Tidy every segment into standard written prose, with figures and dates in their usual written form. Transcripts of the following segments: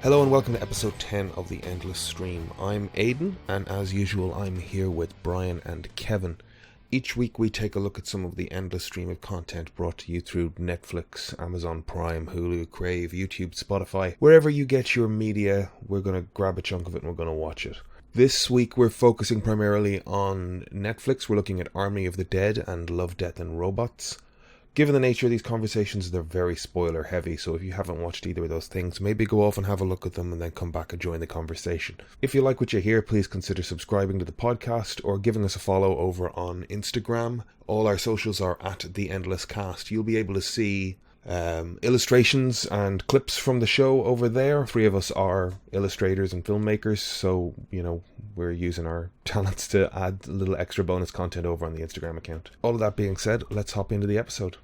Hello and welcome to episode 10 of The Endless Stream. I'm Aidan, and as usual I'm here with Brian and Kevin. Each week we take a look at some of the endless stream of content brought to you through Netflix, Amazon Prime, Hulu, Crave, YouTube, Spotify. Wherever you get your media, we're going to grab a chunk of it and we're going to watch it. This week we're focusing primarily on Netflix. We're looking at Army of the Dead and Love, Death and Robots. Given the nature of these conversations, they're very spoiler heavy, so if you haven't watched either of those things, maybe go off and have a look at them and then come back and join the conversation. If you like what you hear, please consider subscribing to the podcast or giving us a follow over on Instagram. All our socials are at The Endless Cast. You'll be able to see illustrations and clips from the show over there. Three of us are illustrators and filmmakers, so, we're using our talents to add a little extra bonus content over on the Instagram account. All of that being said, let's hop into the episode.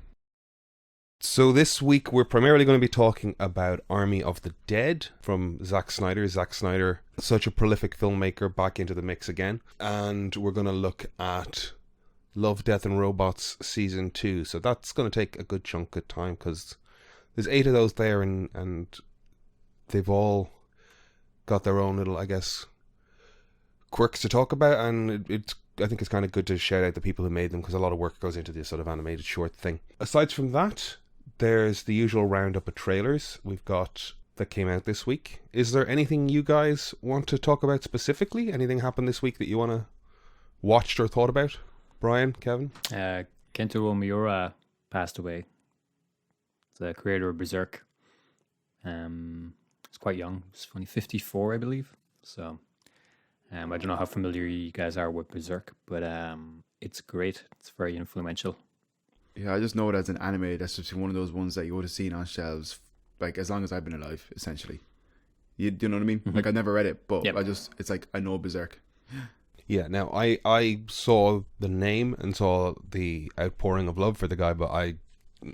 So this week we're primarily going to be talking about Army of the Dead from Zack Snyder. Zack Snyder, such a prolific filmmaker, back into the mix again. And we're going to look at Love, Death and Robots Season 2. So that's going to take a good chunk of time because there's 8 of those there and they've all got their own little, quirks to talk about. And I think it's kind of good to shout out the people who made them because a lot of work goes into this sort of animated short thing. Aside from that, there's the usual roundup of trailers we've got that came out this week. Is there anything you guys want to talk about specifically? Anything happened this week that you want to watched or thought about? Brian, Kevin? Kento Miura passed away. The creator of Berserk. He's quite young. He's only 54, I believe. So, I don't know how familiar you guys are with Berserk, but it's great. It's very influential. Yeah, I just know it as an anime. That's just one of those ones that you would have seen on shelves, like, as long as I've been alive, essentially. You know what I mean? Mm-hmm. Like, I never read it, but yep. It's like, I know Berserk. Yeah, now, I saw the name and saw the outpouring of love for the guy, but I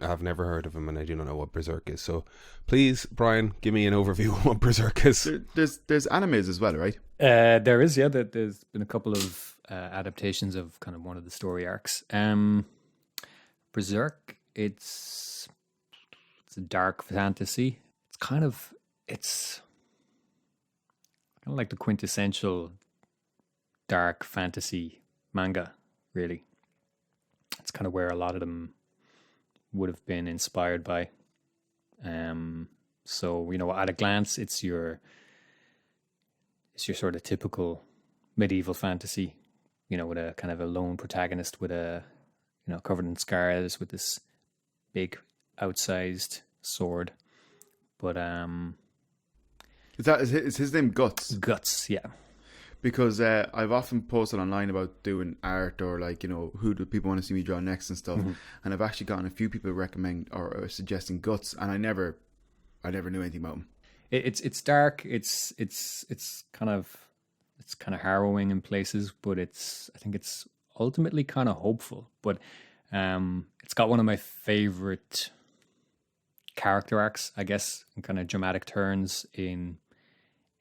have never heard of him and I do not know what Berserk is. So, please, Brian, give me an overview of what Berserk is. There's animes as well, right? There is, yeah. There's been a couple of adaptations of kind of one of the story arcs. Berserk, it's a dark fantasy. It's kind of like the quintessential dark fantasy manga, really. It's kind of where a lot of them would have been inspired by. So, at a glance, it's your sort of typical medieval fantasy, with a kind of a lone protagonist with a covered in scars with this big outsized sword. But is his name Guts? Guts, yeah. Because I've often posted online about doing art or who do people want to see me draw next and stuff, mm-hmm. and I've actually gotten a few people recommend or suggesting Guts, and I never knew anything about him. It's dark. It's kind of harrowing in places, but I think it's ultimately kind of hopeful. But it's got one of my favorite character arcs, I guess, and kind of dramatic turns in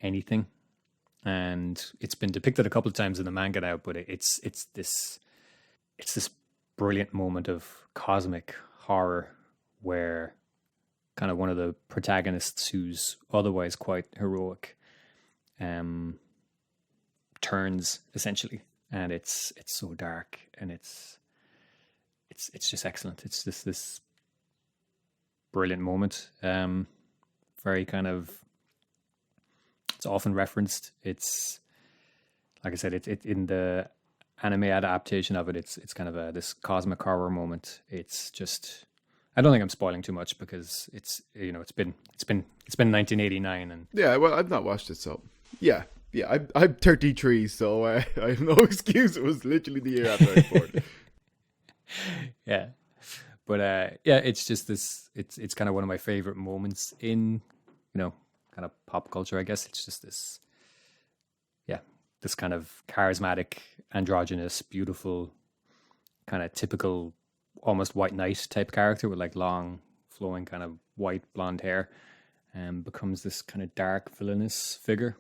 anything. And it's been depicted a couple of times in the manga now, but it's this brilliant moment of cosmic horror where kind of one of the protagonists, who's otherwise quite heroic, turns essentially, and it's so dark and it's just excellent. It's just this brilliant moment. Very kind of. It's often referenced. It's like I said. It in the anime adaptation of it. It's kind of this cosmic horror moment. It's just. I don't think I'm spoiling too much because it's been 1989 and yeah. Well, I've not watched it, so yeah. I'm 33, so I have no excuse. It was literally the year after I was born. Yeah, but it's just this. It's kind of one of my favorite moments in kind of pop culture, I guess. It's just this kind of charismatic, androgynous, beautiful, kind of typical, almost white knight type character with like long, flowing kind of white blonde hair, and becomes this kind of dark, villainous figure.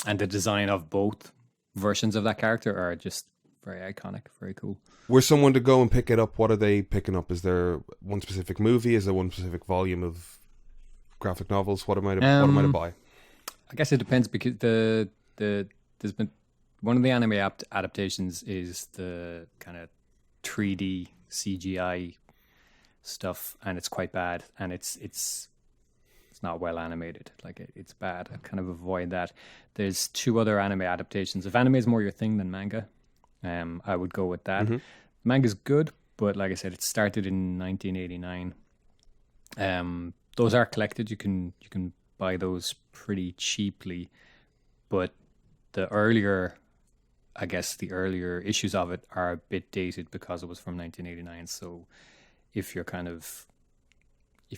And the design of both versions of that character are just very iconic, very cool. Were someone to go and pick it up, what are they picking up? Is there one specific movie? Is there one specific volume of graphic novels? What am I to buy? I guess it depends, because there's been one of the anime adaptations is the kind of 3D CGI stuff, and it's quite bad, and it's not well animated. Like it's bad. I kind of avoid that. There's 2 other anime adaptations. If anime is more your thing than manga, I would go with that. Manga's good, but like I said, it started in 1989. Those are collected. You can buy those pretty cheaply, but the earlier issues of it are a bit dated because it was from 1989. So if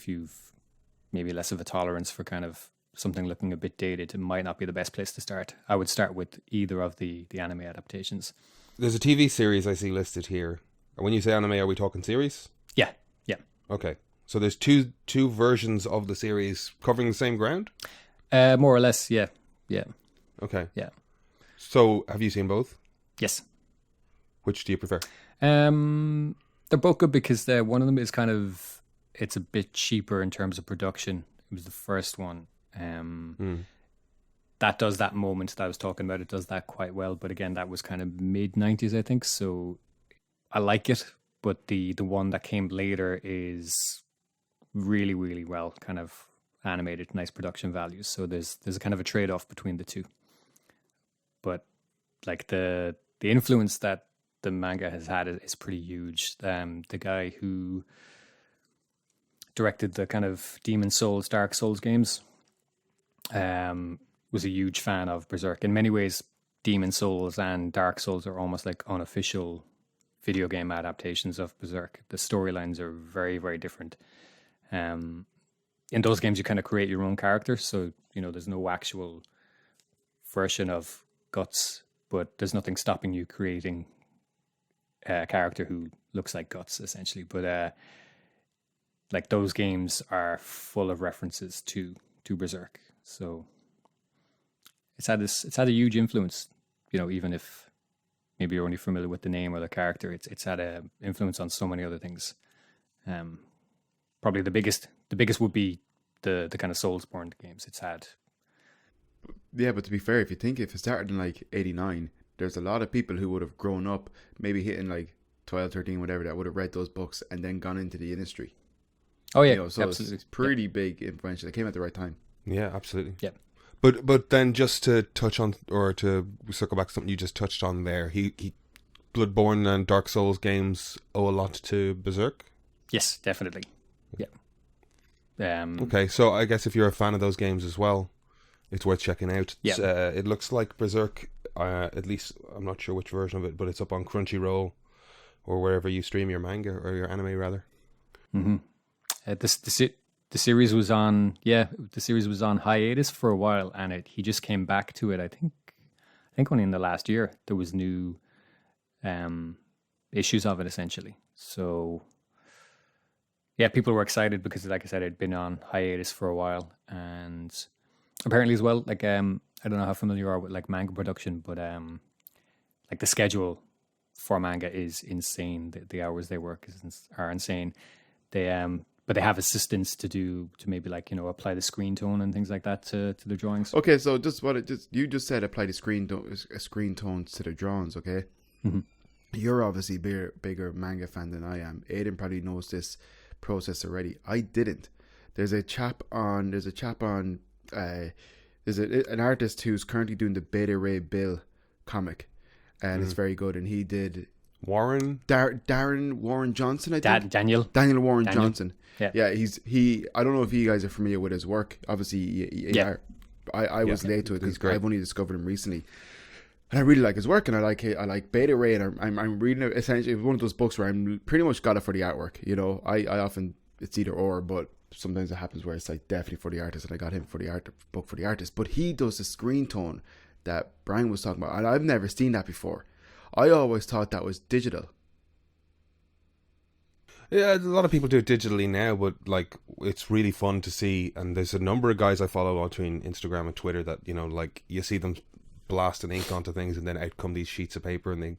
you've maybe less of a tolerance for kind of something looking a bit dated, it might not be the best place to start. I would start with either of the anime adaptations. There's a TV series I see listed here. When you say anime, are we talking series? Yeah. Okay. So there's two versions of the series covering the same ground? More or less, yeah. Okay. Yeah. So have you seen both? Yes. Which do you prefer? They're both good, because one of them is it's a bit cheaper in terms of production. It was the first one. That does that moment that I was talking about. It does that quite well. But again, that was kind of mid-90s, I think. So I like it. But the one that came later is really, really well kind of animated, nice production values. So there's a kind of a trade-off between the two. But like the influence that the manga has had is pretty huge. The guy who directed the kind of Demon Souls, Dark Souls games, was a huge fan of Berserk. In many ways, Demon Souls and Dark Souls are almost like unofficial video game adaptations of Berserk. The storylines are very, very different. In those games, you kind of create your own character. So, there's no actual version of Guts, but there's nothing stopping you creating a character who looks like Guts, essentially. But like those games are full of references to Berserk. So it's had a huge influence, even if maybe you're only familiar with the name or the character, it's had a influence on so many other things. Probably the biggest would be the kind of Soulsborne games it's had. Yeah, but to be fair, if it started in like 89, there's a lot of people who would have grown up, maybe hitting like 12, 13, whatever, that would have read those books and then gone into the industry. Oh yeah, so absolutely. It's pretty big influential. It came at the right time. Yeah, absolutely. Yeah. But then just to touch on, or to circle back to something you just touched on there, he Bloodborne and Dark Souls games owe a lot to Berserk? Yes, definitely. Yeah. Okay, so I guess if you're a fan of those games as well, it's worth checking out. Yeah. It looks like Berserk, at least I'm not sure which version of it, but it's up on Crunchyroll or wherever you stream your manga or your anime rather. Mm-hmm. The series was on hiatus for a while, and he just came back to it. I think only in the last year there was new issues of it, essentially. So yeah, people were excited because, like I said, it'd been on hiatus for a while, and apparently as well, like I don't know how familiar you are with like manga production, but like the schedule for manga is insane. The hours they work are insane. But they have assistants to maybe like, apply the screen tone and things like that to the drawings. Okay, so you just said apply the screen tones to the drawings, okay? Mm-hmm. You're obviously bigger manga fan than I am. Aiden probably knows this process already. I didn't. There's an artist who's currently doing the Beta Ray Bill comic, and it's very good. And he did Darren Warren Johnson, I think. Daniel Warren Johnson. Yeah. He. I don't know if you guys are familiar with his work. Obviously, I was late to it because I've only discovered him recently, and I really like his work. And I like Beta Ray, and I'm reading it. Essentially, it's one of those books where I'm pretty much got it for the artwork. I often it's either or, but sometimes it happens where it's like definitely for the artist, and I got him for the book for the artist. But he does the screen tone that Brian was talking about, and I've never seen that before. I always thought that was digital. Yeah, a lot of people do it digitally now, but like it's really fun to see. And there's a number of guys I follow between Instagram and Twitter that like you see them blasting ink onto things, and then out come these sheets of paper, and they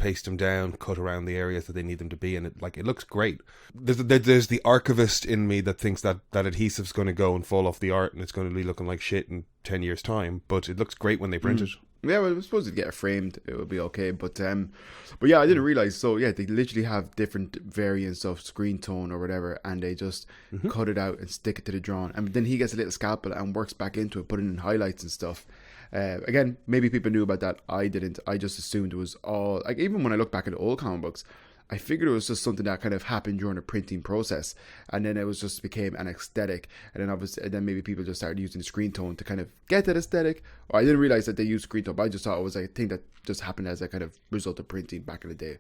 paste them down, cut around the areas that they need them to be, and it looks great. There's the archivist in me that thinks that adhesive's going to go and fall off the art and it's going to be looking like shit in 10 years time, but it looks great when they print it. Yeah, well, I suppose if you get it framed, it would be okay. But yeah, I didn't realize. So yeah, they literally have different variants of screen tone or whatever, and they just cut it out and stick it to the drawing. And then he gets a little scalpel and works back into it, putting in highlights and stuff. Again, maybe people knew about that. I didn't. I just assumed it was all like. Even when I look back at the old comic books, I figured it was just something that kind of happened during the printing process, and then it was just became an aesthetic, and then obviously, and then maybe people just started using the screen tone to kind of get that aesthetic. Or I didn't realize that they used screen tone, but I just thought it was a thing that just happened as a kind of result of printing back in the day.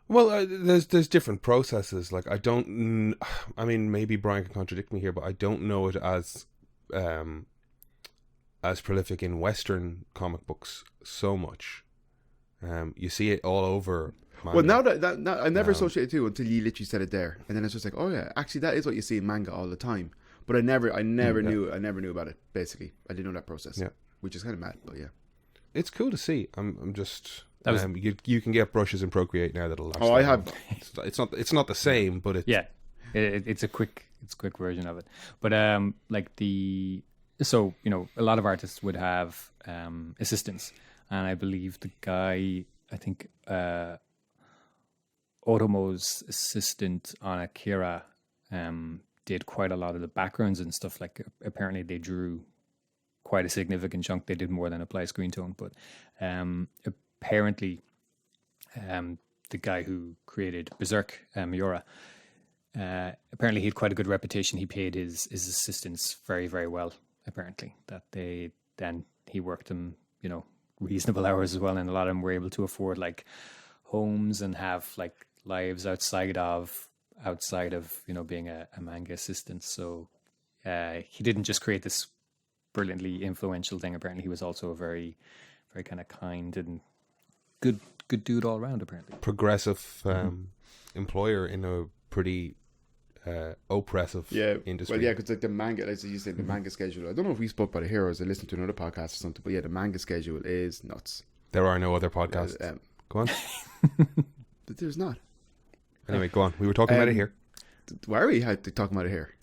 Well, there's different processes. Like I mean, maybe Brian can contradict me here, but I don't know it as prolific in Western comic books so much. You see it all over manga. Well, now that I never associated it too until you literally said it there, and then it's just like, oh yeah, actually that is what you see in manga all the time. But I never knew about it. Basically, I didn't know that process. Yeah, which is kind of mad, but yeah, it's cool to see. I'm just you can get brushes in Procreate now that'll last. Oh, I have. It's not the same, but it's a quick version of it. But so a lot of artists would have assistants. And I believe the guy, I think Otomo's assistant on Akira did quite a lot of the backgrounds and stuff. Like apparently they drew quite a significant chunk. They did more than apply screen tone. But apparently the guy who created Berserk, Miura, apparently he had quite a good reputation. He paid his assistants very, very well, apparently. He worked them, reasonable hours as well, and a lot of them were able to afford like homes and have like lives outside of being a manga assistant. So he didn't just create this brilliantly influential thing. Apparently he was also a very, very kind of kind and good dude all around, apparently. Progressive employer in a pretty oppressive industry. Well, yeah, because like the manga, as you said, the manga schedule. I don't know if we spoke about it here or as I listened to another podcast or something, but yeah, the manga schedule is nuts. There are no other podcasts. Go on. But there's not. Anyway, go on. We were talking about it here. Why are we talking about it here?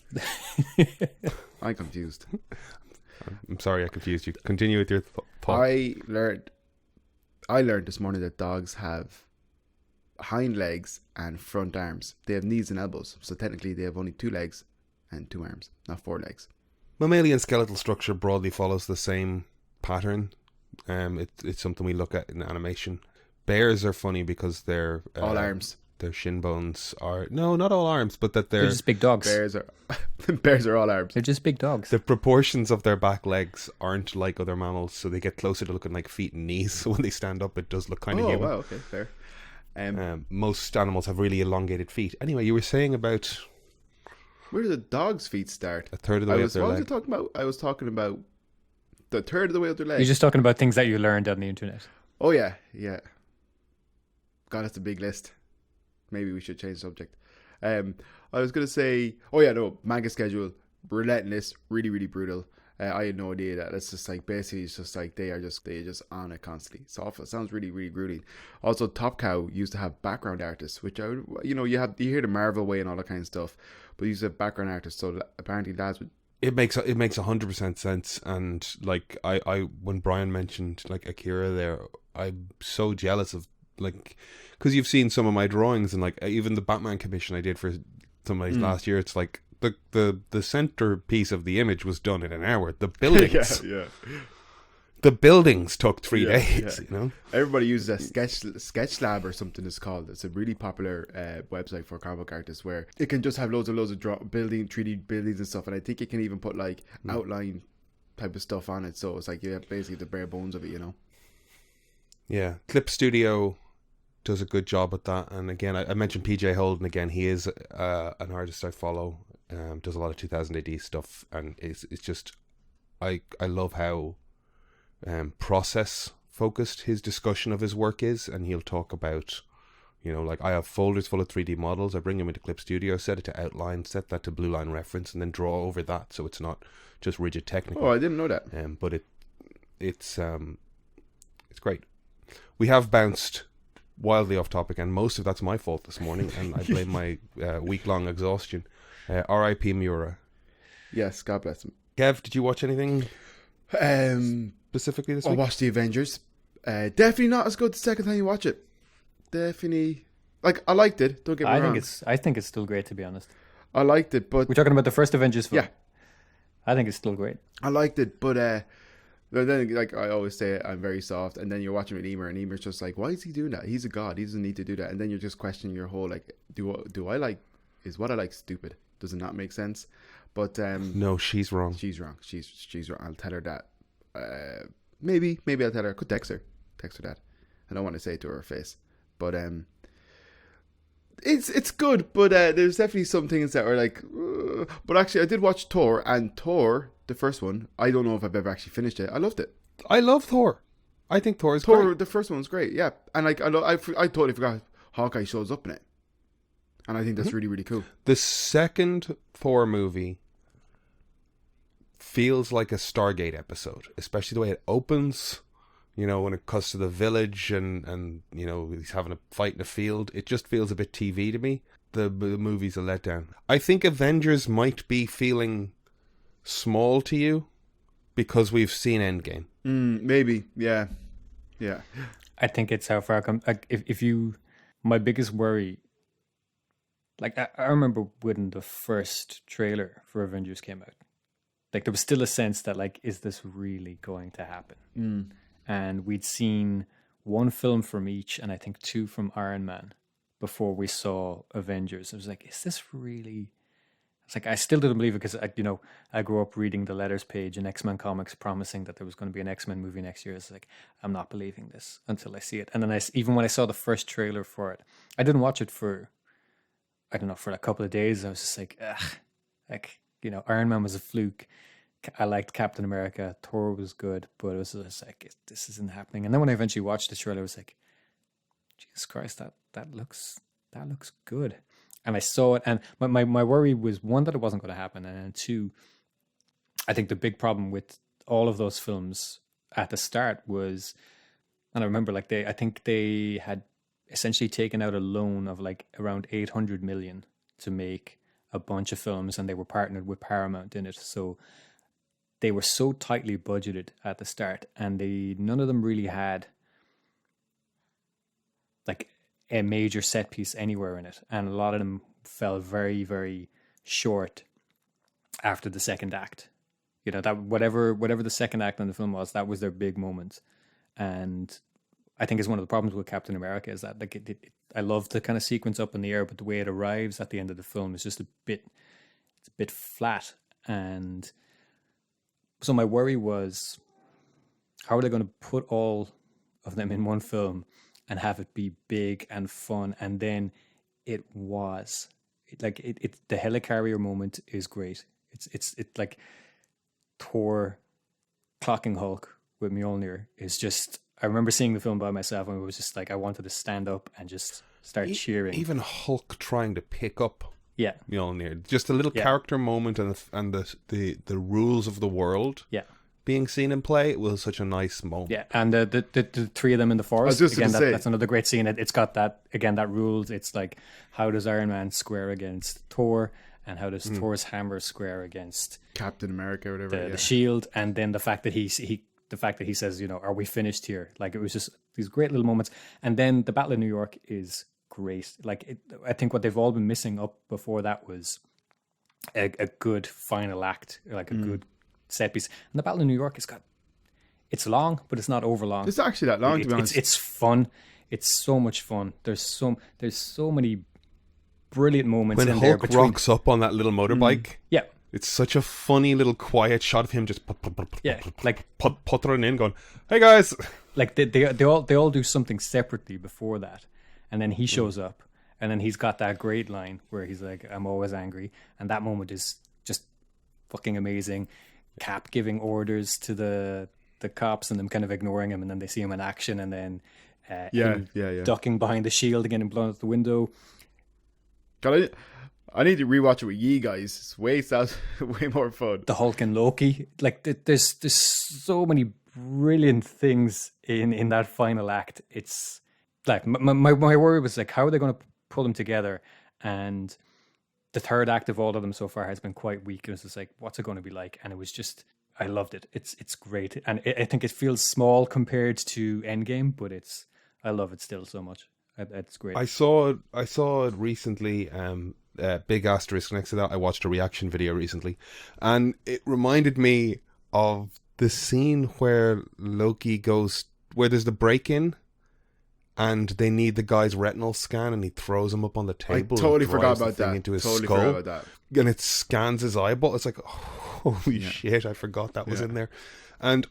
I'm confused. I'm sorry I confused you. Continue with your thought. I learned this morning that dogs have hind legs and front arms. They have knees and elbows, so technically they have only 2 legs and 2 arms, not 4 legs. Mammalian skeletal structure broadly follows the same pattern. It's something we look at in animation. Bears are funny because they're all arms. Their shin bones are not all arms, but that they're just big dogs. Bears are all arms. They're just big dogs. The proportions of their back legs aren't like other mammals, so they get closer to looking like feet and knees. So when they stand up, it does look kind of human. Oh, wow, okay, fair. Most animals have really elongated feet. Anyway, you were saying about where do the dog's feet start? A third of the way up their leg. What was I talking about? I was talking about the third of the way up their leg. You're just talking about things that you learned on the internet. Oh yeah. God, that's a big list. Maybe we should change the subject. I was going to say, manga schedule, relentless, really, really brutal. I had no idea that. It's just like, basically, it's just like they're just on it constantly. It's awful. It sounds really, really grueling. Also, Top Cow used to have background artists, which you hear the Marvel way and all that kind of stuff, but you used to have background artists. So apparently, that's what. It makes 100% sense. And like I when Brian mentioned like Akira there, I'm so jealous of like, because you've seen some of my drawings and like even the Batman commission I did for somebody's last year. It's like the centerpiece of the image was done in an hour. The buildings, the buildings took 3 days. Yeah. Everybody uses a sketch lab or something. It's called. It's a really popular website for comic book artists where it can just have loads of 3D buildings and stuff. And I think it can even put like outline type of stuff on it. So it's like basically the bare bones of it. Yeah, Clip Studio does a good job at that. And again, I mentioned PJ Holden again. He is an artist I follow. Does a lot of 2000 AD stuff, and it's just I love how process focused his discussion of his work is. And he'll talk about, like I have folders full of 3D models. I bring them into Clip Studio, set it to outline, set that to blue line reference, and then draw over that so it's not just rigid technical. Oh, I didn't know that. But it's great. We have bounced wildly off topic, and most of that's my fault this morning, and I blame my week-long exhaustion. R.I.P. Miura. Yes, God bless him. Kev, did you watch anything specifically this I week? watched The Avengers. Definitely not as good the second time you watch it. Definitely, like, I liked it. Don't get me wrong. I think it's still great, to be honest. I liked it, but We're talking about the first Avengers film. Yeah. I think it's still great. I liked it, but then, like I always say, I'm very soft. And then you're watching with Emer, and Emer's just like, why is he doing that? He's a god. He doesn't need to do that. And then you're just questioning your whole, like, do I like, is what I like stupid? Does it not make sense? But No, she's wrong. she's wrong. She's wrong. I'll tell her that. Maybe I'll tell her. I could text her that. I don't want to say it to her face, but it's good. But there's definitely some things that are like. But actually, I did watch Thor, and Thor, the first one. I don't know if I've ever actually finished it. I loved it. I love Thor. I think Thor is great. The first one was great. Yeah, and like I totally forgot Hawkeye shows up in it, and I think that's really, really cool. The second Thor movie feels like a Stargate episode, especially the way it opens. You know, when it cuts to the village and you know, he's having a fight in a field. It just feels a bit TV to me. The movie's a letdown. I think Avengers might be feeling small to you because we've seen Endgame. Maybe, yeah. I think it's how far come. Like, if you, my biggest worry. Like I remember when the first trailer for Avengers came out. Like there was still a sense that, like, is this really going to happen? And we'd seen one film from each, and I think 2 from Iron Man before we saw Avengers. I was like, is this really? It's like I still didn't believe it because I grew up reading the letters page in X-Men comics promising that there was going to be an X-Men movie next year. It's like, I'm not believing this until I see it. And then even when I saw the first trailer for it, I didn't watch it for a couple of days. I was just like, ugh, like, Iron Man was a fluke. I liked Captain America. Thor was good, but it was just like, this isn't happening. And then when I eventually watched the trailer, I was like, Jesus Christ, that looks good. And I saw it, and my worry was, one, that it wasn't going to happen, and then 2, I think the big problem with all of those films at the start was, and I remember, like, I think they had essentially taken out a loan of like around 800 million to make a bunch of films, and they were partnered with Paramount in it. So they were so tightly budgeted at the start, and none of them really had like a major set piece anywhere in it, and a lot of them fell very, very short after the second act. That whatever the second act on the film was, that was their big moment. And I think is one of the problems with Captain America is that, like, I love the kind of sequence up in the air, but the way it arrives at the end of the film is just a bit flat. And so my worry was, how are they going to put all of them in one film and have it be big and fun? And then it was the helicarrier moment is great. It's like Thor clocking Hulk with Mjolnir is just. I remember seeing the film by myself, and it was just like I wanted to stand up and just start cheering. Even Hulk trying to pick up Mjolnir, just a little character moment, and the rules of the world being seen in play. It was such a nice moment. Yeah, and the 3 of them in the forest. I was just again, gonna say. that's another great scene. It's got that rules. It's like, how does Iron Man square against Thor, and how does Thor's hammer square against Captain America or whatever. the shield, and then the fact that he says, are we finished here? Like, it was just these great little moments. And then the Battle of New York is great. Like, I think what they've all been missing up before that was a good final act, like a good set piece. And the Battle of New York it's long, but it's not over long. It's actually that long, to be honest. It's fun. It's so much fun. There's so many brilliant moments when in Hulk there. rocks up on that little motorbike. Yeah. It's such a funny little quiet shot of him just like puttering in, going, "Hey guys!" Like they all do something separately before that, and then he shows up, and then he's got that great line where he's like, "I'm always angry," and that moment is just fucking amazing. Cap giving orders to the cops and them kind of ignoring him, and then they see him in action, and then him ducking behind the shield again and blowing out the window. I need to rewatch it with you guys. It's way more fun. The Hulk and Loki, like there's so many brilliant things in that final act. It's like my worry was like, how are they going to pull them together? And the third act of all of them so far has been quite weak. It was just like, what's it going to be like? And it was just, I loved it. It's great, and I think it feels small compared to Endgame, but I love it still so much. It's great. I saw it recently. Big asterisk next to that. I watched a reaction video recently, and it reminded me of the scene where Loki goes, where there's the break-in, and they need the guy's retinal scan, and he throws him up on the table. I totally and forgot drives the about thing that. into his Totally skull, forgot about that. and it scans his eyeball. It's like, holy shit! I forgot that was in there. And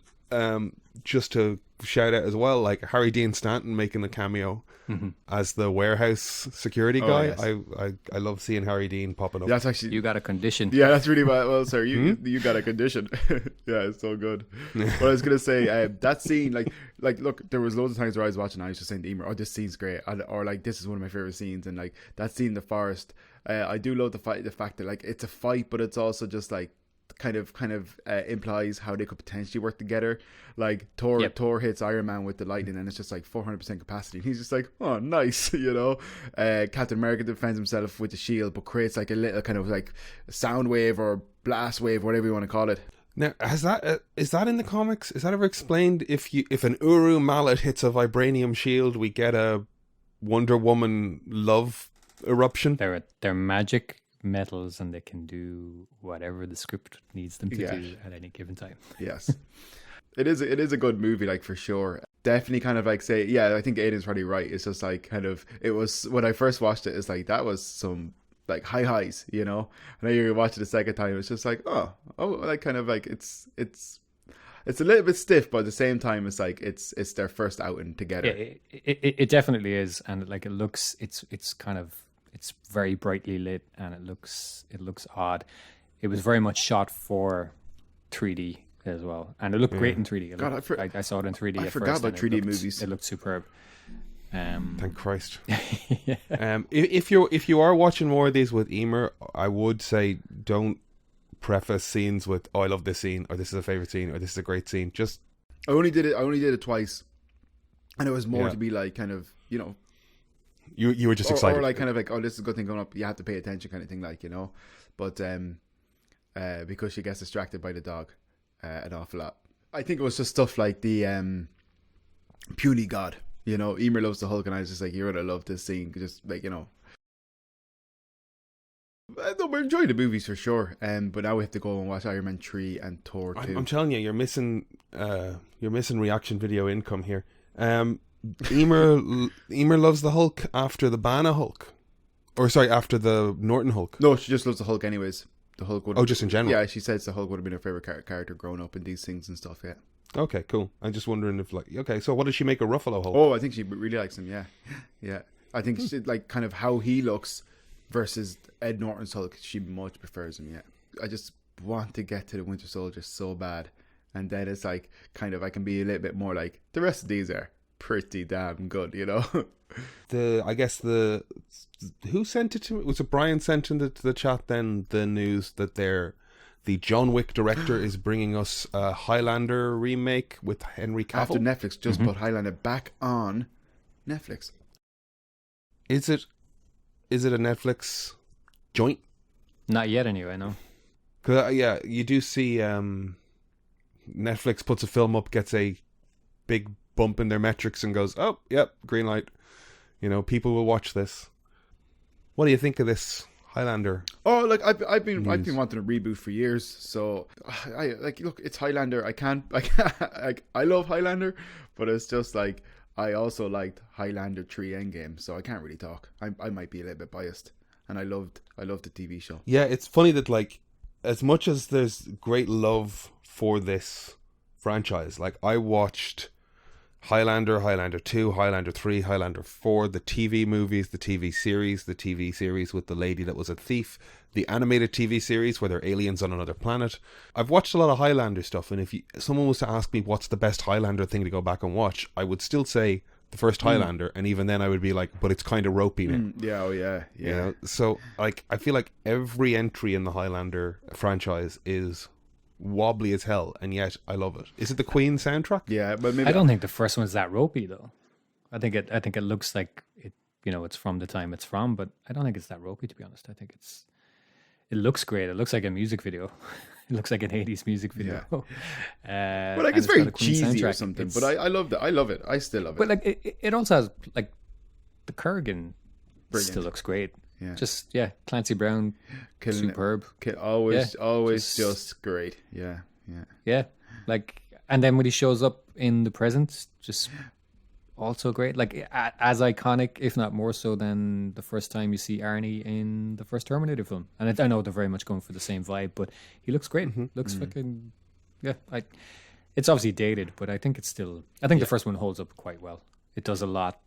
just to shout out as well, like Harry Dean Stanton making the cameo as the warehouse security guy. Yes. I love seeing Harry Dean popping up. That's actually, You got a condition. yeah, that's really well, sir. You got a condition. Yeah, it's so good. But I was gonna say that scene, like, look, there was loads of times where I was watching, and I was just saying to Emer, "Oh, this scene's great," or like, "This is one of my favorite scenes," and like that scene in the forest. I do love the fact that like it's a fight, but it's also just like kind of implies how they could potentially work together. Like Thor hits Iron Man with the lightning, and it's just like 400% capacity, and he's just like, oh, nice. Captain America defends himself with the shield, but creates like a little kind of like sound wave or blast wave, whatever you want to call it. Now, is that in the comics? Is that ever explained? If an Uru mallet hits a vibranium shield, we get a Wonder Woman love eruption. They're magic metals, and they can do whatever the script needs them to do at any given time. Yes. It is a good movie, like, for sure. Definitely kind of like say, yeah, I think Aiden's probably right. It's just like kind of, it was, when I first watched it, it's like, that was some like highs, And then you watch it the second time, it's just like, oh, like kind of like, it's a little bit stiff, but at the same time, it's like, it's their first outing together. Yeah, it definitely is. And like, it's kind of, it's very brightly lit, and it looks odd. It was very much shot for 3D as well, and it looked great in 3D. I saw it in 3D. I forgot about 3D movies. It looked superb. Thank Christ. If you are watching more of these with Emer, I would say don't preface scenes with, "Oh, I love this scene," or "This is a favorite scene," or "This is a great scene." Just I only did it twice, and it was more to be like kind of You were just excited, or like kind of like, oh, this is a good thing coming up. You have to pay attention, kind of thing, like But because she gets distracted by the dog an awful lot. I think it was just stuff like the puny god. Emer loves the Hulk, and I was just like, you're gonna love this scene, just like we're enjoying the movies for sure. But now we have to go and watch Iron Man 3 and Thor 2. I'm telling you, you're missing reaction video income here. Emer loves the Hulk after the Banner Hulk, or sorry, after the Norton Hulk. No, she just loves the Hulk anyways. The Hulk would. Oh, just in general. Yeah, she says the Hulk would have been her favorite character growing up in these things and stuff. Yeah. Okay, cool. I'm just wondering if so what does she make a Ruffalo Hulk? Oh, I think she really likes him. Yeah, yeah. I think she, like kind of how he looks versus Ed Norton's Hulk. She much prefers him. Yeah. I just want to get to the Winter Soldier so bad, and then it's like kind of I can be a little bit more like the rest of these are pretty damn good, Who sent it to me? Was it Brian sent into the chat then the news that the John Wick director is bringing us a Highlander remake with Henry Cavill? After Netflix just put Highlander back on Netflix. Is it a Netflix joint? Not yet anyway, no. 'Cause, you do see Netflix puts a film up, gets a big bump in their metrics and goes, oh, yep, green light. People will watch this. What do you think of this Highlander? Oh, like I've been wanting a reboot for years. So look, it's Highlander. I love Highlander, but it's just like I also liked Highlander 3 Endgame, so I can't really talk. I might be a little bit biased, and I loved the TV show. Yeah, it's funny that like as much as there's great love for this franchise, like I watched Highlander, Highlander 2, Highlander 3, Highlander 4, the TV movies, the TV series with the lady that was a thief, the animated TV series where they're aliens on another planet. I've watched a lot of Highlander stuff, and if someone was to ask me what's the best Highlander thing to go back and watch, I would still say the first Highlander, and even then I would be like, but it's kind of ropey now. Yeah. So like I feel like every entry in the Highlander franchise is wobbly as hell, and yet I love it. Is it the Queen soundtrack? Yeah, but maybe I don't think the first one's that ropey though. I think it looks like it. It's from the time it's from, but I don't think it's that ropey, to be honest. I think it looks great. It looks like a music video. It looks like an 80s music video. Yeah. But like it's very cheesy soundtrack. or something. But I love that. I love it. I still love it. But like it also has like the Kurgan Brilliant. Still looks great. Yeah. Just Clancy Brown, superb. Always just great. Yeah. Yeah. Like, and then when he shows up in the present, just also great. Like as iconic, if not more so than the first time you see Arnie in the first Terminator film. And I know they're very much going for the same vibe, but he looks great. Looks fucking it's obviously dated, but I think it's still. I think the first one holds up quite well. It does a lot.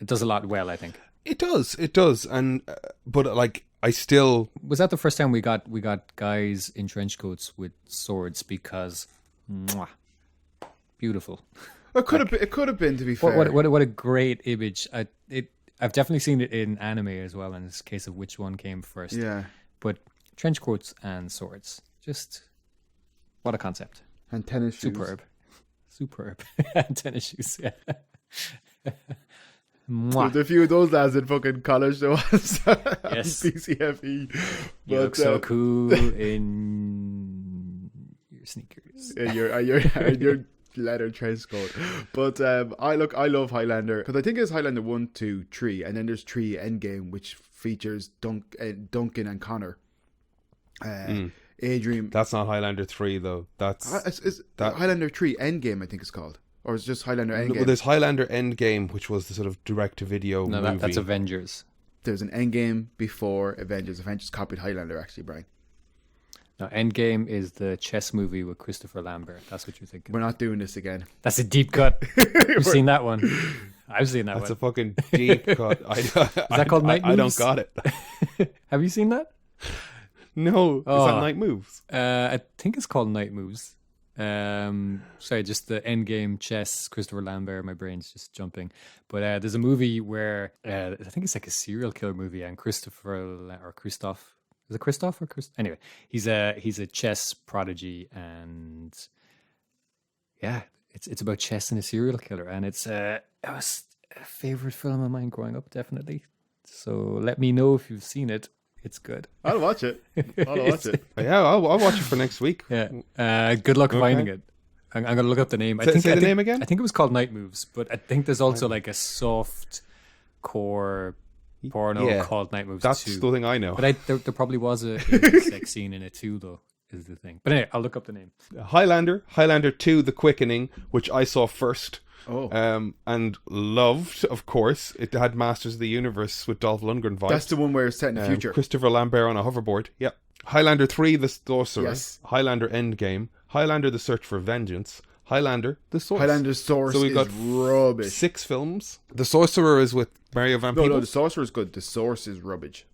It does a lot well, I think. It does, and but like I still was that the first time we got guys in trench coats with swords because, beautiful. It could have been to be fair. What a great image. I've definitely seen it in anime as well. In this case of which one came first. Yeah, but trench coats and swords, just what a concept. And tennis shoes. Superb. And tennis shoes. Yeah. There's a few of those lads in fucking college though. Yes. BCFE. You look so cool in your sneakers. your leather trench coat. But I love Highlander because I think it's Highlander 1, 2, 3, and then there's 3 Endgame, which features Duncan and Connor. Adrian. That's not Highlander 3 though. That's Highlander 3 Endgame, I think it's called. Or it's just Highlander Endgame? Well, there's Highlander Endgame, which was the sort of direct-to-video movie. No, that's Avengers. There's an Endgame before Avengers. Avengers copied Highlander, actually, Brian. No, Endgame is the chess movie with Christopher Lambert. That's what you're thinking. We're not doing this again. That's a deep cut. You've seen that one. I've seen that one. That's a fucking deep cut. Is that called Night Moves? I don't got it. Have you seen that? No. Is that Night Moves? I think it's called Night Moves. Sorry, just the Endgame chess, Christopher Lambert. My brain's just jumping. But there's a movie where I think it's like a serial killer movie, and Christoph. Is it Christoph or Chris? Anyway, he's a chess prodigy, and it's about chess and a serial killer, and it was a favorite film of mine growing up, definitely. So let me know if you've seen it. It's good. I'll watch it. Yeah, I'll watch it for next week. Yeah. Good luck finding it. I'm going to look up the name. Say the name again? I think it was called Night Moves, but I think there's also like a soft core porno called Night Moves. That's 2. the thing I know. But there probably was a sex scene in it too, though, is the thing. But anyway, I'll look up the name. Highlander 2, The Quickening, which I saw first. Oh. And loved, of course. It had Masters of the Universe with Dolph Lundgren vibes. That's the one where it's set in the future. Christopher Lambert on a hoverboard. Yep. Highlander 3, The Sorcerer. Yes. Highlander Endgame. Highlander, The Search for Vengeance. Highlander, The Source. Highlander Source is rubbish. 6 films. The Sorcerer is with Mario Van Peebles. No, The Sorcerer is good. The Source is rubbish.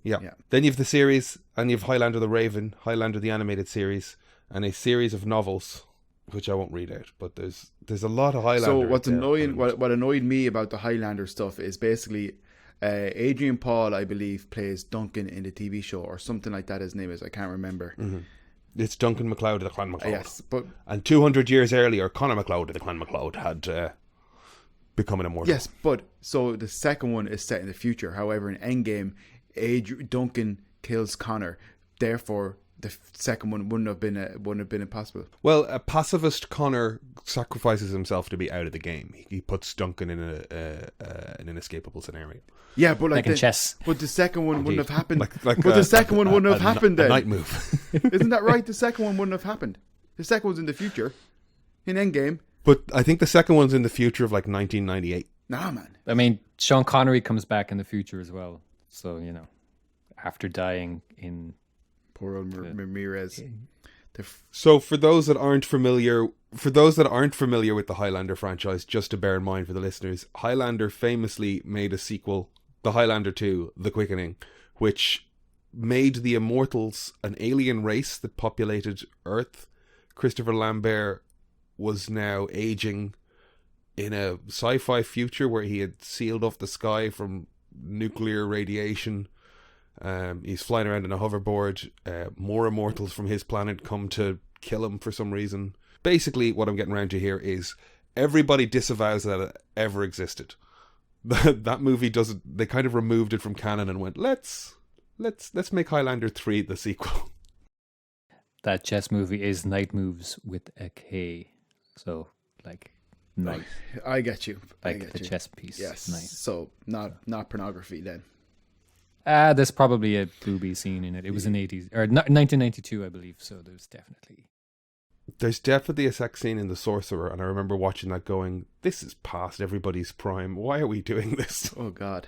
Yeah. Then you have the series, and you have Highlander the Raven, Highlander the Animated Series, and a series of novels, which I won't read out, but there's a lot of Highlander. So what's annoying, what annoyed me about the Highlander stuff is basically Adrian Paul, I believe, plays Duncan in the TV show or something like that. His name is, I can't remember. Mm-hmm. It's Duncan MacLeod of the Clan MacLeod. Yes, and 200 years earlier, Conor MacLeod of the Clan MacLeod had become an immortal. Yes, but so the second one is set in the future. However, in Endgame, Duncan kills Conor. Therefore, the second one wouldn't have been impossible. Well, a pacifist Connor sacrifices himself to be out of the game. He puts Duncan in an inescapable scenario. Yeah, but like in chess. But the second one wouldn't have happened. But the second one wouldn't have happened then. A night move. Isn't that right? The second one wouldn't have happened. The second one's in the future, in Endgame. But I think the second one's in the future of like 1998. Nah, man. I mean, Sean Connery comes back in the future as well. So, after dying in... Poor old Ramirez. So for those that aren't familiar with the Highlander franchise, just to bear in mind for the listeners, Highlander famously made a sequel, The Highlander 2, The Quickening, which made the Immortals an alien race that populated Earth. Christopher Lambert was now aging in a sci-fi future where he had sealed off the sky from nuclear radiation. He's flying around in a hoverboard. More immortals from his planet come to kill him for some reason. Basically, what I'm getting around to here is everybody disavows that it ever existed. That movie doesn't. They kind of removed it from canon and went, let's make Highlander 3 the sequel. That chess movie is Night Moves with a K. So, like, night. I get you. Like the chess piece. Yes. Night. So, not pornography then. There's probably a booby scene in it. It was in 1992, I believe. So there's definitely a sex scene in The Sorcerer, and I remember watching that going, this is past everybody's prime. Why are we doing this? Oh, God.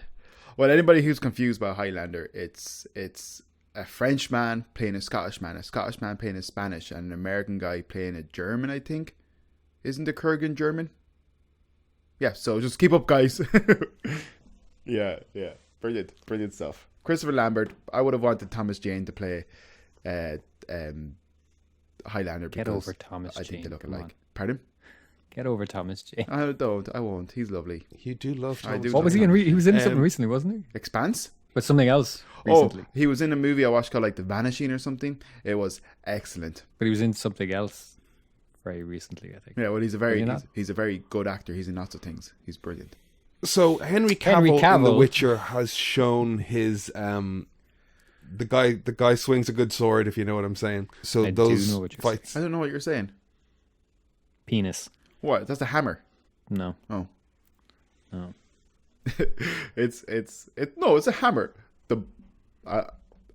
Well, anybody who's confused about Highlander, it's a French man playing a Scottish man playing a Spanish, and an American guy playing a German, I think. Isn't the Kurgan German? Yeah, so just keep up, guys. Yeah. Brilliant stuff. Christopher Lambert. I would have wanted Thomas Jane to play Highlander. Get over Thomas Jane. I think they look alike. Pardon? Get over Thomas Jane. I don't. I won't. He's lovely. You do love Thomas. What was he in? He was in something recently, wasn't he? Expanse? But something else recently. Oh, he was in a movie I watched called like The Vanishing or something. It was excellent. But he was in something else very recently, I think. Yeah, well, he's a very good actor. He's in lots of things. He's brilliant. So Henry Cavill in The Witcher has shown his the guy swings a good sword, if you know what I'm saying. So I those do know what you're fights. I don't know what you're saying. Penis. What? That's a hammer. No. Oh. No. It's a hammer.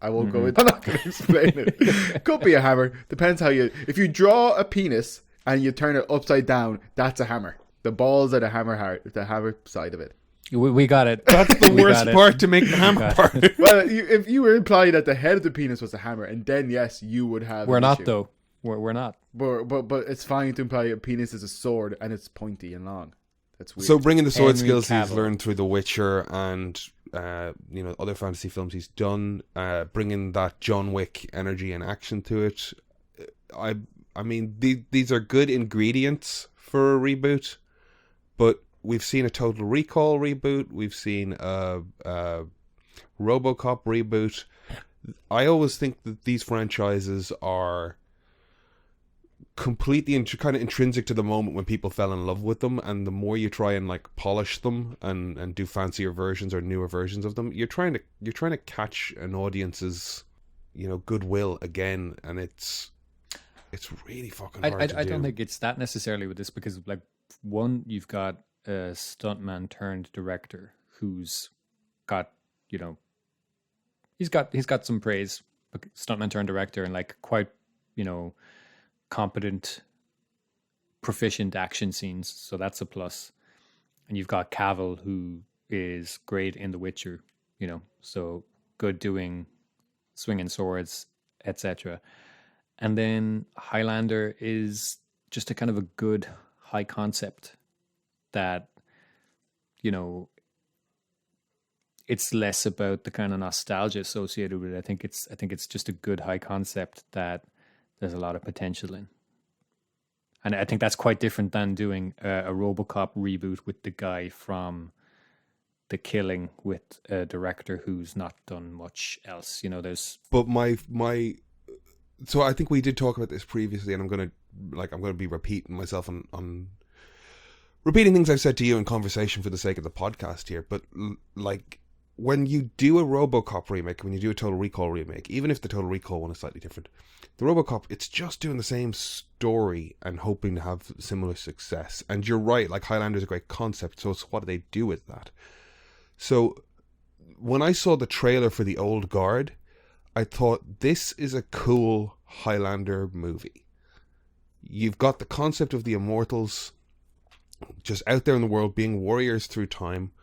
I won't go into. I'm not going to explain it. Could be a hammer. Depends how you. If you draw a penis and you turn it upside down, that's a hammer. The balls are the hammer side of it. We got it. That's the worst part to make the hammer part. Well, if you were implying that the head of the penis was a hammer, and then yes, you would have. We're not though. We're not. But it's fine to imply a penis is a sword and it's pointy and long. That's weird. So bringing the sword Henry skills Cavill. he's learned through The Witcher and other fantasy films he's done, bringing that John Wick energy and action to it. I mean these are good ingredients for a reboot, but we've seen a Total Recall reboot. We've seen a RoboCop reboot. I always think that these franchises are completely kind of intrinsic to the moment when people fell in love with them, and the more you try and like polish them and do fancier versions or newer versions of them, you're trying to catch an audience's goodwill again, and it's really fucking hard to do. I don't think it's that necessarily with this, because like one, you've got a stuntman turned director who's got he's got some praise, stuntman turned director, and like quite competent, proficient action scenes, so that's a plus. And you've got Cavill, who is great in The Witcher, so good doing swinging swords, etc. And then Highlander is just a kind of a good high concept that it's less about the kind of nostalgia associated with it. I think it's just a good high concept that there's a lot of potential in. And I think that's quite different than doing a RoboCop reboot with the guy from The Killing with a director who's not done much else. But so I think we did talk about this previously, and I'm going to be repeating myself on repeating things I've said to you in conversation for the sake of the podcast here. But like, when you do a RoboCop remake, when you do a Total Recall remake, even if the Total Recall one is slightly different, the RoboCop, it's just doing the same story and hoping to have similar success. And you're right, like Highlander's a great concept, so it's what do they do with that? So when I saw the trailer for The Old Guard, I thought, this is a cool Highlander movie. You've got the concept of the immortals just out there in the world being warriors through time.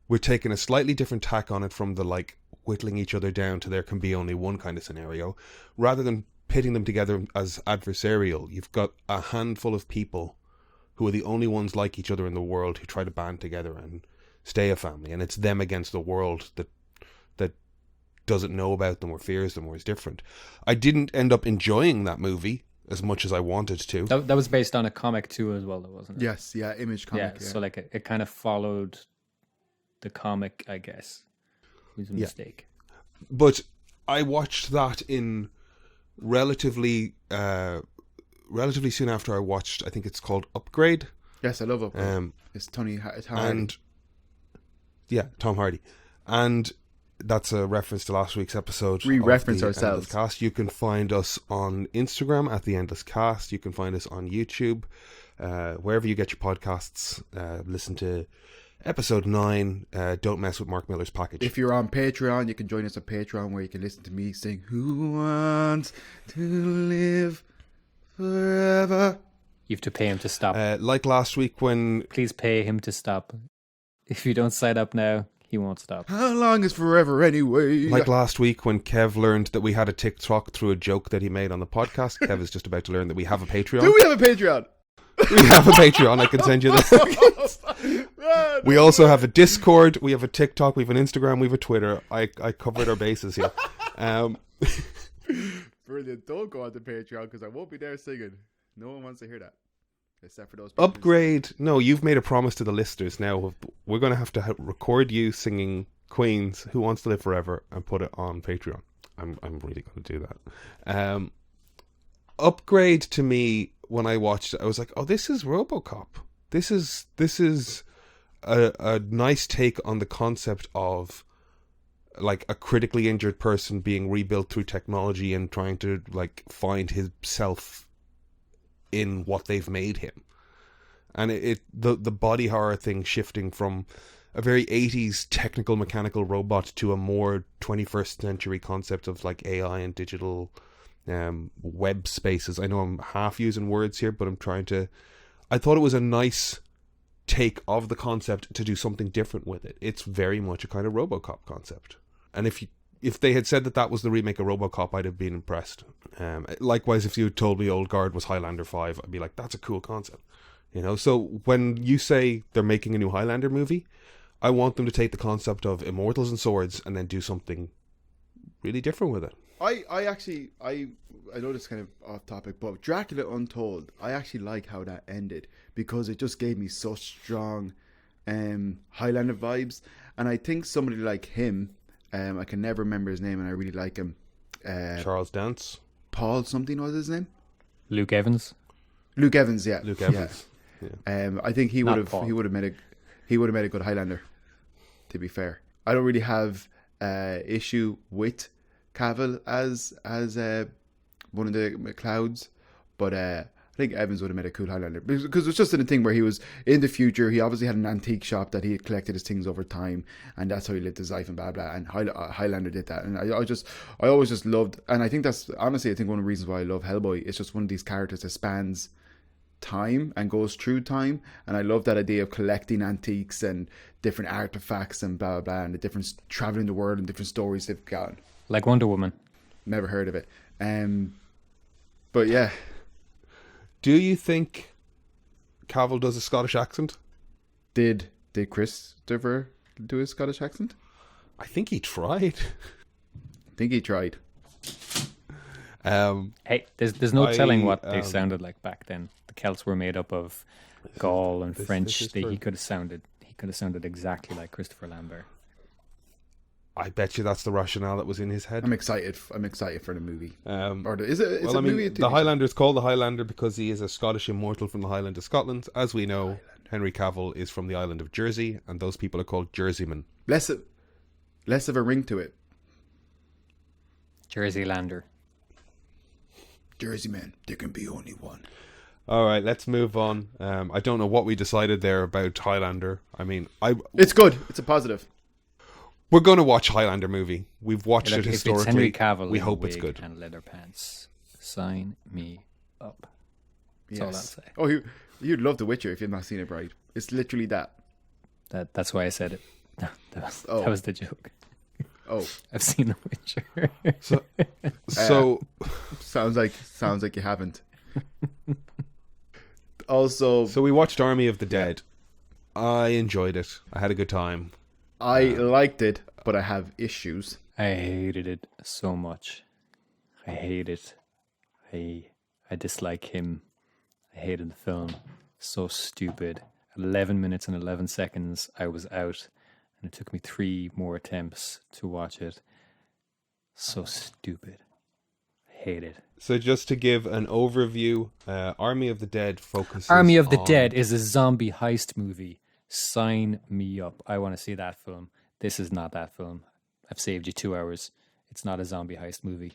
We're taking a slightly different tack on it from the like whittling each other down to there can be only one kind of scenario. Rather than pitting them together as adversarial, you've got a handful of people who are the only ones like each other in the world who try to band together and stay a family, and it's them against the world that doesn't know about them or fears them or is different. I didn't end up enjoying that movie as much as I wanted to. That was based on a comic too as well, though, wasn't it? Yes, yeah, Image comic. Yeah, so like it kind of followed the comic, I guess. It was a mistake. But I watched that in relatively soon after I watched, I think it's called Upgrade. Yes, I love Upgrade. It's Tom Hardy. And yeah, Tom Hardy. And that's a reference to last week's episode. We reference the ourselves. Endless Cast. You can find us on Instagram at The Endless Cast. You can find us on YouTube. Wherever you get your podcasts, listen to episode 9, Don't Mess with Mark Miller's Package. If you're on Patreon, you can join us on Patreon where you can listen to me sing Who Wants to Live Forever. You have to pay him to stop. Like last week when... Please pay him to stop. If you don't sign up now, he won't stop. How long is forever anyway? Like last week when Kev learned that we had a TikTok through a joke that he made on the podcast. Kev is just about to learn that we have a Patreon. Do we have a Patreon? We have a Patreon. I can send you the... We also have a Discord. We have a TikTok. We have an Instagram. We have a Twitter. I covered our bases here. Brilliant. Don't go on the Patreon because I won't be there singing. No one wants to hear that. Except for those Upgrade. No, you've made a promise to the listeners now. We're going to have record you singing Queen's Who Wants to Live Forever and put it on Patreon. I'm really going to do that. Upgrade, to me, when I watched it, I was like, oh, this is RoboCop. This is a nice take on the concept of like a critically injured person being rebuilt through technology and trying to like find himself in what they've made him. And the body horror thing shifting from a very 80s technical mechanical robot to a more 21st century concept of like AI and digital web spaces. I know I'm half using words here, but I thought it was a nice take of the concept to do something different with it. It's very much a kind of RoboCop concept. And if they had said that was the remake of RoboCop, I'd have been impressed. Likewise, if you had told me Old Guard was Highlander 5, I'd be like, that's a cool concept. You know, so when you say they're making a new Highlander movie, I want them to take the concept of immortals and swords and then do something really different with it. I know this is kind of off topic, but Dracula Untold, I actually like how that ended because it just gave me such strong Highlander vibes. And I think somebody like him, I can never remember his name and I really like him. Charles Dance? Paul something was his name? Luke Evans, yeah. Luke Evans. Yeah. I think he would have made a good Highlander, to be fair. I don't really have issue with Cavill as one of the McLeods, but I think Evans would have made a cool Highlander because it's just in a thing where he was in the future. He obviously had an antique shop that he had collected his things over time, and that's how he lived his life and blah blah. And Highlander did that, and I always just loved. And I think that's honestly, I think one of the reasons why I love Hellboy. It's just one of these characters that spans time and goes through time, and I love that idea of collecting antiques and different artifacts and blah blah blah, and the different traveling the world and different stories they've got. like Wonder Woman. Never heard of it. But yeah. Do you think Cavill does a Scottish accent? Did Christopher do a Scottish accent? I think he tried. Hey, there's no telling what they sounded like back then. The Celts were made up of Gaul and French. He could have sounded exactly like Christopher Lambert. I bet you that's the rationale that was in his head. I'm excited for the movie. Is it a movie? The Highlander is called the Highlander because he is a Scottish immortal from the Highland of Scotland. As we know, Henry Cavill is from the island of Jersey, and those people are called Jerseymen. Less of a ring to it. Jersey Lander. Jersey man, there can be only one. All right, let's move on. I don't know what we decided there about Highlander. I mean, it's good. It's a positive. We're going to watch Highlander movie. We've watched it If historically. it's Henry Cavill, we in hope a it's wig good. and leather pants. Sign me up. That's all I'll say. Oh, you'd love The Witcher if you've not seen it, right? It's literally that. That's why I said it. That was the joke. Oh, I've seen The Witcher. So sounds like you haven't. Also, so we watched Army of the Dead. I enjoyed it. I had a good time. I liked it, but I have issues. I hated it so much. I hate it. I dislike him. I hated the film. So stupid. 11 minutes and 11 seconds, I was out. And it took me 3 more attempts to watch it. So stupid. Hate it. So just to give an overview, Army of the Dead focuses Army of the on... Dead is a zombie heist movie. Sign me up. I want to see that film. This is not that film. I've saved you 2 hours. It's not a zombie heist movie.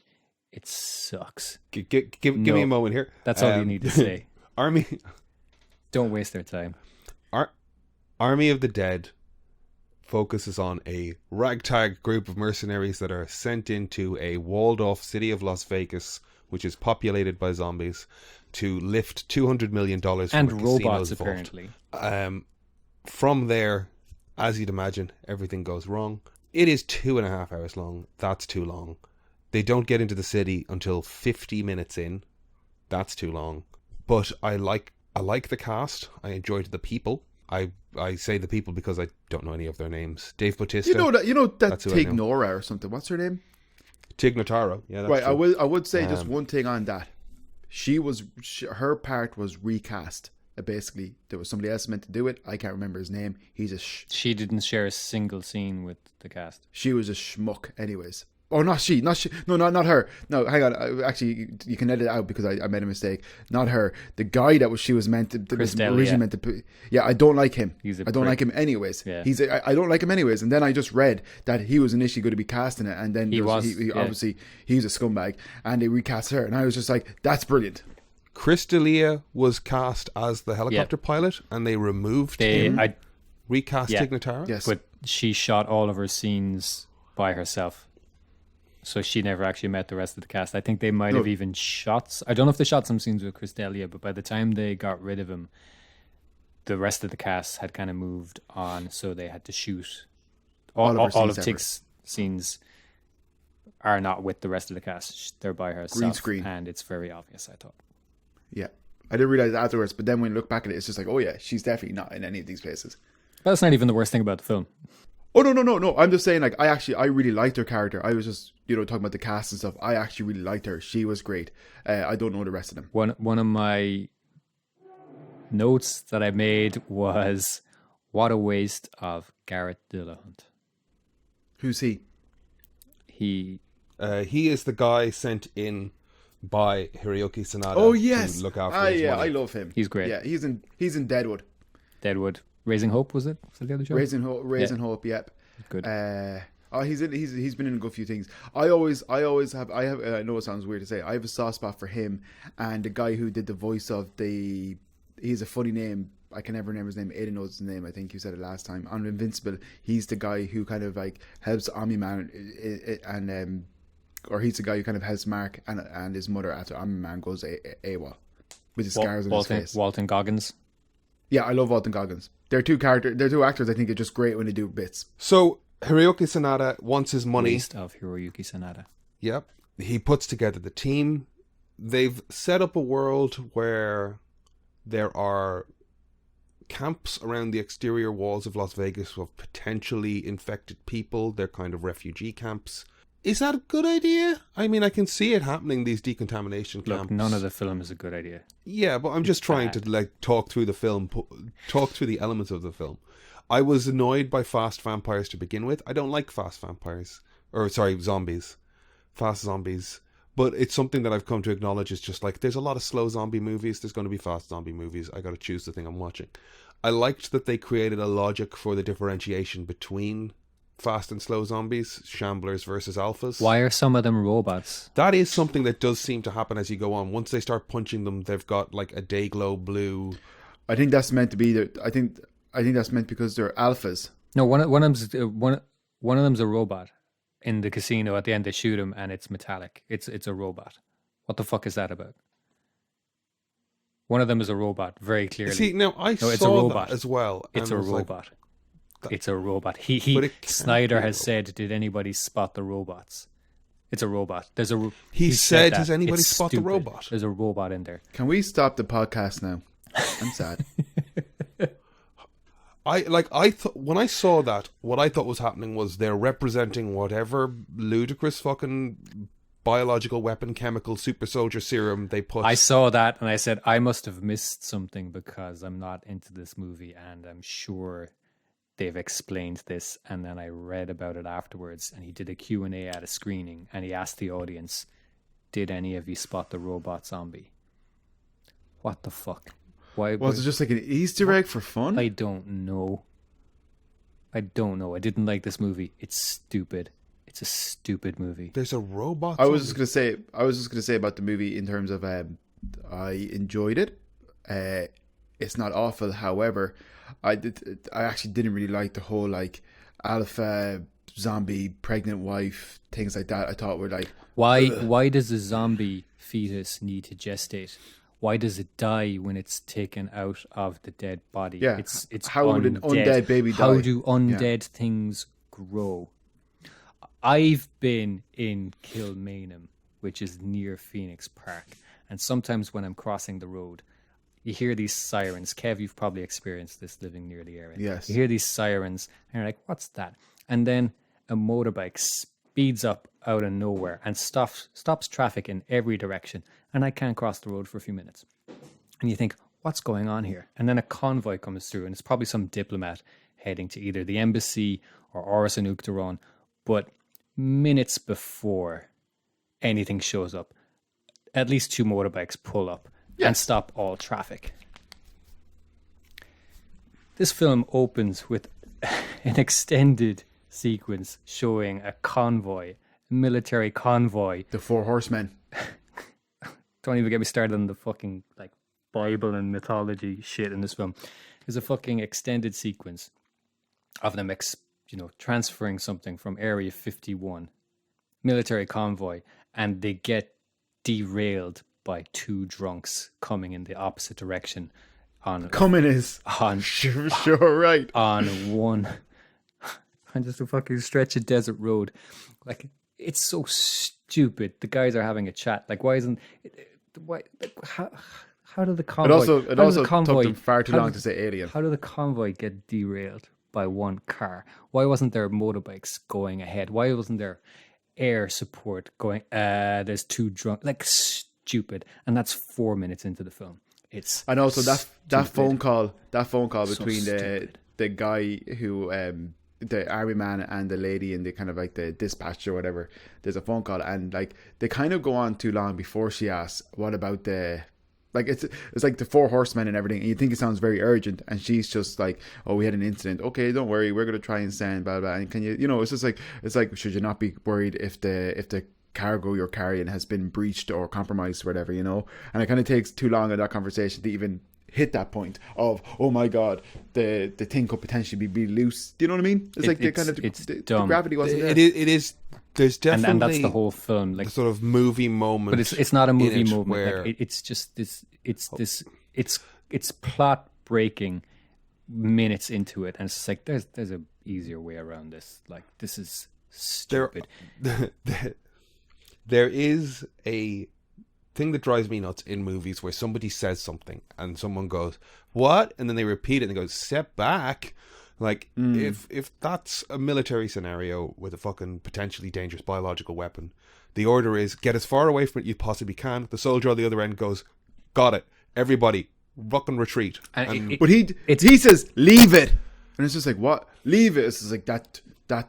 It sucks. Give me a moment here. That's all you need to say. Army... Don't waste their time. Army of the Dead focuses on a ragtag group of mercenaries that are sent into a walled-off city of Las Vegas, which is populated by zombies, to lift $200 million from And a robots, casino's vault. apparently. From there, as you'd imagine, everything goes wrong. It is 2.5 hours long. That's too long. They don't get into the city until 50 minutes in. That's too long. But I like the cast. I enjoyed the people. I say the people because I don't know any of their names. Dave Bautista. You know that who I Tig know. Nora or something. What's her name? Tig Notaro. Yeah, that's Right. true. I would say just one thing on that. Her part was recast. Basically, there was somebody else meant to do it. I can't remember his name. She didn't share a single scene with the cast. She was a schmuck, anyways. Oh, not she. No, not her. No, hang on. Actually, you can edit it out because I made a mistake. Not her. The guy she was meant to. Was originally meant to. Yeah, I don't like him. I don't like him anyways. Yeah. I don't like him anyways. And then I just read that he was initially going to be cast in it, and then obviously he's a scumbag, and they recast her, and I was just like, that's brilliant. Chris D'Elia was cast as the helicopter pilot, and they removed him. Recast Tig Notaro. Yes, but she shot all of her scenes by herself. So she never actually met the rest of the cast. I think they might have even shot... I don't know if they shot some scenes with Chris D'Elia, but by the time they got rid of him, the rest of the cast had kind of moved on, so they had to shoot. All of Tig's scenes are not with the rest of the cast. They're by herself. Green screen. And it's very obvious, I thought. Yeah. I didn't realize afterwards, but then when you look back at it, it's just like, oh yeah, she's definitely not in any of these places. But that's not even the worst thing about the film. Oh, no. I'm just saying, like, I really liked her character. I was just, talking about the cast and stuff. I actually really liked her. She was great. I don't know the rest of them. One of my notes that I made was, what a waste of Garrett Dillahunt. Who's he? He is the guy sent in by Hiroyuki Sanada. Oh, yes. To look after his wife. I love him. He's great. Yeah, he's in Deadwood. Raising Hope, was it? Was that the other show? Raising Hope, yep. Good. He's been in a good few things. I know it sounds weird to say, I have a soft spot for him and the guy who did the voice of he's a funny name. I can never remember his name. Aiden knows his name. I think you said it last time. On Invincible, he's the guy who kind of like helps Omni-Man and or he's the guy who kind of helps Mark and his mother after Omni-Man goes AWOL with the scars on his face. Walton Goggins. Yeah, I love Walton Goggins. They're two actors I think are just great when they do bits. So Hiroyuki Sanada wants his money. Waste of Hiroyuki Sanada. Yep. He puts together the team. They've set up a world where there are camps around the exterior walls of Las Vegas of potentially infected people. They're kind of refugee camps. Is that a good idea? I mean, I can see it happening, these decontamination camps. Look, none of the film is a good idea. Yeah, but I'm just trying to talk through the film, talk through the elements of the film. I was annoyed by fast vampires to begin with. I don't like fast vampires. Zombies. Fast zombies. But it's something that I've come to acknowledge is just like, there's a lot of slow zombie movies. There's going to be fast zombie movies. I got to choose the thing I'm watching. I liked that they created a logic for the differentiation between fast and slow zombies, shamblers versus alphas. Why are some of them robots? That is something that does seem to happen as you go on. Once they start punching them, they've got like a day glow blue. I think that's meant to be I think that's meant because they're alphas. No, one of them's a robot. In the casino, at the end they shoot him and it's metallic. It's a robot. What the fuck is that about? One of them is a robot, very clearly. See, now it's a robot that as well. It's a robot. It's a robot. Snyder has said, "Did anybody spot the robots?" It's a robot. He said, "Does anybody spot the robot?" There's a robot in there. Can we stop the podcast now? I'm sad. When I saw that, what I thought was happening was they're representing whatever ludicrous fucking biological weapon, chemical, super soldier serum they put. I saw that and I said, I must have missed something because I'm not into this movie and I'm sure they've explained this, and then I read about it afterwards, and he did a Q&A at a screening, and he asked the audience, did any of you spot the robot zombie? What the fuck? Why Was it just like an Easter egg for fun? I don't know. I didn't like this movie. It's stupid. It's a stupid movie. There's a robot. I was just gonna say about the movie in terms of I enjoyed it. It's not awful. However, I actually didn't really like the whole like alpha zombie pregnant wife things like that. I thought were like why does a zombie fetus need to gestate? Why does it die when it's taken out of the dead body? Yeah, it's how would an undead baby die? How do undead things grow? I've been in Kilmainham, which is near Phoenix Park, and sometimes when I'm crossing the road, you hear these sirens. Kev, you've probably experienced this living near the area. Yes. You hear these sirens, and you're like, what's that? And then a motorbike speeds up out of nowhere and stops traffic in every direction, and I can't cross the road for a few minutes. And you think, what's going on here? And then a convoy comes through, and it's probably some diplomat heading to either the embassy or Oris and Uachtaráin. But minutes before anything shows up, at least 2 motorbikes pull up and stop all traffic. This film opens with an extended sequence showing a convoy, a military convoy. the 4 horsemen. Don't even get me started on the fucking like Bible and mythology shit in this film. There's a fucking extended sequence of them transferring something from Area 51, military convoy, and they get derailed by 2 drunks coming in the opposite direction Sure, right. on just a fucking stretch of desert road. Like, it's so stupid. The guys are having a chat. Like, how did the convoy? It also took them far too long to say alien. How did the convoy get derailed by 1 car? Why wasn't there motorbikes going ahead? Why wasn't there air support going? There's 2 drunk. Like, stupid. And that's 4 minutes into the film. And also that phone call between stupid. the guy who the army man and the lady in the kind of like the dispatch or whatever. There's a phone call, and like they kind of go on too long before she asks, what about the, like it's like the 4 horsemen and everything, and you think it sounds very urgent, and she's just like, oh, we had an incident, okay, don't worry, we're gonna try and send blah blah, and can you it's just like, it's like, should you not be worried if the cargo you're carrying has been breached or compromised or whatever, and it kind of takes too long in that conversation to even hit that point of, oh my god, the thing could potentially be loose. Do you know what I mean? It's like the gravity wasn't there. It is. There's definitely, and that's the whole film, like the sort of movie moment. But it's not a movie moment. Where like, it's just this. It's plot breaking minutes into it, and it's just like there's a easier way around this. Like, this is stupid. There is a thing that drives me nuts in movies where somebody says something and someone goes, what? And then they repeat it and they go, step back. Like, if that's a military scenario with a fucking potentially dangerous biological weapon, the order is get as far away from it you possibly can. The soldier on the other end goes, got it. Everybody, fucking retreat. But he says, leave it. And it's just like, what? Leave it. It's just like, that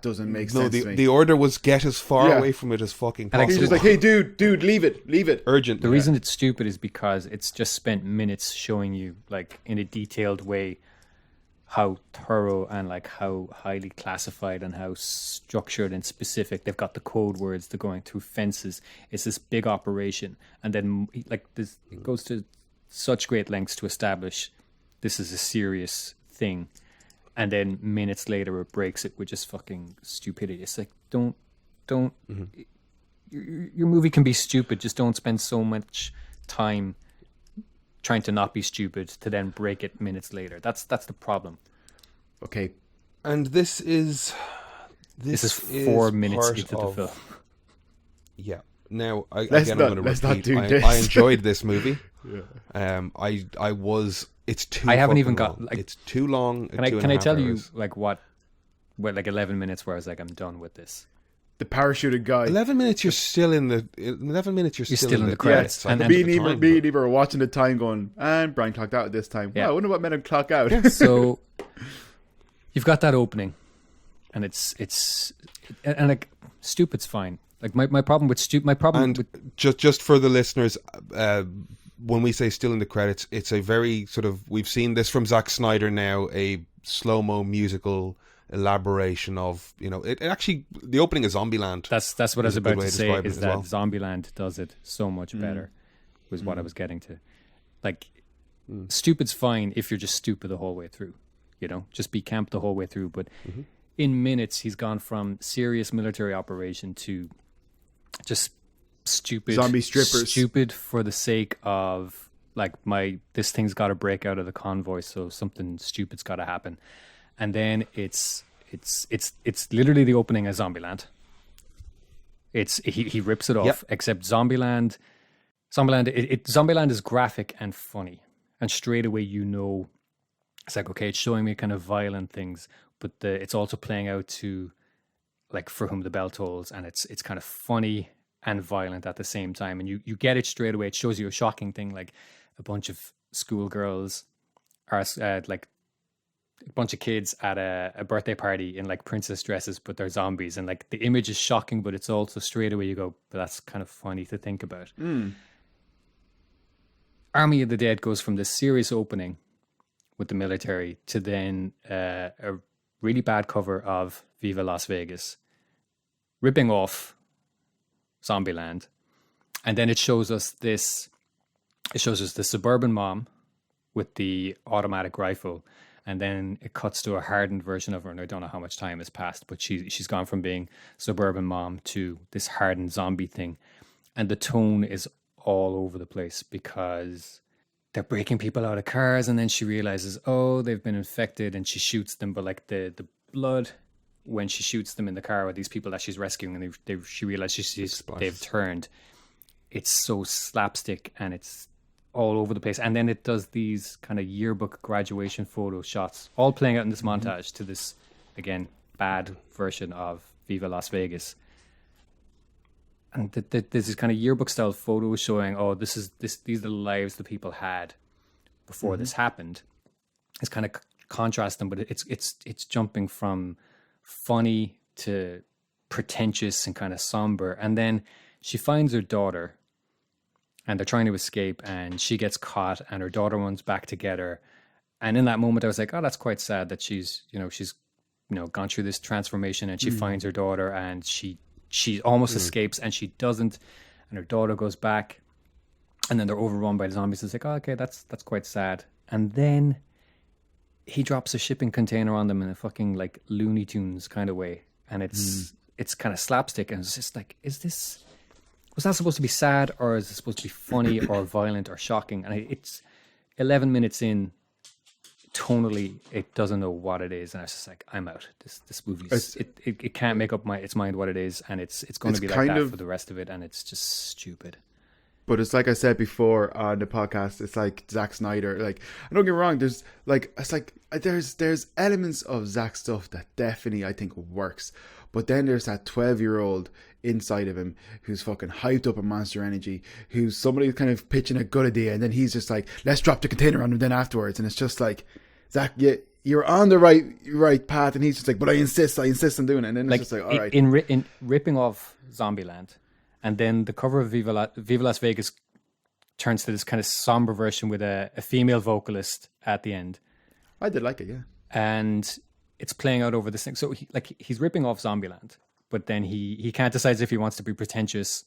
doesn't make sense to me. The order was get as far away from it as fucking possible. He's just like, hey, dude, leave it. Urgent. The reason it's stupid is because it's just spent minutes showing you, like, in a detailed way, how thorough and like how highly classified and how structured and specific. They've got the code words. They're going through fences. It's this big operation, and then like this, it goes to such great lengths to establish this is a serious thing. And then minutes later, it breaks it with just fucking stupidity. It's like, don't. Your movie can be stupid. Just don't spend so much time trying to not be stupid to then break it minutes later. That's the problem. Okay. And this is 4 minutes into the film. Yeah. Now, I'm let's going to repeat. I enjoyed this movie. Yeah. I was. It's too. I haven't even long. got. Like, it's too long. Can I tell you like what? Well, like 11 minutes where I was like, I'm done with this. The parachuted guy. 11 minutes. You're still in the. 11 minutes. You're still in the credits. Yes. And me and Eva were watching the time, going, and Brian clocked out at this time. Yeah. Wow, I wonder what made him clock out. So, you've got that opening, and it's like stupid's fine. Like my problem with just for the listeners, when we say still in the credits, it's a very sort of, we've seen this from Zack Snyder now, a slow-mo musical elaboration of, it actually, the opening of Zombieland. That's what I was about to say, is that well. Zombieland does it so much better, was what I was getting to. Like, stupid's fine if you're just stupid the whole way through, just be camp the whole way through. But in minutes, he's gone from serious military operation to just stupid zombie strippers, stupid for the sake of like this thing's got to break out of the convoy, so something stupid's got to happen. And then it's literally the opening of Zombieland. He rips it off. Except Zombieland is graphic and funny, and straight away it's like, okay, it's showing me kind of violent things, but it's also playing out to like For Whom the Bell Tolls, and it's kind of funny and violent at the same time, and you get it straight away. It shows you a shocking thing, like a bunch of schoolgirls are like a bunch of kids at a birthday party in like princess dresses, but they're zombies, and like the image is shocking, but it's also straight away you go, but that's kind of funny to think about. Army of the Dead goes from this serious opening with the military to then a really bad cover of Viva Las Vegas, ripping off Zombieland, and then it shows us the suburban mom with the automatic rifle, and then it cuts to a hardened version of her, and I don't know how much time has passed, but she's gone from being suburban mom to this hardened zombie thing, and the tone is all over the place because they're breaking people out of cars, and then she realizes, oh, they've been infected, and she shoots them, but like the blood when she shoots them in the car with these people that she's rescuing, and she realizes they've turned. It's so slapstick, and it's all over the place. And then it does these kind of yearbook graduation photo shots, all playing out in this montage to this, again, bad version of Viva Las Vegas. And there's this kind of yearbook style photos showing, oh, these are the lives the people had before this happened. It's kind of contrasting, but it's jumping from funny to pretentious and kind of somber. And then she finds her daughter, and they're trying to escape, and she gets caught, and her daughter runs back to get her. And in that moment, I was like, oh, that's quite sad that she's gone through this transformation, and she finds her daughter, and she almost escapes, and she doesn't, and her daughter goes back, and then they're overrun by the zombies. It's like, oh, okay, that's quite sad. And then he drops a shipping container on them in a fucking like Looney Tunes kind of way, and it's kind of slapstick, and it's just like, was that supposed to be sad, or is it supposed to be funny or violent or shocking? And it's 11 minutes in, tonally it doesn't know what it is, and I was just like, I'm out. This movie it can't make up its mind what it is, and it's going to be like that for the rest of it, and it's just stupid. But it's like I said before on the podcast, it's like Zack Snyder. Like, don't get me wrong, there's elements of Zack stuff that definitely I think works. But then there's that 12-year-old inside of him who's fucking hyped up on Monster Energy, who's somebody kind of pitching a good idea, and then he's just like, let's drop the container on him then afterwards. And it's just like, Zack, you're on the right path, and he's just like, but I insist on doing it. And then it's just like, all right. In ripping off Zombieland, and then the cover of Viva Las Vegas turns to this kind of somber version with a female vocalist at the end. I did like it, yeah. And it's playing out over this thing. So he's ripping off Zombieland, but then he can't decide if he wants to be pretentious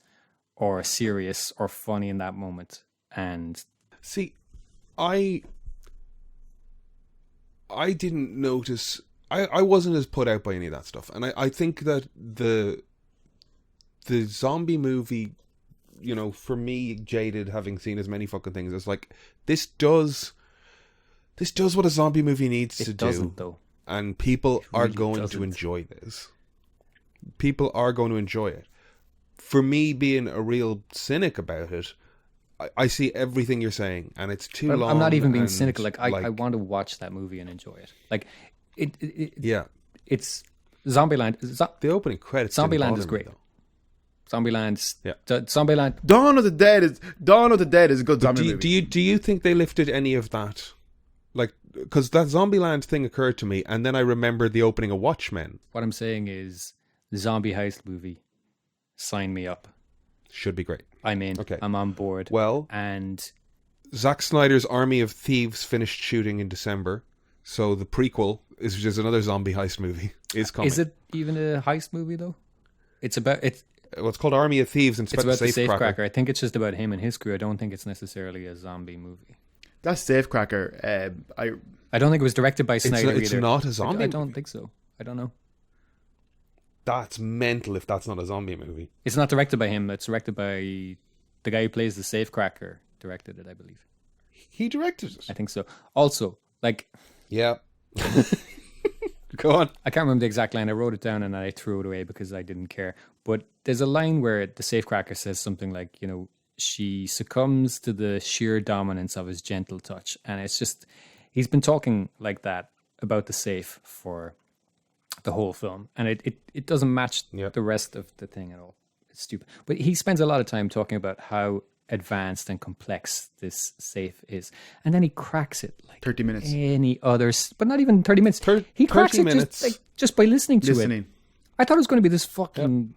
or serious or funny in that moment. And see, I didn't notice. I wasn't as put out by any of that stuff, and I think that the zombie movie, for me, jaded, having seen as many fucking things, it's like this does what a zombie movie needs to do. It doesn't, though. And people are going to enjoy this. People are going to enjoy it. For me, being a real cynic about it, I see everything you're saying, and it's too long. I'm not even being cynical. Like, I want to watch that movie and enjoy it. Like, it's Zombieland. The opening credits. Zombieland is great. Zombieland. Dawn of the Dead is a good zombie movie. Do you think they lifted any of that? Like, because that Zombieland thing occurred to me, and then I remembered the opening of Watchmen. What I'm saying is, the zombie heist movie, sign me up. Should be great. I'm in. Okay. I'm on board. Well, and Zack Snyder's Army of Thieves finished shooting in December, so the prequel is just another zombie heist movie is coming. Is it even a heist movie though? It's about Well, it's called Army of Thieves, and it's about the Safecracker. Safecracker. I think it's just about him and his crew. I don't think it's necessarily a zombie movie. That Safecracker, I don't think it was directed by Snyder It's either. not a zombie I don't movie. think so. I don't know. That's mental if that's not a zombie movie. It's not directed by him. It's directed by the guy who plays the Safecracker. Directed it, I believe. He directed it. I think so. Also, like, Yeah. Go on. I can't remember the exact line. I wrote it down and I threw it away because I didn't care. But there's a line where the Safecracker says something like, you know, she succumbs to the sheer dominance of his gentle touch. And it's just, he's been talking like that about the safe for the whole film. And it doesn't match Yep. the rest of the thing at all. It's stupid. But he spends a lot of time talking about how advanced and complex this safe is. And then he cracks it like 30 minutes. any other, but not even 30 minutes. He cracks 30 it minutes. just by listening to it. Listening. I thought it was going to be this fucking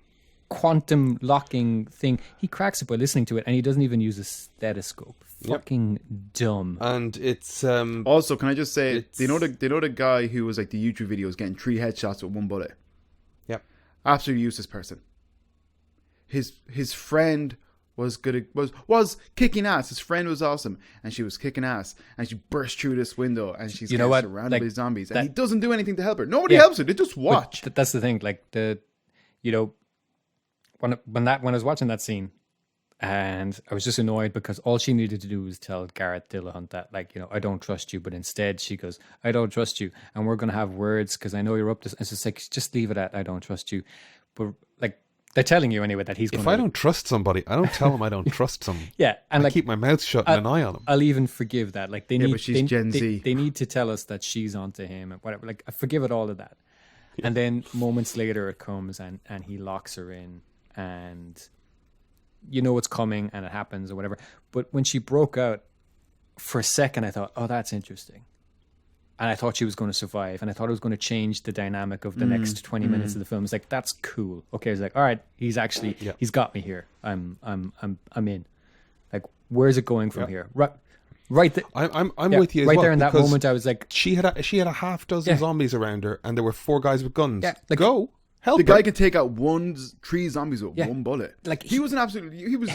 quantum locking thing. He cracks it by listening to it, and he doesn't even use a stethoscope. Fucking dumb. And it's Also, can I just say, It's- they know the guy who was like the YouTube videos getting 3 headshots with 1 bullet? Yep. Absolutely useless person. His friend was kicking ass. His friend was awesome, and she was kicking ass, and she burst through this window, and she's You know getting what? surrounded Like, by zombies, that- and he doesn't do anything to help her. Nobody Yeah. helps her. They just watch. But that's the thing. Like when I was watching that scene, and I was just annoyed because all she needed to do was tell Garrett Dillahunt that, like, you know, I don't trust you. But instead, she goes, I don't trust you, and we're gonna have words because I know you're up to. It's just like, just leave it at I don't trust you. But like, they're telling you anyway that he's going. if I don't trust somebody, I don't tell them I don't trust them. Yeah, and I like, keep my mouth shut and an eye on them. I'll even forgive that. Like, they need, but she's they, Gen they- Z. They need to tell us that she's onto him and whatever. Like, I forgive it, all of that. And then moments later, it comes and he locks her in, and you know what's coming, and it happens or whatever. But when she broke out, for a second, I thought, oh, that's interesting. And I thought she was going to survive, and I thought it was going to change the dynamic of the next 20 minutes of the film. It's like, that's cool. Okay, I was like, all right, he's got me here. I'm in. Like, where's it going from here? Right. I'm with you as right well, there in that because moment, I was like, she had a half dozen Yeah. zombies around her, and there were 4 guys with guns. Yeah, like- Go help The her. guy could take out 3 zombies with Yeah. 1 bullet. Like, he was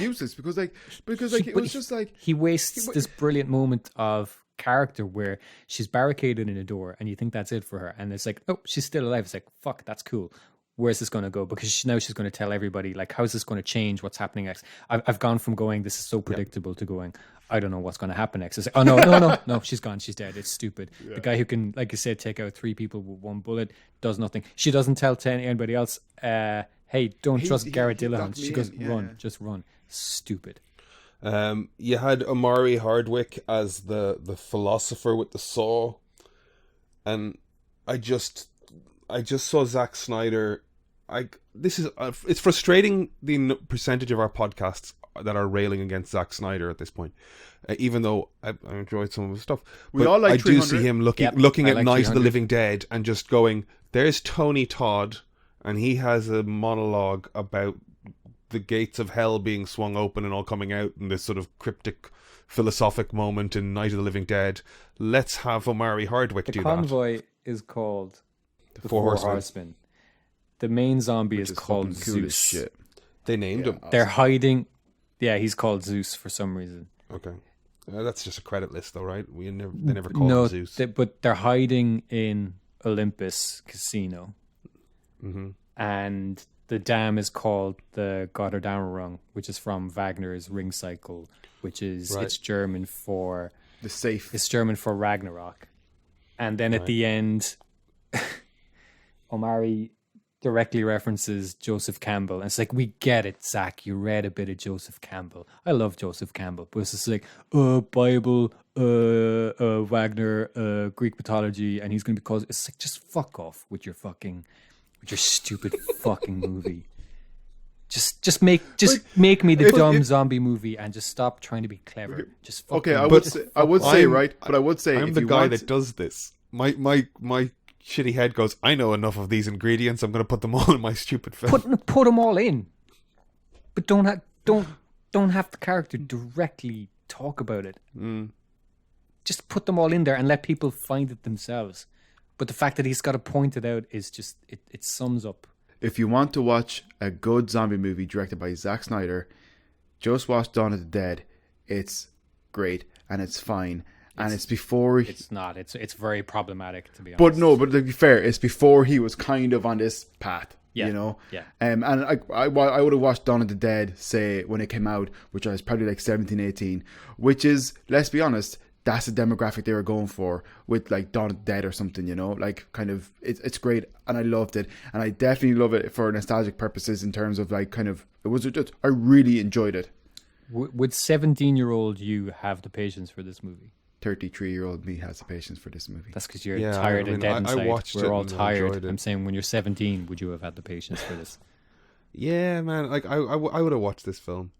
useless because it was just like he wastes this brilliant moment of character where she's barricaded in a door, and you think that's it for her, and it's like, oh, she's still alive. It's like, fuck, that's cool. Where's this going to go? Because now she's going to tell everybody, like, how's this going to change? What's happening next? I've gone from going, this is so predictable, to going, I don't know what's going to happen next. It's like, oh, no, she's gone. She's dead. It's stupid. The guy who can, like you said, take out 3 people with 1 bullet does nothing. She doesn't tell anybody else, hey, don't trust Garrett he Dillahunt. locked She me goes, in, run, yeah. just run. Stupid. You had Omari Hardwick as the philosopher with the saw, and I just saw Zack Snyder. It's frustrating the percentage of our podcasts that are railing against Zack Snyder at this point, even though I enjoyed some of his stuff. We But all like I do see 300. him looking Yep, I at like Night of the 300. Living Dead and just going, "There's Tony Todd, and he has a monologue about the gates of hell being swung open and all coming out in this sort of cryptic philosophic moment in Night of the Living Dead. Let's have Omari Hardwick The do convoy is called the Four Four Horsemen. Horsemen. The main zombie is Just called fucking cool as Zeus. shit. that. They named him. They're hiding. Yeah, he's called Zeus for some reason. Okay. That's just a credit list, though, right? They never call No, him Zeus. but they're hiding in Olympus Casino. Mm-hmm. And the dam is called the Gotterdammerung, which is from Wagner's Ring Cycle, which is Right. it's German for The safe. Ragnarok. And then at the end, Omari directly references Joseph Campbell. And it's like, we get it, Zach. You read a bit of Joseph Campbell. I love Joseph Campbell. But it's just like, Bible, Wagner, Greek mythology. And he's going to be called... It's like, just fuck off with your stupid fucking movie. Just make me the dumb zombie movie and just stop trying to be clever. Just okay. fucking- I would say but I would say I'm if the you guy want, that does this. My shitty head goes, I know enough of these ingredients. I'm going to put them all in my stupid film. put them all in, but don't have the character directly talk about it. Just put them all in there and let people find it themselves. But the fact that he's got to point it out is just it sums up. if you want to watch a good zombie movie directed by Zack Snyder, just watch Dawn of the Dead. It's great and it's fine. And it's before It's not. It's very problematic, to be honest. But no, but to be fair, it's before he was kind of on this path. Yeah, You know? yeah. And I would have watched Dawn of the Dead, say, when it came out, which I was probably like 17, 18, which is, let's be honest, that's the demographic they were going for with like Dawn of the Dead or something, you know? Like, kind of, it's great, and I loved it. And I definitely love it for nostalgic purposes in terms of like, kind of, I really enjoyed it. Would 17-year-old you have the patience for this movie? 33-year-old me has the patience for this movie. That's because you're Yeah, tired I mean, and dead I inside. watched it We're all and tired. enjoyed it. I'm saying, when you're 17, would you have had the patience for this? Yeah, man. Like I would have watched this film.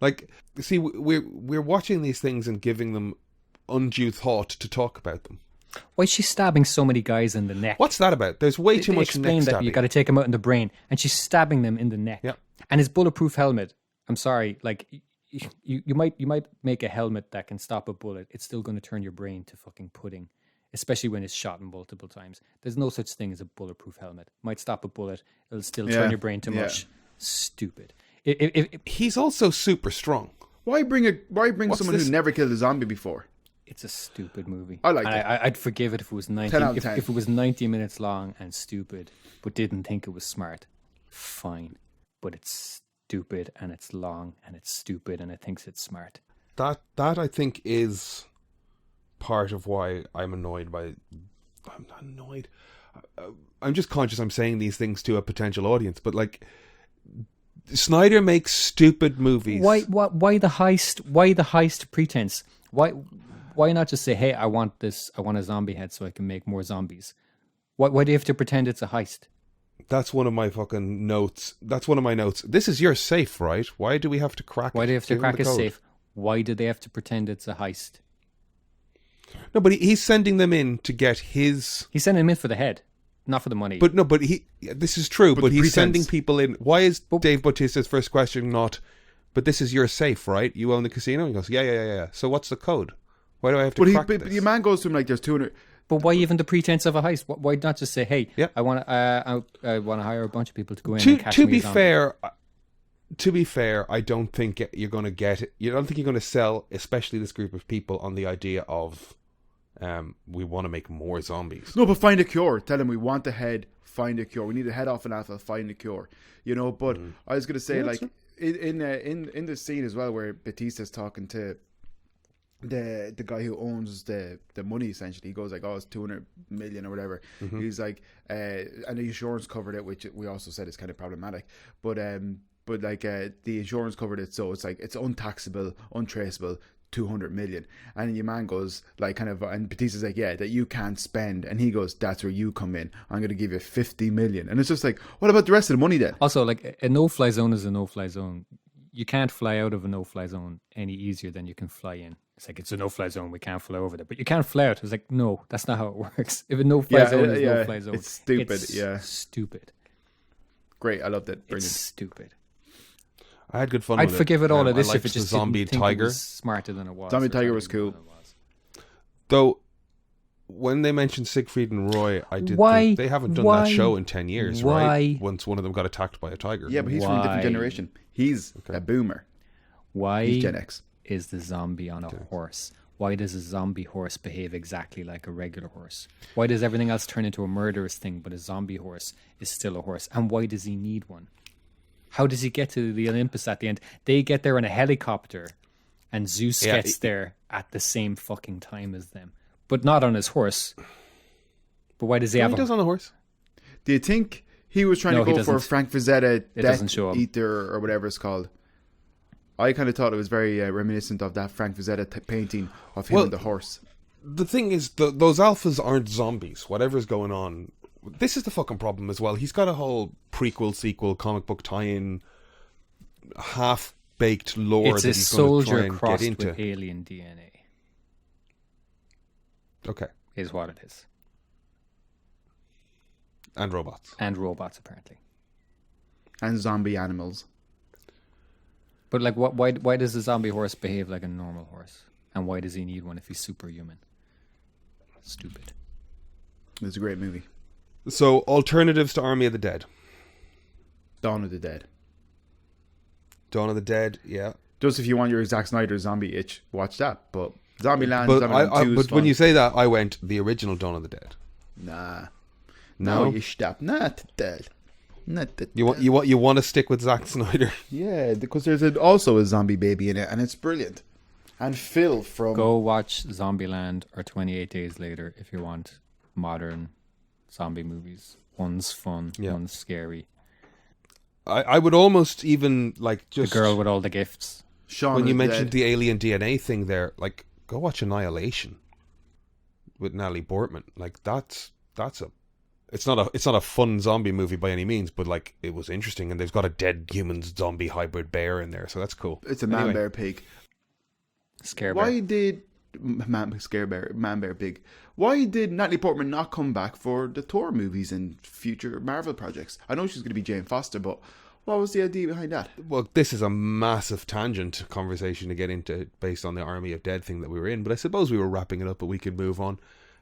Like, see, we're watching these things and giving them undue thought to talk about them. Why is she stabbing so many guys in the neck? What's that about? There's way too They much explain neck that stabbing. you got to take him out in the brain, and she's stabbing them in the neck. Yeah. And his bulletproof helmet. I'm sorry, like you might make a helmet that can stop a bullet. It's still going to turn your brain to fucking pudding, especially when it's shot multiple times. There's no such thing as a bulletproof helmet. Might stop a bullet. It'll still turn your brain to mush. Stupid. He's also super strong. Why bring someone this? who never killed a zombie before? It's a stupid movie. I liked And it. I'd forgive it if it was 90. 10 out of 10. If it was 90 minutes long and stupid, but didn't think it was smart, fine. But it's stupid and it's long and it's stupid and it thinks it's smart. That I think is part of why I'm annoyed by. I'm not annoyed. I'm just conscious I'm saying these things to a potential audience, but like, Snyder makes stupid movies. Why the heist? Why the heist pretense? Why not just say, hey, I want a zombie head so I can make more zombies? Why do you have to pretend it's a heist? That's one of my fucking notes. That's one of my notes. This is your safe, right? Why do we have to crack it? Why do they have to Give him crack the a code. safe? Why do they have to pretend it's a heist? No, but he's sending them in to get his... He's sending them in for the head, not for the money. But no, but this is true, but the he's pretense. sending people in. Why is Dave Bautista's first question not, but this is your safe, right? You own the casino? He goes, yeah. So what's the code? Why do I have to crack But this? the man goes to him like there's 200. But why even the pretense of a heist? Why not just say, "Hey, Yeah. I want to hire a bunch of people to go in and catch To me be a zombie." fair, I don't think you're going to get it. You don't think you're going to sell, especially this group of people, on the idea of we want to make more zombies. No, but find a cure. Tell him we want the head. Find a cure. We need a head off an alpha. Find a cure. You know. But I was going to say, like in the scene as well, where Batista's talking to the guy who owns the money, essentially. He goes like, oh, it's 200 million or whatever. He's like, and the insurance covered it, which we also said is kind of problematic. But like the insurance covered it, so it's like it's untaxable, untraceable. 200 million. And your man goes like kind of, and Batista's like, yeah, that you can't spend, and he goes, that's where you come in. I'm going to give you 50 million. And it's just like, what about the rest of the money then? Also, like, a no-fly zone is a no-fly zone. You can't fly out of a no-fly zone any easier than you can fly in. It's like, it's a no-fly zone, we can't fly over there. But you can't fly out. It's like, no, that's not how it works. If a no-fly zone is no-fly zone, it's stupid. it's stupid. Great, I loved it. It's Brilliant. stupid. I had good fun I'd with forgive it all I of this liked if it the just zombie didn't think tiger. it was smarter than it was. Zombie or tiger was better cool. than it was. Though, when they mentioned Siegfried and Roy, I did Why- think they haven't done why- that show in 10 years, why- right? Once one of them got attacked by a tiger. Yeah, but he's from a different Why? generation. He's a boomer. Why He's Gen X. is the zombie on a horse? Why does a zombie horse behave exactly like a regular horse? Why does everything else turn into a murderous thing, but a zombie horse is still a horse? And why does he need one? How does he get to the Olympus at the end? They get there in a helicopter, and Zeus gets there at the same fucking time as them, but not on his horse. But why does he have He does a on the horse. Do you think he was trying No, to he go for doesn't. Frank Frazetta doesn't show Death up. Eater or whatever it's called? I kind of thought it was very reminiscent of that Frank Frazetta painting of him and the horse. The thing is, those alphas aren't zombies. Whatever's going on, this is the fucking problem as well. He's got a whole prequel, sequel, comic book tie-in half-baked lore It's that a he's going to try soldier and get crossed into. with alien DNA, Okay. is what it is. And robots. And robots, apparently. And zombie animals. But like, why does the zombie horse behave like a normal horse? And why does he need one if he's superhuman? Stupid. It's a great movie. So, alternatives to Army of the Dead. Dawn of the Dead. Dawn of the Dead, yeah. Just if you want your Zack Snyder zombie itch, watch that. But Zombieland, But, Zombieland 2 is but fun. when you say that, I went the original Dawn of the Dead. Nah. No? No, you stop. Not that. Not that. You want to stick with Zack Snyder? Yeah, because there's also a zombie baby in it, and it's brilliant. And Phil from... Go watch Zombieland or 28 Days Later if you want modern zombie movies. One's fun, one's scary. I would almost even like just The girl with all the gifts. Shaun when of you the mentioned Dead. the alien DNA thing there, like go watch Annihilation with Natalie Portman. Like that's a it's not a fun zombie movie by any means, but like it was interesting, and they've got a dead human zombie hybrid bear in there, so that's cool. It's a man bear pig. Scare Bear. Why did man bear pig? Why did Natalie Portman not come back for the Thor movies and future Marvel projects? I know she's going to be Jane Foster, but what was the idea behind that? Well, this is a massive tangent conversation to get into based on the Army of Dead thing that we were in, but I suppose we were wrapping it up, but we could move on.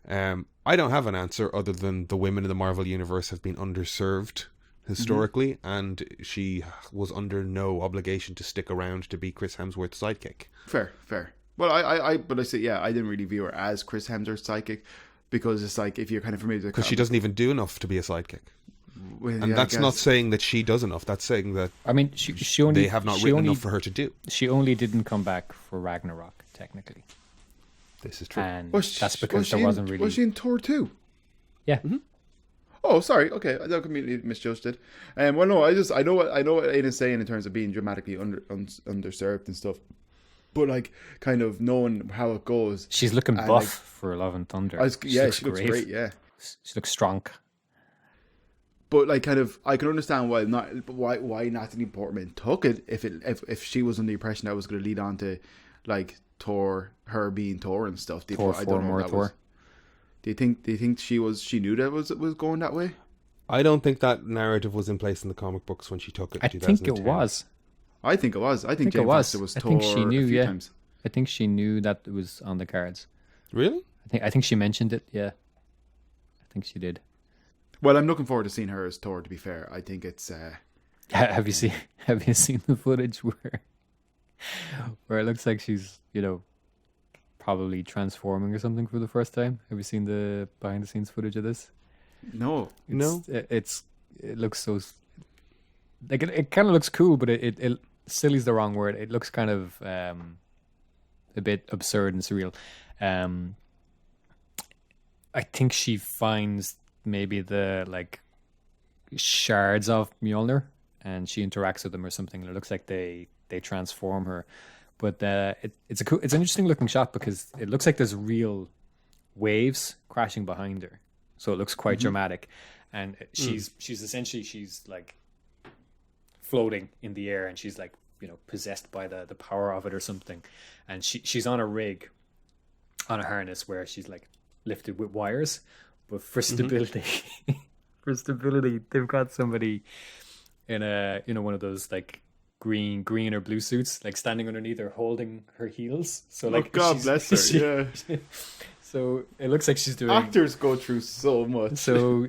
I don't have an answer other than the women in the Marvel Universe have been underserved historically, and she was under no obligation to stick around to be Chris Hemsworth's sidekick. Fair. Well, I say, yeah, I didn't really view her as Chris Hemsworth's sidekick, because it's like, if you're kind of familiar with the Because she doesn't even do enough to be a sidekick. Well, And yeah, that's not saying that she does enough. That's saying that I mean, she only they have not she written only, enough for her to do. She only didn't come back for Ragnarok, technically, This is true. and Was that's because there wasn't really. Was she in Thor 2? Yeah. Oh, sorry. Okay, I completely misjudged it. Well, no, I know what Aiden's saying in terms of being dramatically underserved and stuff, but like kind of knowing how it goes. She's looking and, buff like, for Love and Thunder. she looks great. Yeah, She looks strong. but like kind of, I can understand why Natalie Portman took it if she was under the impression that it was going to lead on to like Thor, her being Thor and stuff. Thor, I don't know more if that Thor. was. Do you think she knew that it was going that way? I don't think that narrative was in place in the comic books when she took it in I think 2010. it was. I think it was. I think it Jane was. Foster was I Thor think she knew, a few yeah. times. I think she knew that it was on the cards. Really? I think she mentioned it. Yeah, I think she did. Well, I'm looking forward to seeing her as Thor. To be fair, I think it's. Have you seen the footage where it looks like she's probably transforming or something for the first time? Have you seen the behind the scenes footage of this? No. It looks so like it kind of looks cool, but it silly is the wrong word. It looks kind of a bit absurd and surreal. I think she finds maybe the like shards of Mjolnir and she interacts with them or something, and it looks like they transform her. But it's an interesting looking shot because it looks like there's real waves crashing behind her, so it looks quite dramatic. And she's like floating in the air, and she's like possessed by the power of it or something. And she's on a rig, on a harness where she's like lifted with wires, but for stability, they've got somebody in a one of those like green or blue suits, like standing underneath her, holding her heels. So like, God bless her. Yeah. So it looks like she's doing. Actors go through so much. So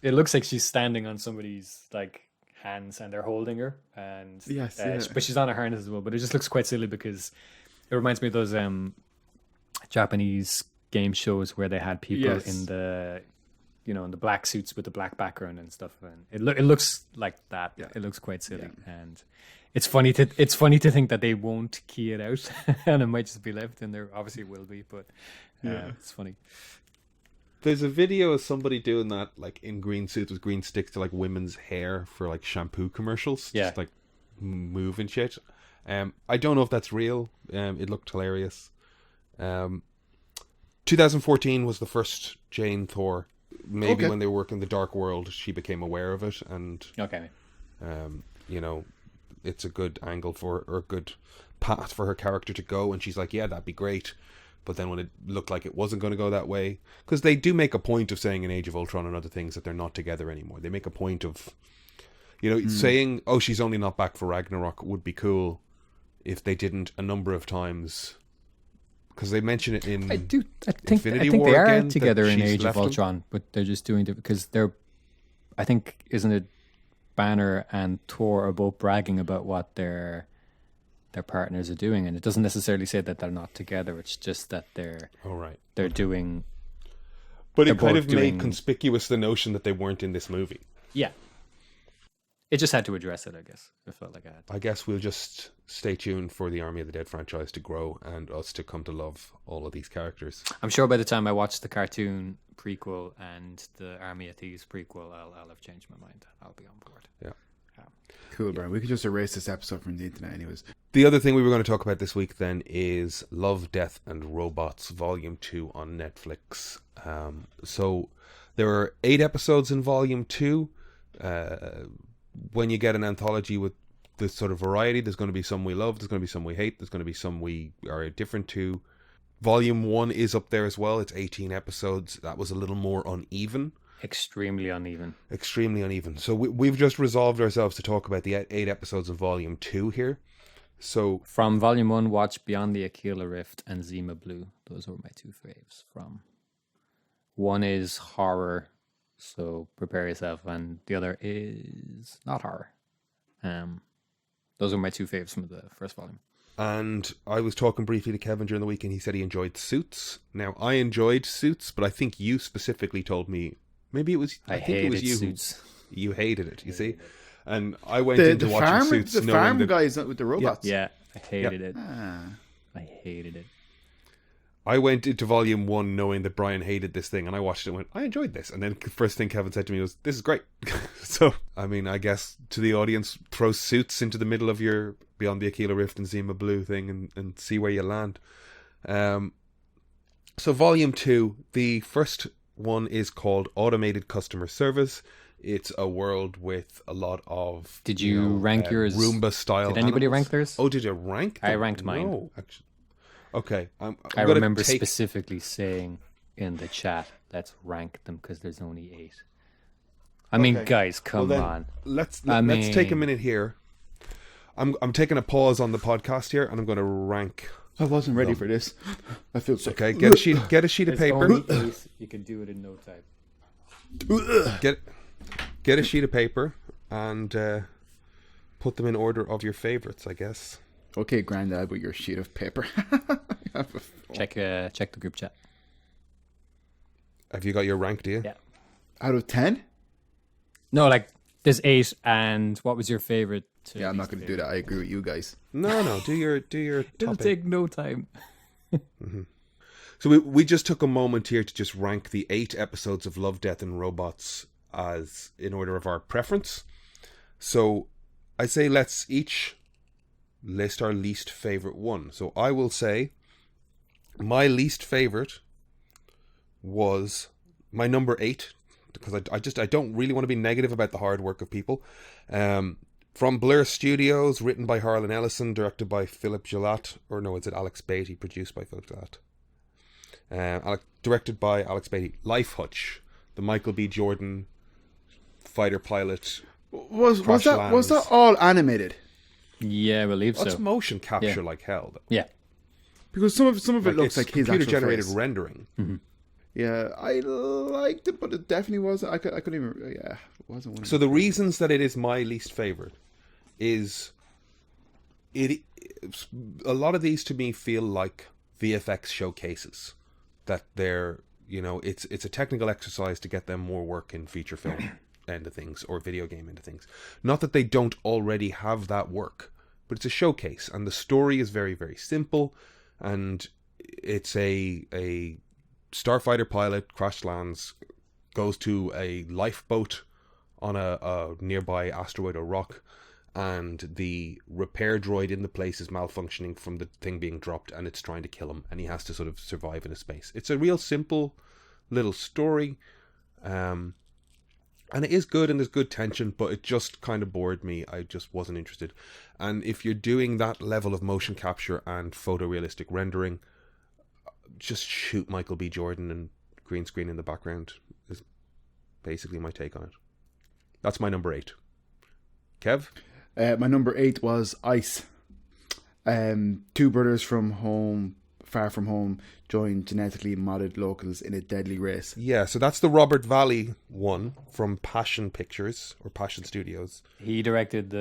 it looks like she's standing on somebody's like hands, and they're holding her, and yes, but she's on a harness as well. But it just looks quite silly because it reminds me of those Japanese game shows where they had people in the in the black suits with the black background and stuff, and it looks like that. Yeah. It looks quite silly, and it's funny to think that they won't key it out, and it might just be left, and there obviously will be, but it's funny. There's a video of somebody doing that, like in green suits with green sticks to like women's hair for like shampoo commercials. Yeah. Just like move and shit. I don't know if that's real. It looked hilarious. 2014 was the first Jane Thor. Maybe when they were working the Dark World, she became aware of it, and it's a good angle for, or a good path for her character to go, and she's like, yeah, that'd be great. But then when it looked like it wasn't going to go that way, because they do make a point of saying in Age of Ultron and other things that they're not together anymore. They make a point of, saying, oh, she's only not back for Ragnarok would be cool if they didn't a number of times. Because they mention it in Infinity War they are again, together that in she's Age of left him. Ultron, but they're just doing it because I think, isn't it Banner and Thor are both bragging about what their partners are doing, and it doesn't necessarily say that they're not together. It's just that they're doing. But it kind of made conspicuous the notion that they weren't in this movie. Yeah, it just had to address it. I guess it felt like I had to. I guess we'll just stay tuned for the Army of the Dead franchise to grow and us to come to love all of these characters. I'm sure by the time I watch the cartoon prequel and the Army of Thieves prequel, I'll have changed my mind. I'll be on board. Yeah. Cool, Brian. We could just erase this episode from the internet anyways. The other thing we were going to talk about this week then is Love, Death and Robots Volume 2 on Netflix. So there are 8 episodes in Volume 2. When you get an anthology with this sort of variety, there's going to be some we love, there's going to be some we hate, there's going to be some we are indifferent to. Volume 1 is up there as well. It's 18 episodes. That was a little more uneven. Extremely uneven. So we've just resolved ourselves to talk about the 8 episodes of Volume 2 here. So from Volume 1, watch Beyond the Aquila Rift and Zima Blue. Those were my 2 faves. From one is horror, so prepare yourself, and the other is not horror. Those are my 2 faves from the first volume. And I was talking briefly to Kevin during the week, and he said he enjoyed Suits. Now, I enjoyed Suits, but I think you specifically told me, maybe it was, I think it was you. Suits. You hated it, you see? And I went into watching Suits the knowing farm that... guys with the robots. Yeah, I hated it. Ah. I hated it. I went into Volume 1 knowing that Brian hated this thing, and I watched it and went, I enjoyed this. And then the first thing Kevin said to me was, this is great. So, I mean, I guess to the audience, throw Suits into the middle of your Beyond the Aquila Rift and Zima Blue thing and see where you land. So Volume 2, the first one is called Automated Customer Service. It's a world with a lot of... Did you rank yours? Roomba-style Did anybody animals. rank theirs? Oh, did you rank them? I ranked mine. No, actually. Okay. I remember specifically saying in the chat, let's rank them because there's only 8. I mean, guys, come on. Let's take a minute here. I'm taking a pause on the podcast here, and I'm going to rank. I wasn't ready for this. I feel sick. Okay, get a sheet of paper. You can do it in no time. Get a sheet of paper and put them in order of your favorites, I guess. Okay, Grandad, with your sheet of paper. Check the group chat. Have you got your rank, do you? Yeah. Out of 10? No, like there's 8, and what was your favorite? Yeah, I'm not going to do that. I agree with you guys. No. Do your It'll take no time. Mm-hmm. So we just took a moment here to just rank the 8 episodes of Love, Death and Robots as in order of our preference. So I say let's each list our least favorite one. So I will say my least favorite was my number 8, because I don't really want to be negative about the hard work of people. From Blair Studios, written by Harlan Ellison, directed by Philip Gillette, or no, is it Alex Beatty, produced by Philip Gillette. Directed by Alex Beatty. Life Hutch, the Michael B. Jordan fighter pilot. Was that all animated? Yeah, I believe so. It's motion capture like hell, though. Yeah, because some of it looks like his computer generated face. rendering. Mm-hmm. Yeah, I liked it, but it definitely wasn't. I couldn't even. Yeah, it wasn't one. So the reasons that it is my least favorite is a lot of these to me feel like VFX showcases, that they're, it's a technical exercise to get them more work in feature film end of things or video game end of things. Not that they don't already have that work, but it's a showcase, and the story is very, very simple, and it's a starfighter pilot crash lands, goes to a lifeboat on a nearby asteroid or rock, and the repair droid in the place is malfunctioning from the thing being dropped, and it's trying to kill him, and he has to sort of survive in a space. It's a real simple little story. And it is good and there's good tension, but it just kind of bored me. I just wasn't interested. And if you're doing that level of motion capture and photorealistic rendering, just shoot Michael B. Jordan and green screen in the background is basically my take on it. That's my number 8. Kev? My number 8 was Ice. Two brothers far from home, join genetically modded locals in a deadly race. Yeah, so that's the Robert Valley one from Passion Pictures or Passion Studios. He directed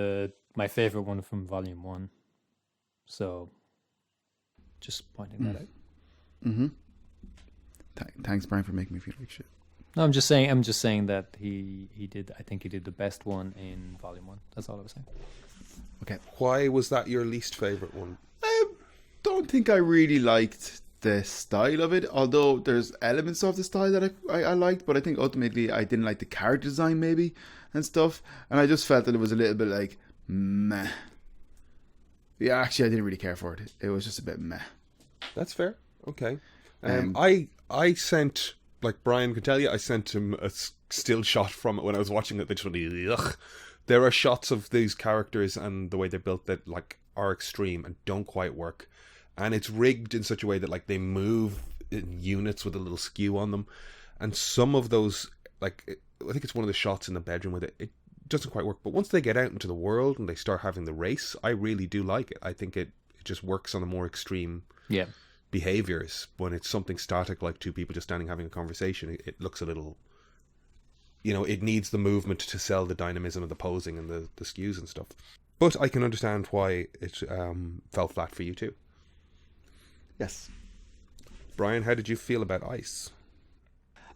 my favorite one from Volume 1. So, just pointing that out. Mm-hmm. Thanks, Brian, for making me feel like shit. No, I'm just saying that he did. I think he did the best one in Volume 1. That's all I was saying. Okay. Why was that your least favourite one? I don't think I really liked the style of it, although there's elements of the style that I liked, but I think ultimately I didn't like the character design maybe and stuff, and I just felt that it was a little bit like meh. Yeah, actually I didn't really care for it. It was just a bit meh. That's fair. Okay. I sent, like Brian could tell you, I sent him a still shot from it when I was watching it. Literally, ugh. There are shots of these characters and the way they're built that like are extreme and don't quite work, and it's rigged in such a way that like they move in units with a little skew on them, and some of those, like I think it's one of the shots in the bedroom with it doesn't quite work. But once they get out into the world and they start having the race, I really do like it. I think it just works on the more extreme behaviors. When it's something static like two people just standing having a conversation, it looks a little, it needs the movement to sell the dynamism of the posing and the skews and stuff. But I can understand why it fell flat for you too. Yes. Brian, how did you feel about Ice?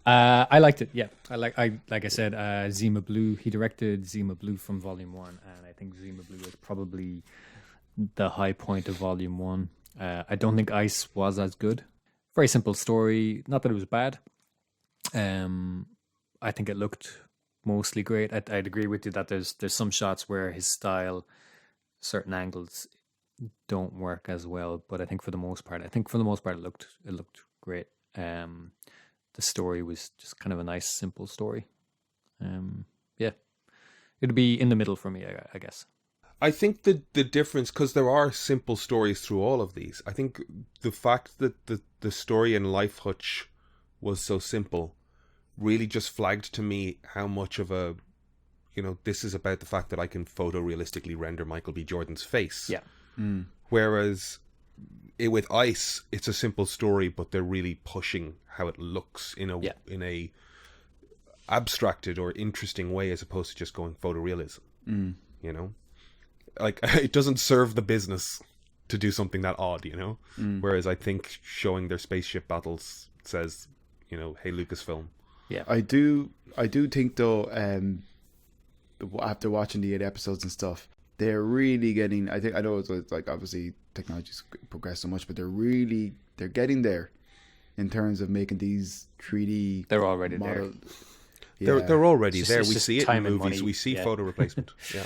I liked it. Yeah, like I said, Zima Blue. He directed Zima Blue from Volume 1, and I think Zima Blue is probably the high point of Volume 1. I don't think Ice was as good. Very simple story. Not that it was bad. I think it looked mostly great. I'd agree with you that there's some shots where his style, certain angles, don't work as well. But I think for the most part, it looked great. The story was just kind of a nice, simple story. Yeah, it'd be in the middle for me, I guess. I think the difference, because there are simple stories through all of these, I think the fact that the story in Life Hutch was so simple really just flagged to me how much of a, this is about the fact that I can photorealistically render Michael B. Jordan's face. Yeah. Whereas with Ice, it's a simple story, but they're really pushing how it looks in a abstracted or interesting way, as opposed to just going photorealism. Like, it doesn't serve the business to do something that odd, Whereas I think showing their spaceship battles says, hey, Lucasfilm. Yeah, I do think though, after watching the 8 episodes and stuff, they're really getting. I know it's like obviously technology's progressed so much, but they're getting there in terms of making these 3D. They're already there. Yeah. They're already it's there. Just, we see it in movies. Money. We see photo replacement. Yeah.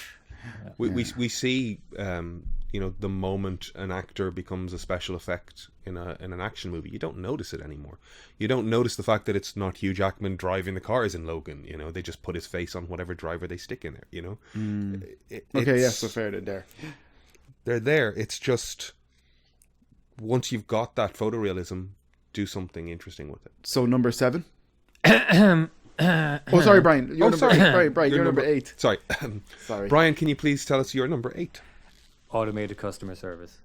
We see the moment an actor becomes a special effect in an action movie, you don't notice it anymore. You don't notice the fact that it's not Hugh Jackman driving the cars in Logan. They just put his face on whatever driver they stick in there. Okay, yes, so fair. They're there. It's just once you've got that photorealism, do something interesting with it. So number 7. Oh, sorry, Brian. Brian, you're number 8. Sorry. Sorry. Brian, can you please tell us your number 8? Automated customer service.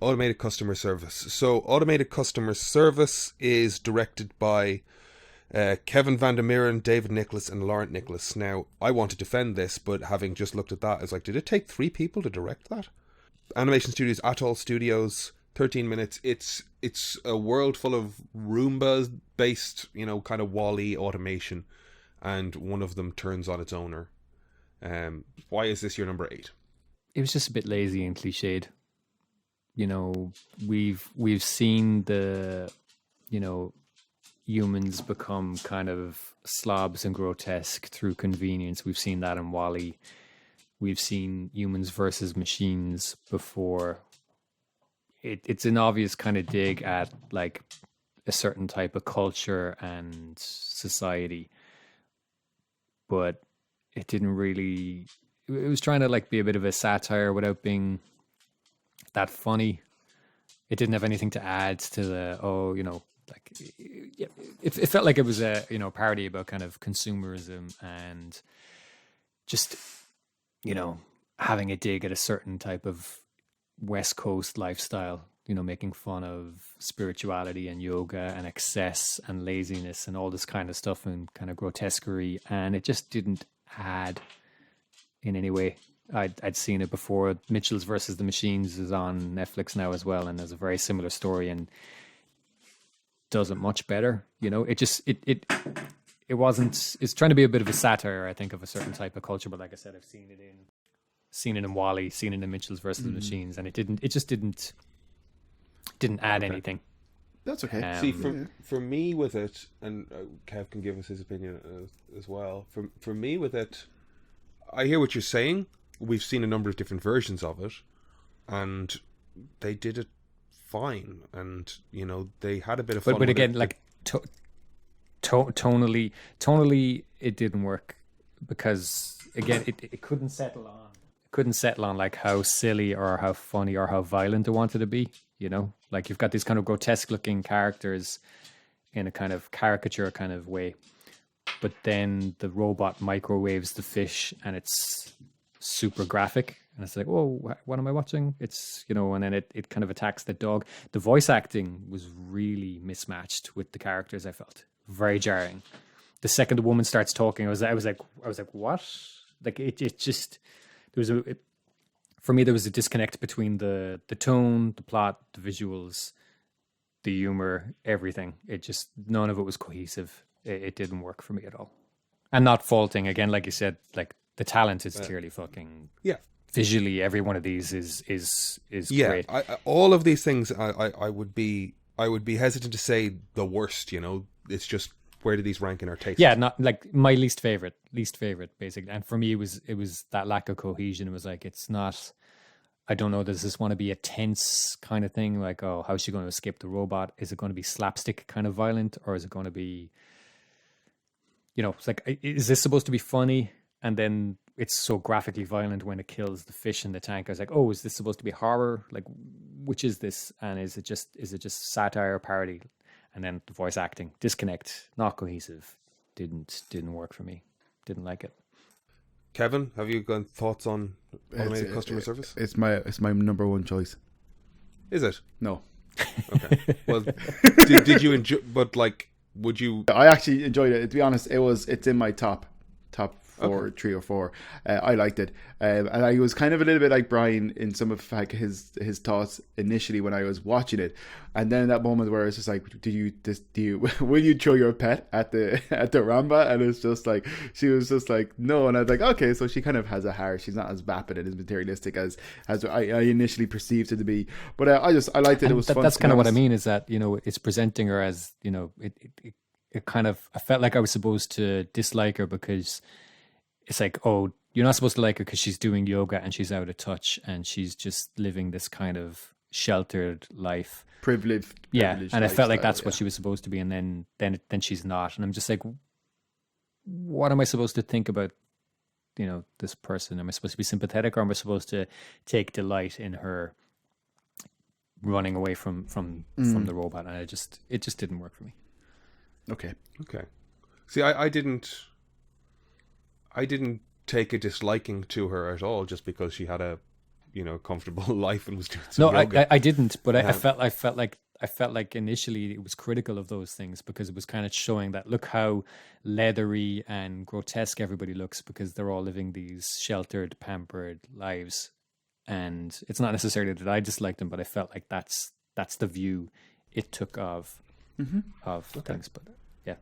Automated customer service. So, Automated customer service is directed by Kevin Van der Meeren, David Nicholas, and Laurent Nicholas. Now, I want to defend this, but having just looked at that, I was like, did it take 3 people to direct that? Animation Studios, Atoll Studios, 13 minutes. It's a world full of Roomba-based, kind of Wall-E automation, and one of them turns on its owner. Why is this your number 8? It was just a bit lazy and cliched. We've seen the, humans become kind of slobs and grotesque through convenience. We've seen that in Wall-E. We've seen humans versus machines before. It's an obvious kind of dig at like a certain type of culture and society. but it didn't really. It was trying to like be a bit of a satire without being that funny. It didn't have anything to add to the like it felt like it was a parody about kind of consumerism and just having a dig at a certain type of West Coast lifestyle, making fun of spirituality and yoga and excess and laziness and all this kind of stuff and kind of grotesquerie, and it just didn't add in any way. I'd seen it before. Mitchell's versus the Machines is on Netflix now as well, and there's a very similar story and does it much better. It wasn't. It's trying to be a bit of a satire, I think, of a certain type of culture. But like I said, I've seen it in Wall-E, seen it in Mitchell's versus the Machines, and it just didn't add anything. That's okay. See, for me with it, and Kev can give us his opinion as well. For me with it, I hear what you're saying. We've seen a number of different versions of it, and they did it fine. And they had a bit of fun. But again, like tonally, it didn't work because again, it couldn't settle on. Couldn't settle on like how silly or how funny or how violent it wanted to be. Like you've got these kind of grotesque looking characters in a kind of caricature kind of way, but then the robot microwaves the fish and it's super graphic and it's like, whoa, what am I watching? It's and then it kind of attacks the dog. The voice acting was really mismatched with the characters. I felt very jarring. The second the woman starts talking, I was like what? Like it just for me there was a disconnect between the tone, the plot, the visuals, the humor, everything. It just, none of it was cohesive. It didn't work for me at all. And not faulting, again, like you said, like the talent is clearly fucking visually. Every one of these is great. All of these things, I would be hesitant to say the worst. It's just, where do these rank in our taste? Yeah, not like my least favorite basically. And for me, it was that lack of cohesion. It was like, it's not. I don't know, does this want to be a tense kind of thing? Like, oh, how's she going to escape the robot? Is it going to be slapstick kind of violent? Or is it going to be, it's like, is this supposed to be funny? And then it's so graphically violent when it kills the fish in the tank. I was like, oh, is this supposed to be horror? Like, which is this? And is it just satire or parody? And then the voice acting, disconnect, not cohesive, didn't work for me. Didn't like it. Kevin, have you got thoughts on automated customer service? It's my number one choice. Is it? No. Okay. Well, did you enjoy? But like, would you? I actually enjoyed it. To be honest, it's in my top 4, 3 or 4. I liked it, and I was kind of a little bit like Brian in some of like his thoughts initially when I was watching it, and then that moment where it's just like, will you throw your pet at the Ramba? And it's just like, she was just like, no, and I was like, okay, so she kind of has a heart. She's not as vapid and as materialistic as I initially perceived her to be. But I liked it. It was fun. That's kind of what I mean, is that it's presenting her as it kind of, I felt like I was supposed to dislike her because it's like, oh, you're not supposed to like her because she's doing yoga and she's out of touch and she's just living this kind of sheltered life. Privileged and I felt like that's what she was supposed to be, and then she's not. And I'm just like, what am I supposed to think about, this person? Am I supposed to be sympathetic, or am I supposed to take delight in her running away from the robot? And it just didn't work for me. Okay. See, I didn't take a disliking to her at all just because she had a comfortable life and was doing some yoga. I didn't, but I felt like initially it was critical of those things because it was kind of showing that, look how leathery and grotesque everybody looks because they're all living these sheltered, pampered lives. And it's not necessarily that I disliked them, but I felt like that's the view it took of things. But yeah.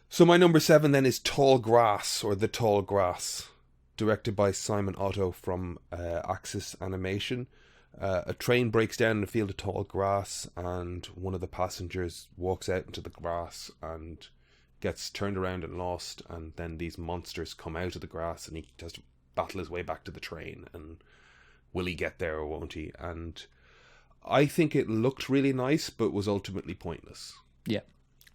So my number 7 then is Tall Grass, or The Tall Grass, directed by Simon Otto from Axis Animation. A train breaks down in a field of tall grass, and one of the passengers walks out into the grass and gets turned around and lost, and then these monsters come out of the grass and he has to battle his way back to the train, and will he get there or won't he? And I think it looked really nice but was ultimately pointless. Yeah.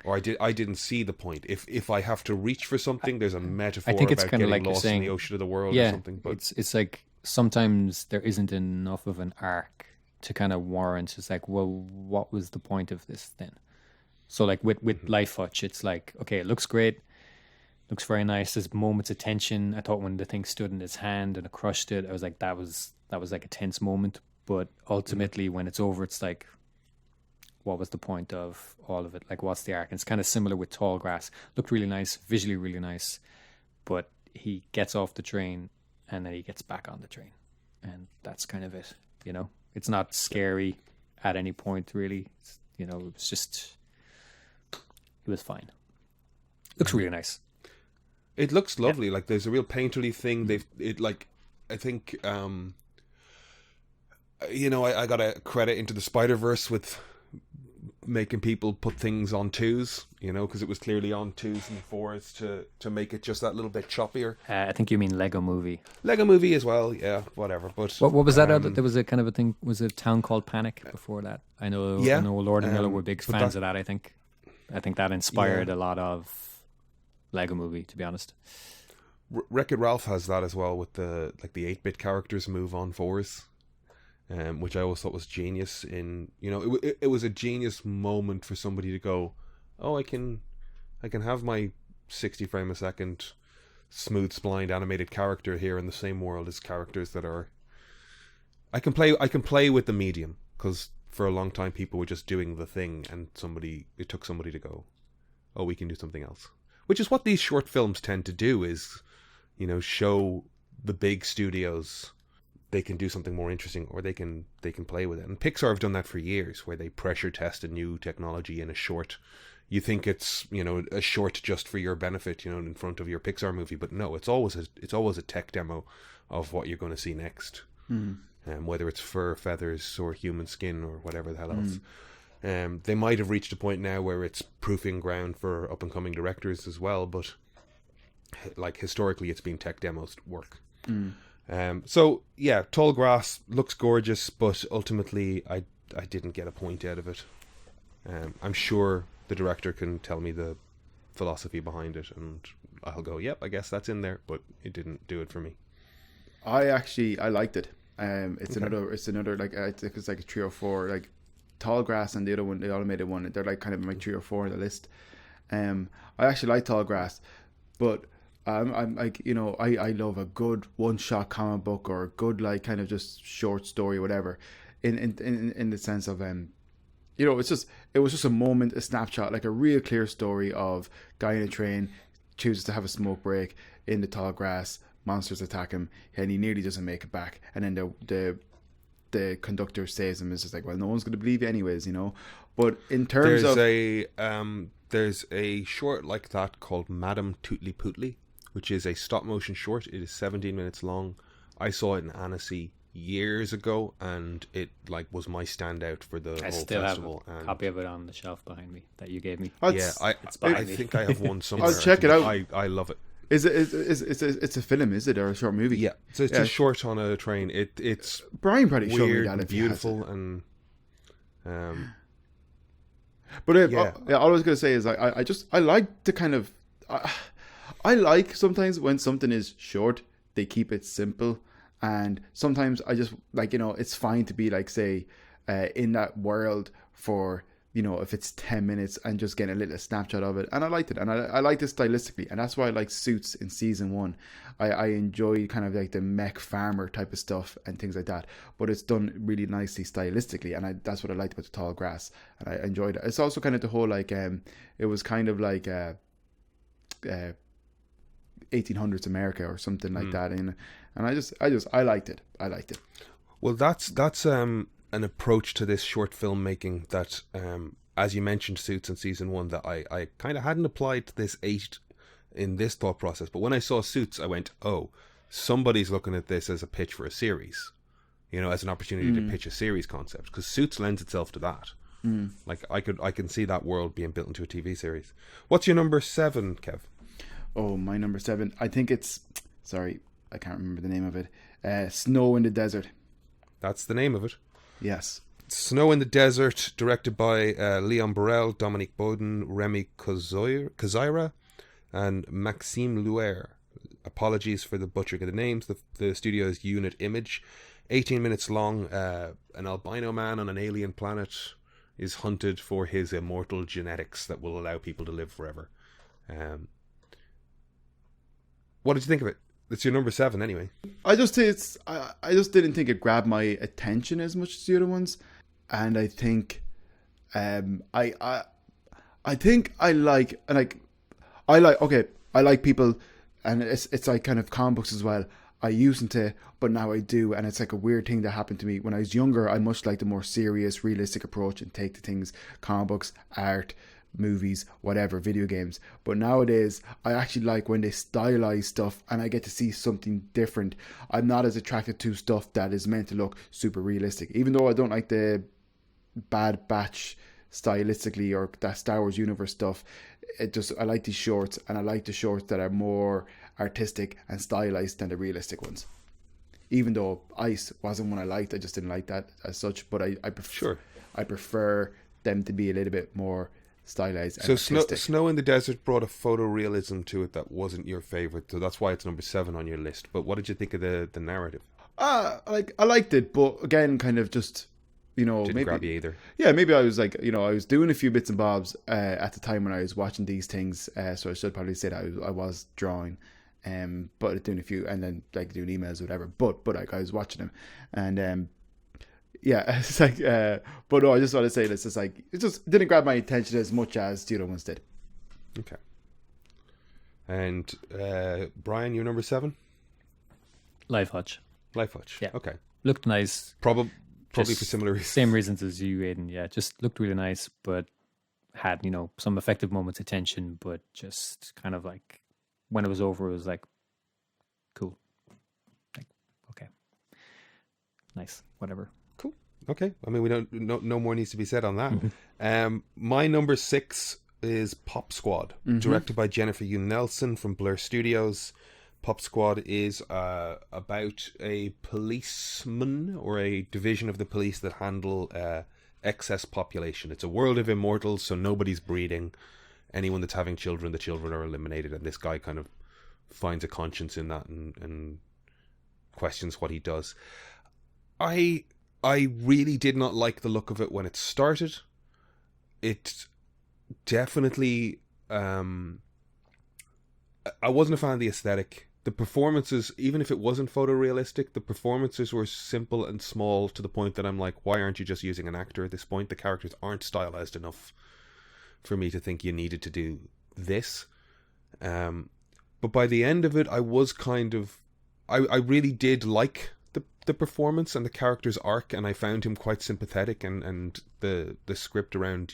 Or I didn't see the point. If I have to reach for something, there's a metaphor I think it's about kind of getting like you're lost saying, in the ocean of the world or yeah, something. But it's like sometimes there isn't enough of an arc to kind of warrant. It's like, well, what was the point of this then? So like with Life Hutch, it's like, okay, it looks great, looks very nice. There's moments of tension. I thought when the thing stood in his hand and it crushed it, I was like, that was like a tense moment. But ultimately, when it's over, it's like, what was the point of all of it? Like, what's the arc? And it's kind of similar with Tall Grass. Looked really nice, visually really nice, but he gets off the train and then he gets back on the train, and that's kind of it. You know, it's not scary at any point really. You know, it was just, it was fine. Looks really nice. it looks lovely. Like there's a real painterly thing. I think, I got a credit into the Spider-Verse with making people put things on twos, because it was clearly on twos and fours to make it just that little bit choppier. I think you mean Lego Movie. Lego Movie as well, yeah, whatever. But what was that? There was a kind of a thing. Was it Town Called Panic before that? I know Lord and Miller were big fans of that. I think that inspired a lot of Lego Movie, to be honest. Wreck-It Ralph has that as well, with the 8-bit characters move on fours. Which I always thought was genius. It was a genius moment for somebody to go, oh, I can have my 60 frame a second smooth splined animated character here in the same world as characters that are. I can play with the medium, because for a long time people were just doing the thing, and it took somebody to go, oh, we can do something else. Which is what these short films tend to do, is show the big studios they can do something more interesting, or they can play with it. And Pixar have done that for years, where they pressure test a new technology in a short. You think it's a short just for your benefit, in front of your Pixar movie, but no, it's always a tech demo of what you're going to see next. Whether it's fur, feathers, or human skin, or whatever the hell else. They might have reached a point now where it's proving ground for up and coming directors as well, but like historically, it's been tech demos work. So yeah, Tall Grass looks gorgeous, but ultimately I didn't get a point out of it. I'm sure the director can tell me the philosophy behind it, and I'll go, yep, I guess that's in there, but it didn't do it for me. I liked it. It's another like, I think it's like a 3 or 4, like Tall Grass and the other one, the automated one. They're like kind of my 3 or 4 on the list. I actually like Tall Grass, but I'm like, I love a good one-shot comic book, or a good like kind of just short story, whatever. In the sense of it was just a moment, a snapshot, like a real clear story of guy in a train chooses to have a smoke break in the tall grass. Monsters attack him, and he nearly doesn't make it back. And then the conductor saves him. It's just like, well, no one's going to believe you anyways, But in terms there's a short like that called Madame Tootly Pootly, which is a stop motion short. It is 17 minutes long. I saw it in Annecy years ago, and it was my standout for the whole festival. I still have a copy of it on the shelf behind me that you gave me. I think I have one somewhere. I'll check it out. I love it. It's a film, is it, or a short movie? Yeah, so it's just short on a train. It's Brian probably weird, showed me that, and if beautiful, and but all I was going to say is I like to kind of I like sometimes when something is short, they keep it simple, and sometimes I just like, it's fine to be like, say, in that world for, if it's 10 minutes and just getting a little snapshot of it. And I liked it, and I liked it stylistically, and that's why I like Suits in season 1. I enjoy kind of like the mech farmer type of stuff and things like that, but it's done really nicely stylistically, and that's what I liked about the Tall Grass, and I enjoyed it. It's also kind of the whole like it was kind of like 1800s America or something like that, and I liked it. Well, that's an approach to this short filmmaking that, as you mentioned, Suits in season 1, that I kind of hadn't applied to this 8 in this thought process. But when I saw Suits, I went, oh, somebody's looking at this as a pitch for a series, as an opportunity to pitch a series concept, because Suits lends itself to that. Like I can see that world being built into a TV series. What's your number 7, Kev? Oh, my number 7. I think it's, sorry, I can't remember the name of it. Snow in the Desert. That's the name of it. Yes. Snow in the Desert, directed by Leon Burrell, Dominique Bowden, Remy Kazaira, and Maxime Luer. Apologies for the butchering of the names. The studio is Unit Image. 18 minutes long. An albino man on an alien planet is hunted for his immortal genetics that will allow people to live forever. What did you think of it? It's your number 7 anyway. I just didn't think it grabbed my attention as much as the other ones, and I think I like people, and it's like kind of comic books as well. I used to, but now I do, and it's like a weird thing that happened to me when I was younger. I much like the more serious, realistic approach and take the things, comic books, art, movies, whatever, video games. But nowadays, I actually like when they stylize stuff and I get to see something different. I'm not as attracted to stuff that is meant to look super realistic, even though I don't like the Bad Batch stylistically or that Star Wars universe stuff. I like these shorts, and I like the shorts that are more artistic and stylized than the realistic ones. Even though Ice wasn't one I liked, I just didn't like that as such. But I prefer them to be a little bit more stylized and artistic. Snow in the Desert brought a photorealism to it that wasn't your favorite, so that's why it's number 7 on your list. But what did you think of the narrative? I liked it, but again, kind of just, Didn't maybe grab you either. Yeah, maybe I was like, I was doing a few bits and bobs at the time when I was watching these things, so I should probably say that I was drawing, but doing a few, and then like doing emails or whatever. But like I was watching them, and yeah, it's like, but no, I just want to say this. It's like it just didn't grab my attention as much as the other ones did. Okay. And Brian, you're number 7. Life Hutch. Life Hutch. Yeah. Okay. Looked nice. Probably for similar reasons. Same reasons as you, Aidan. Yeah, just looked really nice, but had some effective moments of tension, but just kind of like when it was over, it was like cool. Like, okay, nice, whatever. Cool. Okay. I mean, we don't. No more needs to be said on that. My number 6 is Pop Squad, directed by Jennifer Hugh Nelson from Blur Studios. Pop Squad is about a policeman or a division of the police that handle excess population. It's a world of immortals, so nobody's breeding. Anyone that's having children, the children are eliminated, and this guy kind of finds a conscience in that and questions what he does. I really did not like the look of it when it started. It definitely... I wasn't a fan of the aesthetic. The performances, even if it wasn't photorealistic, the performances were simple and small to the point that I'm like, why aren't you just using an actor at this point? The characters aren't stylized enough for me to think you needed to do this. But by the end of it, I was kind of... I really did like the performance and the character's arc, and I found him quite sympathetic, and the script around,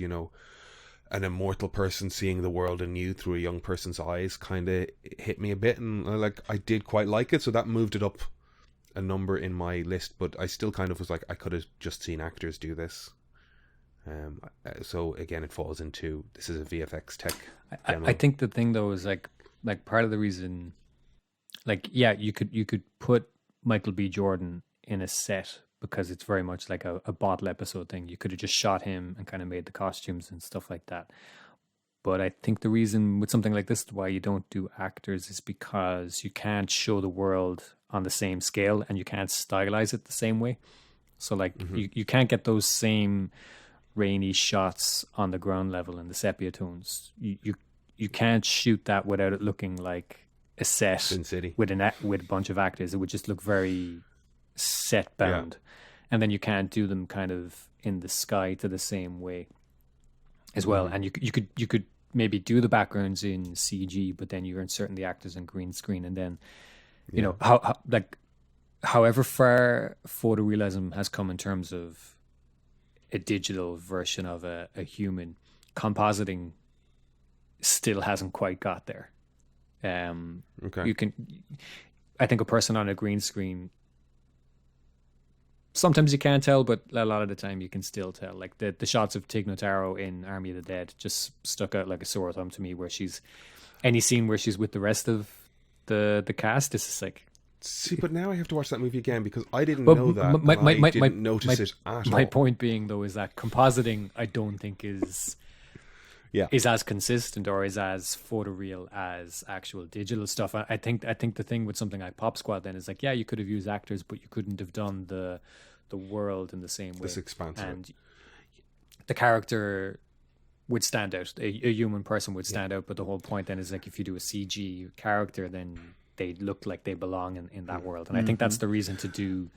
an immortal person seeing the world anew through a young person's eyes kind of hit me a bit, and I did quite like it, so that moved it up a number in my list. But I still kind of was like, I could have just seen actors do this. So again, it falls into, this is a VFX tech demo. I think the thing though is like part of the reason, like, yeah, you could put Michael B. Jordan in a set because it's very much like a bottle episode thing. You could have just shot him and kind of made the costumes and stuff like that. But I think the reason with something like this why you don't do actors is because you can't show the world on the same scale and you can't stylize it the same way. So like you can't get those same rainy shots on the ground level and the sepia tones. You can't shoot that without it looking like a set Sin City with a bunch of actors. It would just look very set bound. Yeah. And then you can't do them kind of in the sky to the same way as well. And you could maybe do the backgrounds in CG, but then you're inserting the actors in green screen, and then however far photorealism has come in terms of a digital version of a human, compositing still hasn't quite got there. Okay. I think a person on a green screen, sometimes you can't tell, but a lot of the time you can still tell. Like the shots of Tig Notaro in Army of the Dead just stuck out like a sore thumb to me, where any scene where she's with the rest of the cast, this is like See, but now I have to watch that movie again because I didn't But know that. I didn't notice it at my all. point being, though, is that compositing, I don't think is as consistent or is as photoreal as actual digital stuff. I think the thing with something like Pop Squad then is like, yeah, you could have used actors, but you couldn't have done the world in the same way. This expanse, and the character would stand out. A human person would stand out, but the whole point then is like if you do a CG character, then they look like they belong in that world. And I think that's the reason to do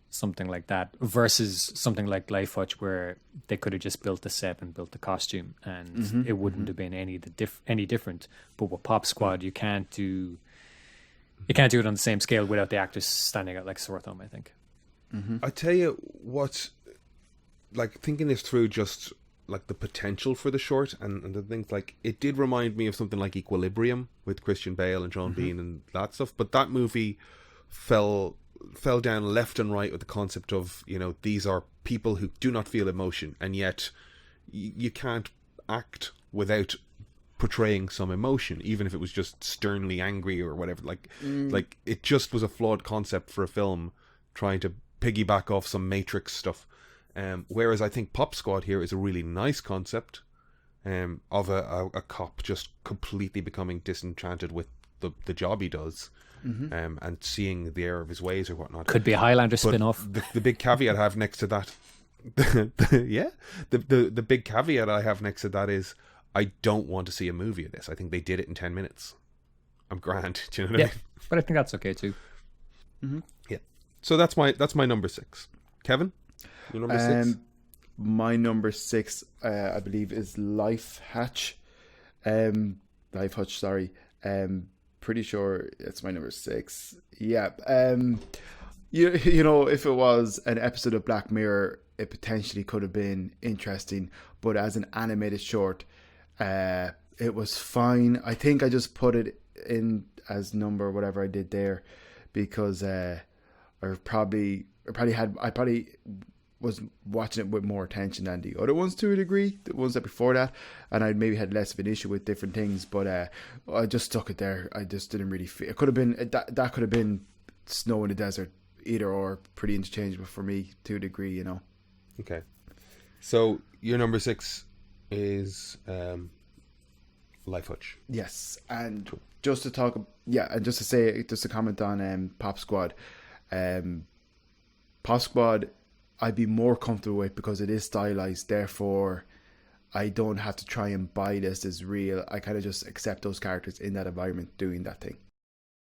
something like that versus something like Life Hutch where they could have just built the set and built the costume and it wouldn't have been any different. But with Pop Squad, you can't do it on the same scale without the actors standing out like sore thumb, I think. I tell you what, like thinking this through, just like the potential for the short and the things, like it did remind me of something like Equilibrium with Christian Bale and Sean Bean and that stuff, but that movie fell down left and right with the concept of, you know, these are people who do not feel emotion, and yet you can't act without portraying some emotion, even if it was just sternly angry or whatever. Like it just was a flawed concept for a film trying to piggyback off some Matrix stuff. Whereas I think Pop Squad here is a really nice concept of a cop just completely becoming disenchanted with the job he does, and seeing the error of his ways or whatnot. Could be a Highlander spin-off. The big caveat I have next to that, the big caveat I have next to that is I don't want to see a movie of this. I think they did it in 10 minutes. I'm grand. Do you know what I mean? But I think that's okay too. Yeah. So that's my number 6. Kevin? Your number 6? My number 6, I believe, is Life Hutch. Life Hutch, sorry. Pretty sure it's my number 6. Yeah. You know, if it was an episode of Black Mirror, it potentially could have been interesting. But as an animated short, it was fine. I think I just put it in as number whatever I did there because I probably was watching it with more attention than the other ones to a degree, the ones that before that, and I maybe had less of an issue with different things, but I just stuck it there. I just didn't really feel it could have been that could have been Snow in the Desert, either or, pretty interchangeable for me to a degree, you know. Okay, so your number 6 is Life Hutch. Yes, and just to talk, and just to comment on Pop Squad. Pop Squad, I'd be more comfortable with because it is stylized. Therefore, I don't have to try and buy this as real. I kind of just accept those characters in that environment doing that thing.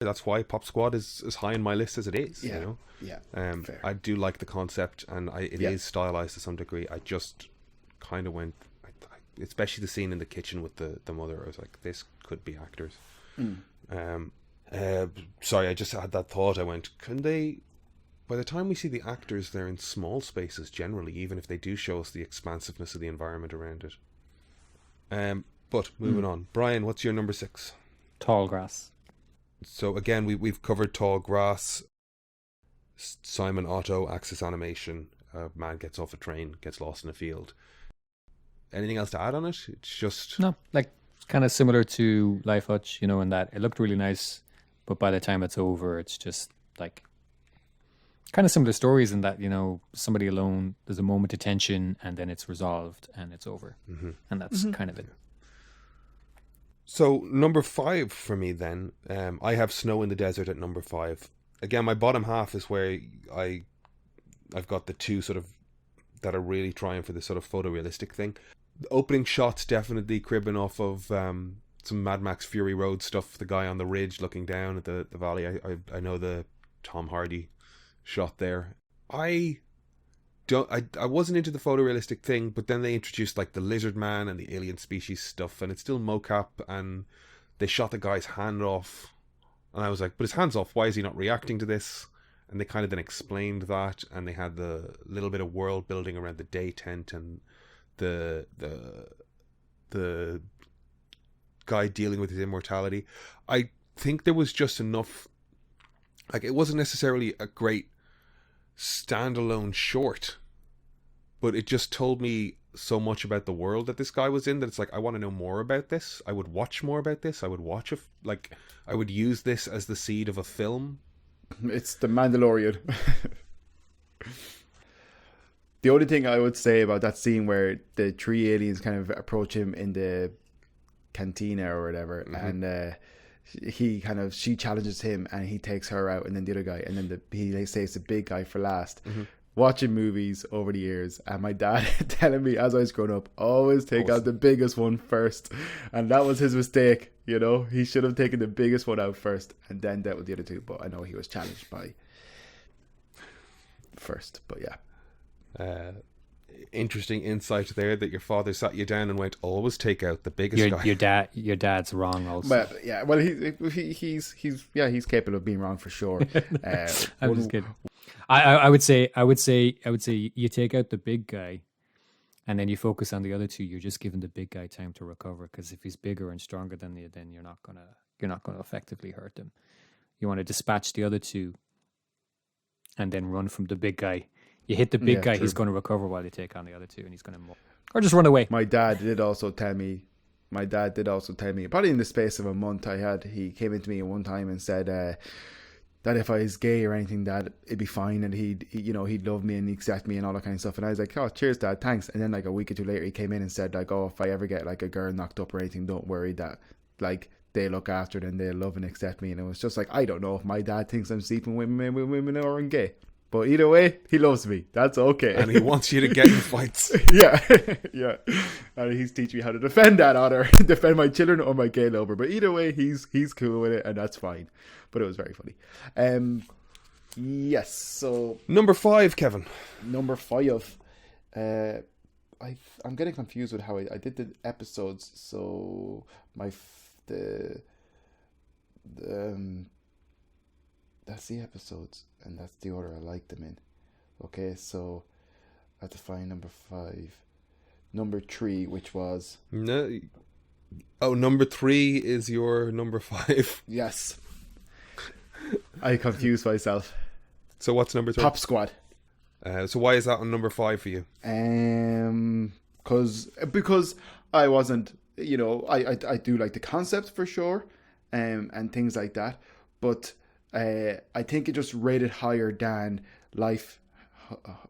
That's why Pop Squad is as high on my list as it is. Yeah, you know? Yeah. Fair. I do like the concept, and it is stylized to some degree. I just kind of went, especially the scene in the kitchen with the mother. I was like, this could be actors. Sorry, I just had that thought. I went, can they? By the time we see the actors, they're in small spaces generally, even if they do show us the expansiveness of the environment around it. But moving on, Brian, what's your number 6? Tall Grass. So again, we've covered Tall Grass, Simon Otto, Axis Animation. A man gets off a train, gets lost in a field. Anything else to add on it? It's just no, like kind of similar to Life Hutch, you know, in that it looked really nice, but by the time it's over, it's just like kind of similar stories in that, you know, somebody alone, there's a moment of tension and then it's resolved and it's over. And that's kind of it. So number 5 for me then, I have Snow in the Desert at number 5. Again, my bottom half is where I've got the two sort of that are really trying for this sort of photorealistic thing. The opening shots definitely cribbing off of some Mad Max Fury Road stuff. The guy on the ridge looking down at the valley. I know the Tom Hardy shot there. I wasn't into the photorealistic thing, but then they introduced like the lizard man and the alien species stuff, and it's still mocap, and they shot the guy's hand off, and I was like, but his hand's off, why is he not reacting to this? And they kind of then explained that, and they had the little bit of world building around the day tent and the guy dealing with his immortality. I think there was just enough, like it wasn't necessarily a great standalone short, but it just told me so much about the world that this guy was in that it's like, I want to know more about this. I would watch more about this. I would watch I would use this as the seed of a film It's the Mandalorian. The only thing I would say about that scene where the three aliens kind of approach him in the cantina or whatever, and she challenges him, and he takes her out, and then the other guy, and then he saves the big guy for last. Watching movies over the years, and my dad telling me as I was growing up, always take out the biggest one first, and that was his mistake. You know, he should have taken the biggest one out first, and then dealt with the other two. But I know he was challenged by first. But yeah. Interesting insight there that your father sat you down and went, always take out the biggest guy. Your dad's wrong also. But yeah, well, he's capable of being wrong for sure. I'm just kidding. I would say you take out the big guy, and then you focus on the other two. You're just giving the big guy time to recover, because if he's bigger and stronger than you, then you're not gonna effectively hurt him. You want to dispatch the other two, and then run from the big guy. You hit the big guy, true. He's going to recover while you take on the other two, and he's going to or just run away. My dad did also tell me, probably in the space of a month, he came into me one time and said that if I was gay or anything, that it'd be fine, and he'd love me and he'd accept me and all that kind of stuff. And I was like, oh, cheers, Dad, thanks. And then like a week or two later, he came in and said like, oh, if I ever get like a girl knocked up or anything, don't worry, that like they look after it and they'll love and accept me. And it was just like, I don't know if my dad thinks I'm sleeping with women or I'm gay. But either way, he loves me. That's okay. And he wants you to get in fights. Yeah. And he's teaching me how to defend that honor, defend my children or my gay lover. But either way, he's cool with it, and that's fine. But it was very funny. Yes. So number 5, Kevin. Number 5. I'm getting confused with how I did the episodes. So that's the episodes, and that's the order I like them in. Okay, so I have to find number 5. Number 3, which was... No. Oh, number 3 is your number 5. Yes. I confused myself. So what's number 3? Pop Squad. So why is that on number 5 for you? Because I wasn't, I do like the concept for sure, and things like that, but... I think it just rated higher than Life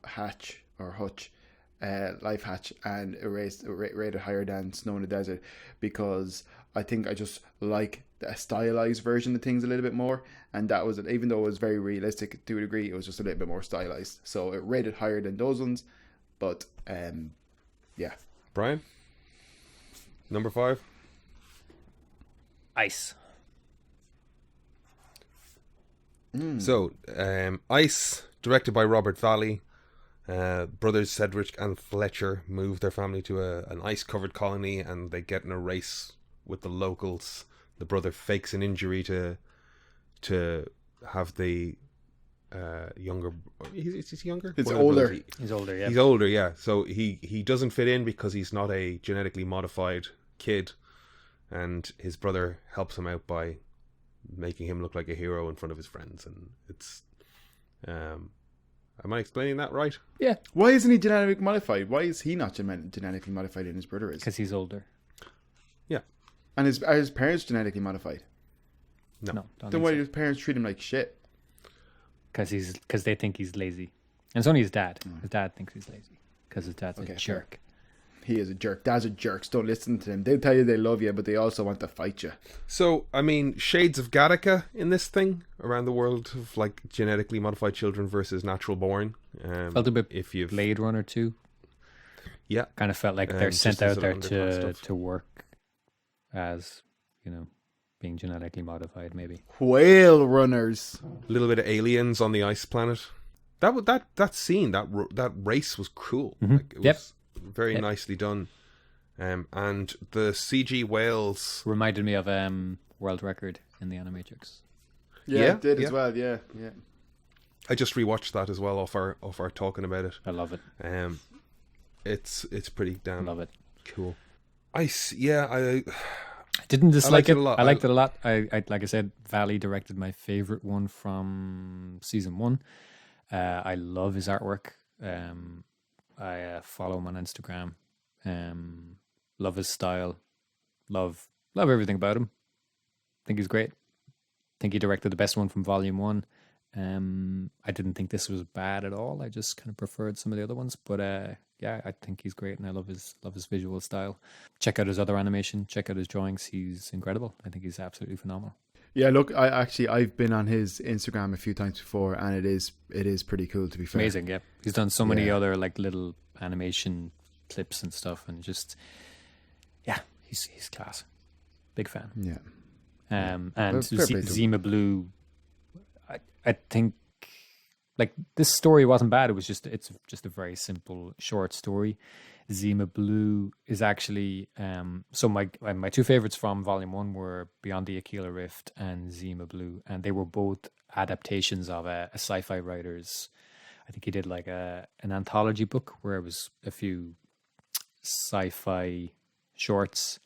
Hatch, and it rated higher than Snow in the Desert, because I think I just like a stylized version of things a little bit more, and that was, even though it was very realistic to a degree, it was just a little bit more stylized, so it rated higher than those ones. But yeah. Brian, number 5. Ice. So, Ice, directed by Robert Valley. Brothers Cedric and Fletcher move their family to an ice-covered colony, and they get in a race with the locals. The brother fakes an injury to have the younger... Is he younger? It's older. He's older, yeah. He's older, yeah. So he doesn't fit in because he's not a genetically modified kid, and his brother helps him out by making him look like a hero in front of his friends. And it's am I explaining that right? Yeah. Why isn't he genetically modified? Why is he not genetically modified and his brother is? Because he's older. Yeah. And are his parents genetically modified? No. Then why do his parents treat him like shit? Because they think he's lazy. And it's only his dad. His dad thinks he's lazy because his dad's a jerk. Fair. He is a jerk. Dads are jerks. Don't listen to them. They'll tell you they love you, but they also want to fight you. So, I mean, shades of Gattaca in this thing around the world of like genetically modified children versus natural born. Felt a bit if you've Blade Runner 2. Yeah. Kind of felt like they're sent out there to work as, being genetically modified, maybe. Whale runners. A little bit of aliens on the ice planet. That scene, that race was cool. Mm-hmm. Like, it was very nicely done. And the CG whales reminded me of World Record in the Animatrix. Yeah, it did as well. Yeah. I just rewatched that as well off our talking about it. I love it. It's pretty damn love it. Cool. I didn't dislike it a lot. I liked it a lot. I like I said, Valley directed my favorite one from season 1. I love his artwork. I follow him on Instagram. Love his style. Love everything about him. Think he's great. Think he directed the best one from Volume 1. I didn't think this was bad at all. I just kind of preferred some of the other ones, but yeah, I think he's great, and I love his visual style. Check out his other animation. Check out his drawings. He's incredible. I think he's absolutely phenomenal. Yeah, look, I've been on his Instagram a few times before, and it is pretty cool, to be fair. Amazing, yeah. He's done so many other like little animation clips and stuff, and just he's class. Big fan. Yeah. And Zima Blue, I think, like, this story wasn't bad. It's just a very simple short story. Zima Blue is actually so my two favorites from Volume 1 were Beyond the Aquila Rift and Zima Blue, and they were both adaptations of a sci-fi writer's. I think he did like an anthology book where it was a few sci-fi shorts.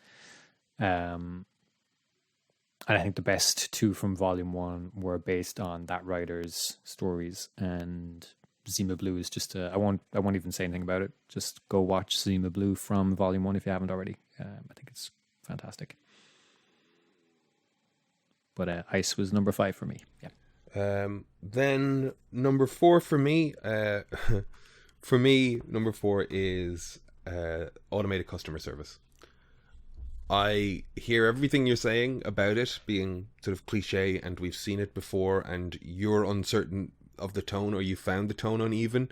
And I think the best two from Volume 1 were based on that writer's stories. And Zima Blue is just I won't even say anything about it. Just go watch Zima Blue from Volume 1 if you haven't already. I think it's fantastic. But Ice was number 5 for me. Yeah. Then number 4 for me. For me, number 4 is automated customer service. I hear everything you're saying about it being sort of cliche, and we've seen it before, and you're uncertain of the tone, or you found the tone uneven.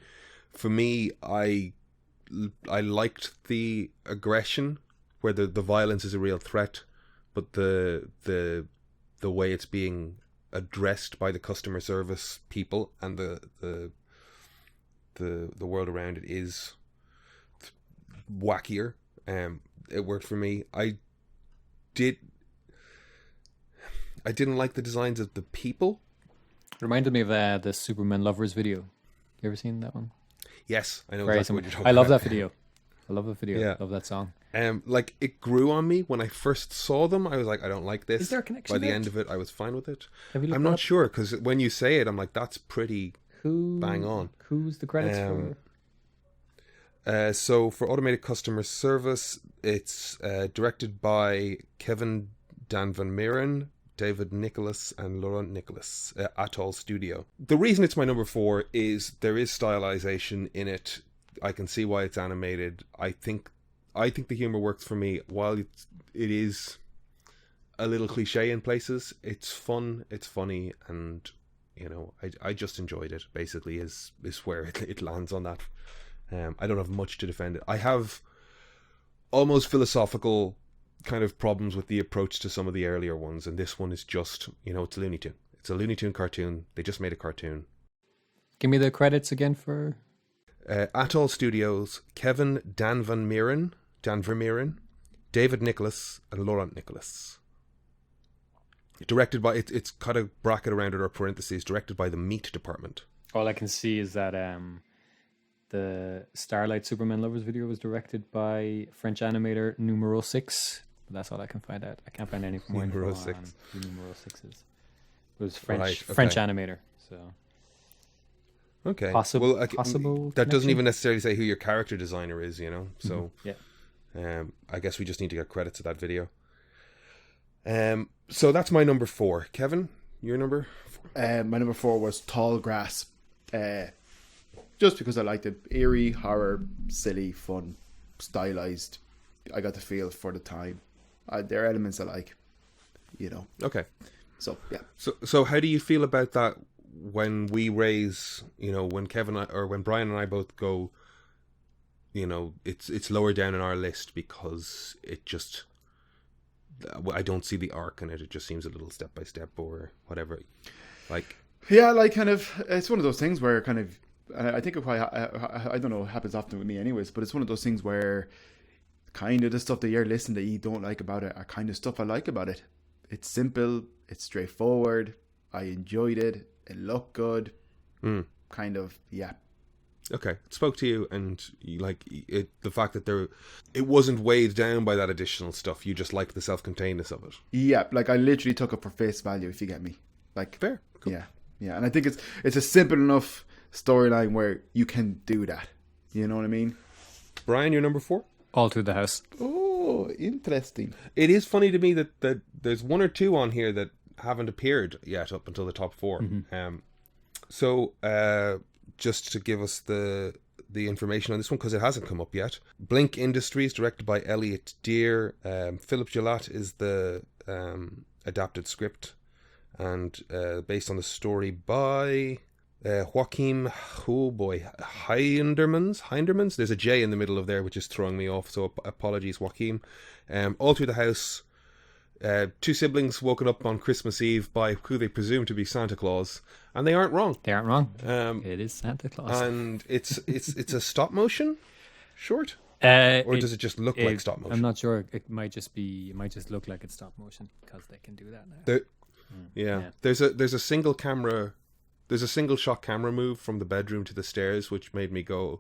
For me, I liked the aggression, where the violence is a real threat, but the way it's being addressed by the customer service people and the world around it is wackier. It worked for me. I didn't like the designs of the people. It reminded me of the Superman Lovers video. You ever seen that one? Yes, I know Very exactly what you're talking I love about. that video. I love that video. Yeah. I love that song. Like, it grew on me when I first saw them. I was like, I don't like this. Is there a connection By the there? end of it, I was fine with it. Have you looked I'm that not up? sure, because when you say it, I'm like, that's pretty bang on. Who's the credits for? So for automated customer service, it's directed by Kevin Dan Van Meeren, David Nicholas, and Laurent Nicholas, Atoll Studio. The reason it's my number 4 is there is stylization in it. I can see why it's animated. I think the humor works for me. While it is a little cliche in places, it's fun, it's funny, and I just enjoyed it. Basically, is where it lands on that. I don't have much to defend it. I have almost philosophical kind of problems with the approach to some of the earlier ones, and this one is just, it's a Looney Tune. It's a Looney Tune cartoon. They just made a cartoon. Give me the credits again for... Atoll Studios, Kevin Dan Vermeeren, David Nicholas, and Laurent Nicholas. Directed by, it's kind of bracket around it or parentheses, directed by the Meat Department. All I can see is that the Starlight Superman Lovers video was directed by French animator Numero 6. But that's all I can find out. I can't find any more info on who Numero 6 is. It was French, Right, okay. French animator, so... Okay. Possible that connection? doesn't even necessarily say who your character designer is, So Yeah. I guess we just need to get credit to that video. So that's my number 4. Kevin, your number 4? My number 4 was Tall Grass. Just because I liked it. Eerie, horror, silly, fun, stylized. I got the feel for the time. There are elements I like, Okay. So, yeah. So how do you feel about that when we raise, when when Brian and I both go, it's lower down in our list because it just, I don't see the arc in it. It just seems a little step by step or whatever. Yeah, kind of, it's one of those things where kind of, I think I don't know, it happens often with me anyways, but it's one of those things where kind of the stuff that you're listening that you don't like about it are kind of stuff I like about it. It's simple, it's straightforward, I enjoyed it, it looked good, kind of, yeah. Okay, it spoke to you, and you like it, the fact that it wasn't weighed down by that additional stuff. You just liked the self-containedness of it. Yeah, I literally took it for face value, if you get me. Fair, cool. Yeah, and I think it's a simple enough storyline where you can do that. You know what I mean? Brian, your number 4? All Through the House. Oh, interesting. It is funny to me that there's one or two on here that haven't appeared yet up until the top 4. Mm-hmm. So, just to give us the information on this one, because it hasn't come up yet. Blink Industries, directed by Elliot Deer. Philip Gillette is the adapted script, and based on the story by Joachim, oh boy, Hindermans. There's a J in the middle of there, which is throwing me off, so apologies, Joachim. All through the house, two siblings woken up on Christmas Eve by who they presume to be Santa Claus, and they aren't wrong. They aren't wrong. It is Santa Claus, and it's a stop motion short, or does it just look like stop motion? I'm not sure. It might just look like it's stop motion because they can do that now. Yeah. There's a single shot camera move from the bedroom to the stairs, which made me go,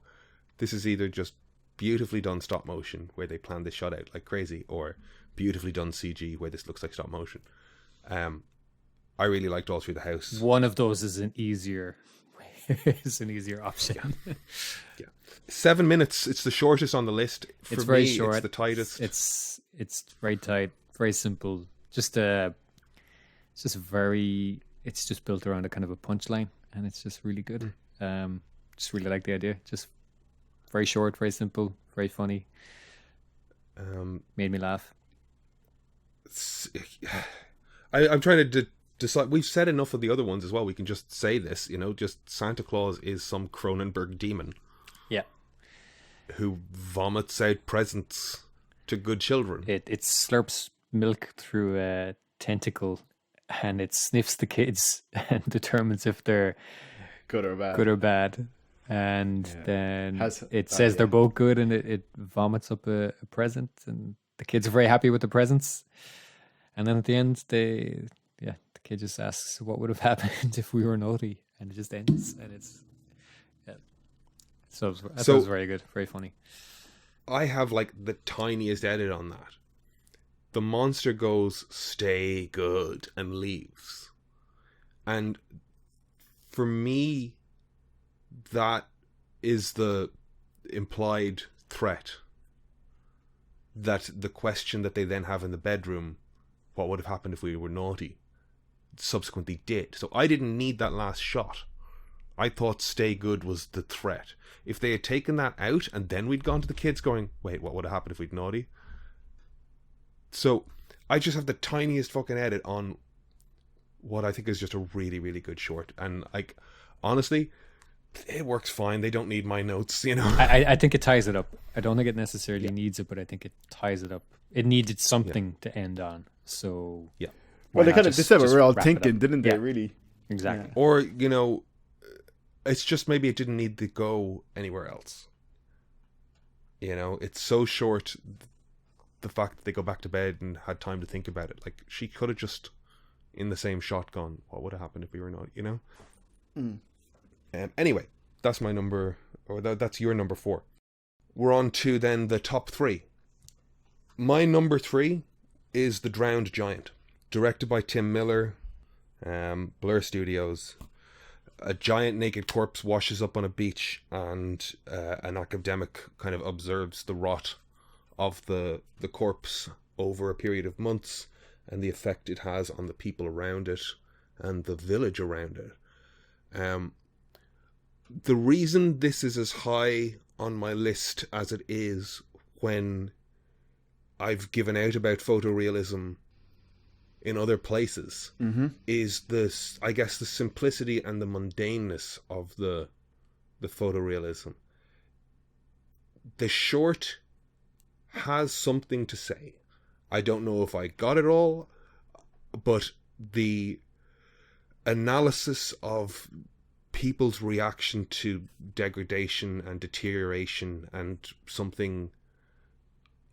this is either just beautifully done stop motion where they planned this shot out like crazy, or beautifully done CG where this looks like stop motion. I really liked All Through the House. One of those is an easier option. Yeah. 7 minutes. It's the shortest on the list. For it's very me, short. It's the tightest. It's very tight, very simple. It's just built around a kind of a punchline, and it's just really good. Just really like the idea. Just very short, very simple, very funny. Made me laugh. I'm trying to decide. We've said enough of the other ones as well. We can just say this, just Santa Claus is some Cronenberg demon. Yeah. Who vomits out presents to good children. It slurps milk through a tentacle, and it sniffs the kids and determines if they're good or bad. And then it says they're both good, and it vomits up a present, and the kids are very happy with the presents. And then at the end, the kid just asks, "What would have happened if we were naughty?" And it just ends, and it's So that was very good, very funny. I have like the tiniest edit on that. The monster goes, "Stay good," and leaves. And for me, that is the implied threat. That the question that they then have in the bedroom, what would have happened if we were naughty, subsequently did. So I didn't need that last shot. I thought "stay good" was the threat. If they had taken that out and then we'd gone to the kids going, wait, what would have happened if we'd naughty? So I just have the tiniest fucking edit on what I think is just a really, really good short. And like, honestly, it works fine. They don't need my notes, I think it ties it up. I don't think it necessarily needs it, but I think it ties it up. It needed something to end on. So yeah. Well, they said what we were all thinking, didn't they? Really, exactly. Yeah. Or it's just maybe it didn't need to go anywhere else. It's so short. The fact that they go back to bed and had time to think about it, like she could have just in the same shot gone, what would have happened if we were not? Anyway, that's my number, or that's your number 4. We're on to then the top 3. My number 3 is The Drowned Giant, directed by Tim Miller, Blur Studios. A giant naked corpse washes up on a beach, and an academic kind of observes the rot of the corpse over a period of months and the effect it has on the people around it and the village around it. The reason this is as high on my list as it is, when I've given out about photorealism in other places, is this, I guess, the simplicity and the mundaneness of the photorealism. The short has something to say. I don't know if I got it all, but the analysis of people's reaction to degradation and deterioration and something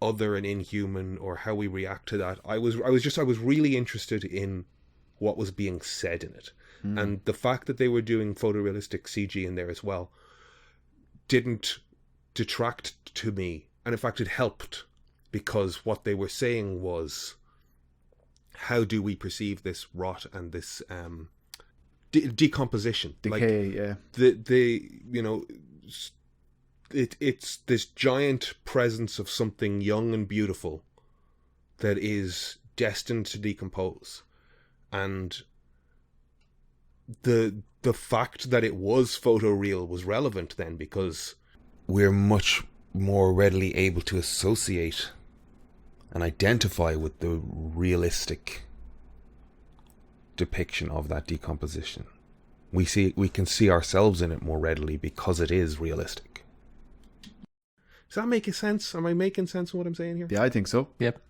other and inhuman, or how we react to that, I was really interested in what was being said in it. And the fact that they were doing photorealistic CG in there as well didn't detract to me, and in fact it helped, because what they were saying was, how do we perceive this rot and this decomposition, decay? It's this giant presence of something young and beautiful that is destined to decompose, and the the fact that it was photoreal was relevant then, because we're much more readily able to associate and identify with the realistic depiction of that decomposition. We can see ourselves in it more readily because it is realistic. Does that make sense? Am I making sense of what I'm saying here? Yeah, I think so. Yep.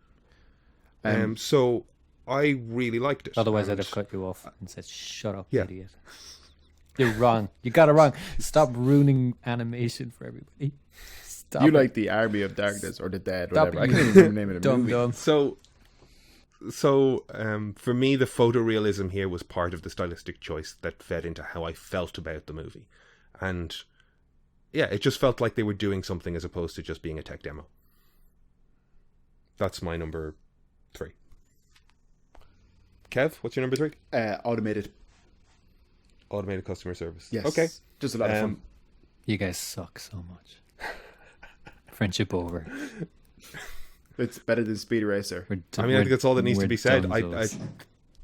So I really liked it. Otherwise, I'd have cut you off and said, "Shut up, idiot! You're wrong. You got it wrong. Stop ruining animation for everybody." Stop You it. like the Army of Darkness or the Dead, Stop whatever. it, I can't even remember the name of the movie. dumb. So for me, the photorealism here was part of the stylistic choice that fed into how I felt about the movie. And yeah, it just felt like they were doing something as opposed to just being a tech demo. That's my number 3. Kev, what's your number 3? Automated. Automated customer service. Yes. Okay. Just a lot of fun. You guys suck so much. Friendship over. It's better than Speed Racer. I think that's all that needs to be said.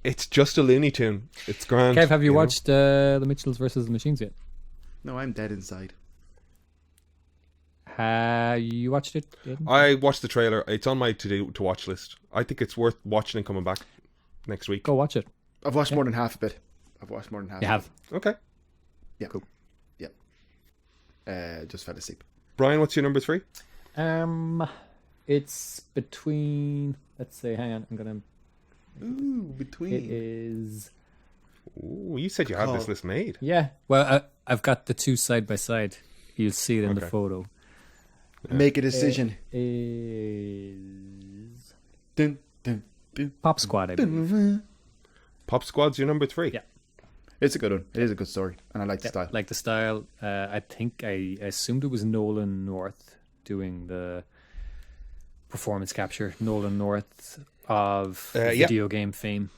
It's just a Looney Tune. It's grand. Kev, have you watched The Mitchells versus the Machines yet? No, I'm dead inside. You watched it, Aidan? I watched the trailer. It's on my to watch list. I think it's worth watching and coming back next week. Go watch it. I've watched more than half of it. You have. Okay. Yeah. Cool. Yeah. Just fell asleep. Brian, what's your number 3? It's between. Let's say, hang on. I'm gonna. Ooh, between. It is. Ooh, you said you had this list made. Yeah. Well, I've got the two side by side. You'll see it in the photo. Make a decision. It is Dun, dun, dun, Pop Squad, I believe. dun. Pop Squad's your number 3. Yeah. It's a good one. It is a good story, and I like the style. Like the style. I think I assumed it was Nolan North doing the performance capture. Nolan North of video game fame.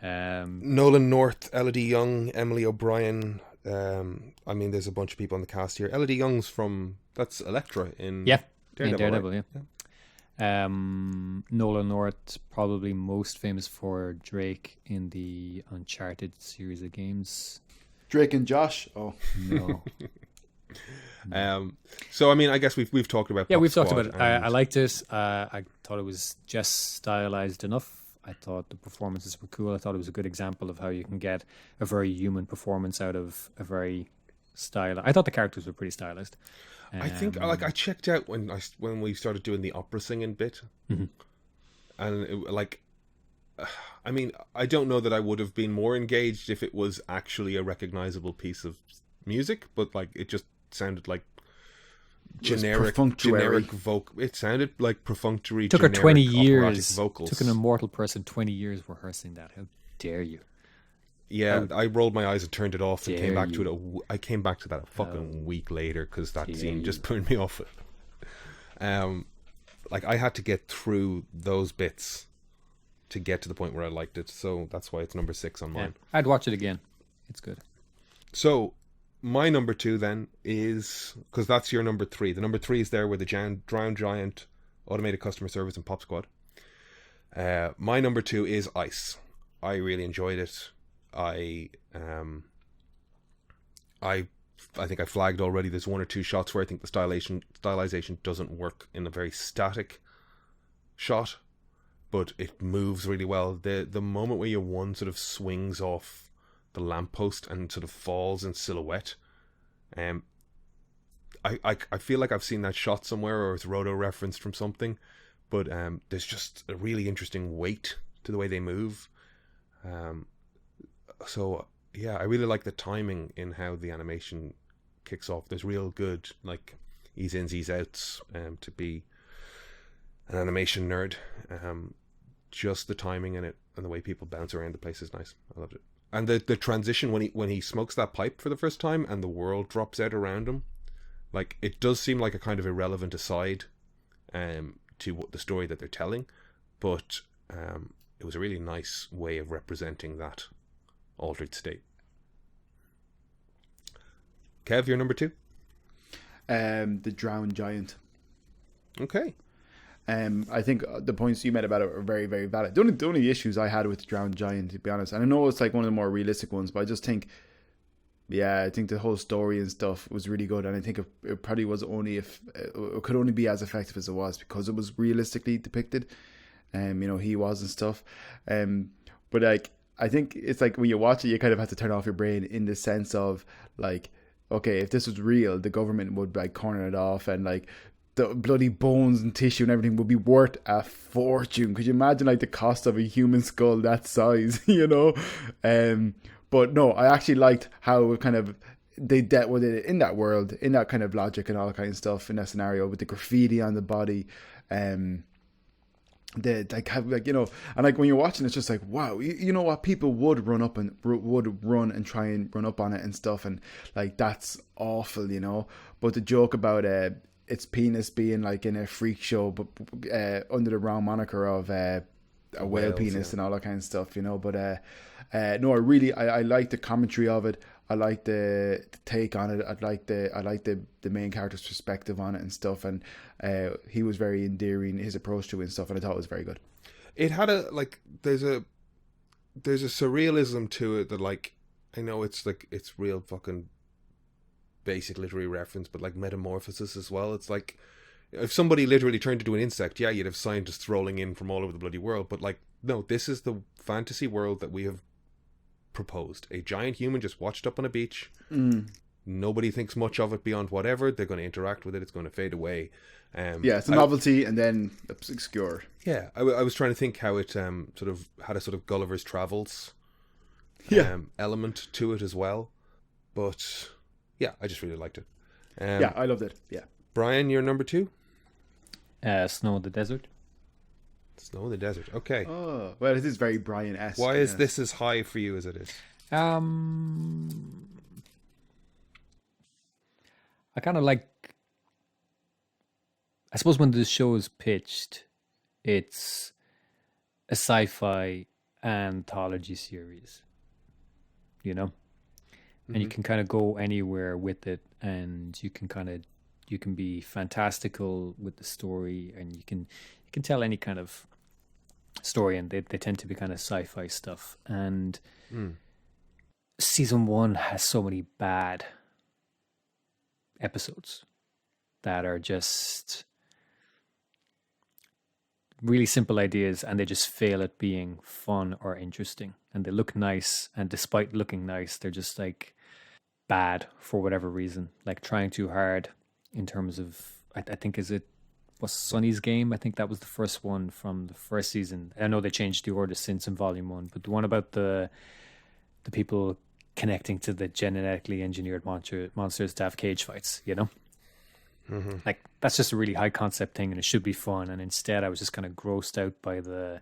Nolan North, Elodie Young, Emily O'Brien. I mean, there's a bunch of people on the cast here. Elodie Young's that's Elektra in Daredevil. Right? Yeah. Nolan North, probably most famous for Drake in the Uncharted series of games. Drake and Josh. Oh No. So I mean, I guess we've talked about. Yeah, Pop we've talked Squad about it. I liked it. I thought it was just stylized enough. I thought the performances were cool. I thought it was a good example of how you can get a very human performance out of a very stylized. I thought the characters were pretty stylized. I think I checked out when we started doing the opera singing bit, Mm-hmm. and I mean, I don't know that I would have been more engaged if it was actually a recognizable piece of music, but it just sounded like generic vocal. It sounded like perfunctory. Took her 20 operatic years. vocals. Took an immortal person 20 years rehearsing that. How dare you? Yeah, I rolled my eyes and turned it off and came back to you. it. I came back to that a fucking week later because that scene just put me off it. I had to get through those bits to get to the point where I liked it, so that's why it's number 6 on mine. I'd watch it again. It's good. So my number 2 then is, because that's your number 3. The number 3 is there with the Drowned Giant, Automated Customer Service, and Pop Squad. My number 2 is Ice. I really enjoyed it. I think I flagged already. There's 1 or 2 shots where I think the stylization doesn't work in a very static shot, but it moves really well. The moment where your one sort of swings off the lamppost and sort of falls in silhouette, I feel like I've seen that shot somewhere, or it's roto referenced from something, but there's just a really interesting weight to the way they move. So yeah, I really like the timing in how the animation kicks off. There's real good ease ins, ease outs, to be an animation nerd. Just the timing in it and the way people bounce around the place is nice. I loved it. And the transition when he smokes that pipe for the first time and the world drops out around him, it does seem like a kind of irrelevant aside to the story that they're telling, but it was a really nice way of representing that altered state. Kev, your number 2? The Drowned Giant. Okay. I think the points you made about it are very, very valid. The only issues I had with the Drowned Giant, to be honest, and I know it's one of the more realistic ones, but I just think Yeah, I think the whole story and stuff was really good, and I think it probably was only if it could only be as effective as it was because it was realistically depicted. He was and stuff. But like I think it's like when you watch it, you kind of have to turn off your brain in the sense of like, okay, if this was real, the government would like corner it off, and like the bloody bones and tissue and everything would be worth a fortune. Could you imagine like the cost of a human skull that size? But no, I actually liked how it kind of they dealt with it in that world, in that kind of logic and all that kind of stuff in that scenario with the graffiti on the body. They like have like and like when you're watching, it's just like wow, you know what, people would run and try and run up on it and stuff, and like that's awful, But the joke about its penis being like in a freak show, but under the wrong moniker of a whale penis and all that kind of stuff, But no, I like the commentary of it. I like the take on it. I like the main character's perspective on it and stuff. And he was very endearing, his approach to it and stuff. And I thought it was very good. It had there's a surrealism to it that like, I know it's like, it's real fucking basic literary reference, but like metamorphosis as well. It's like, if somebody literally turned into an insect, yeah, you'd have scientists rolling in from all over the bloody world. But like, no, this is the fantasy world that we have proposed. A giant human just washed up on a beach. Nobody thinks much of it beyond whatever. They're going to interact with it. It's going to fade away. It's a novelty and then obscure. Yeah, I was trying to think how it sort of had a sort of Gulliver's Travels element to it as well. But yeah, I just really liked it. I loved it. Yeah. Brian, your number 2? Snow in the Desert. Snow in the Desert. Okay. Oh, well, it is very Brian-esque. Why is this as high for you as it is? I kind of like. I suppose when the show is pitched, it's a sci-fi anthology series, and you can kind of go anywhere with it, and you can be fantastical with the story, and you can tell any kind of story, and they tend to be kind of sci-fi stuff. And season 1 has so many bad episodes that are just really simple ideas, and they just fail at being fun or interesting. And they look nice, and despite looking nice, they're just like bad for whatever reason, like trying too hard in terms of, I think, was Sonny's Game? I think that was the first one from the first season. I know they changed the order since in volume 1, but the one about the people connecting to the genetically engineered monsters to have cage fights, Like, that's just a really high concept thing, and it should be fun. And instead, I was just kind of grossed out by the.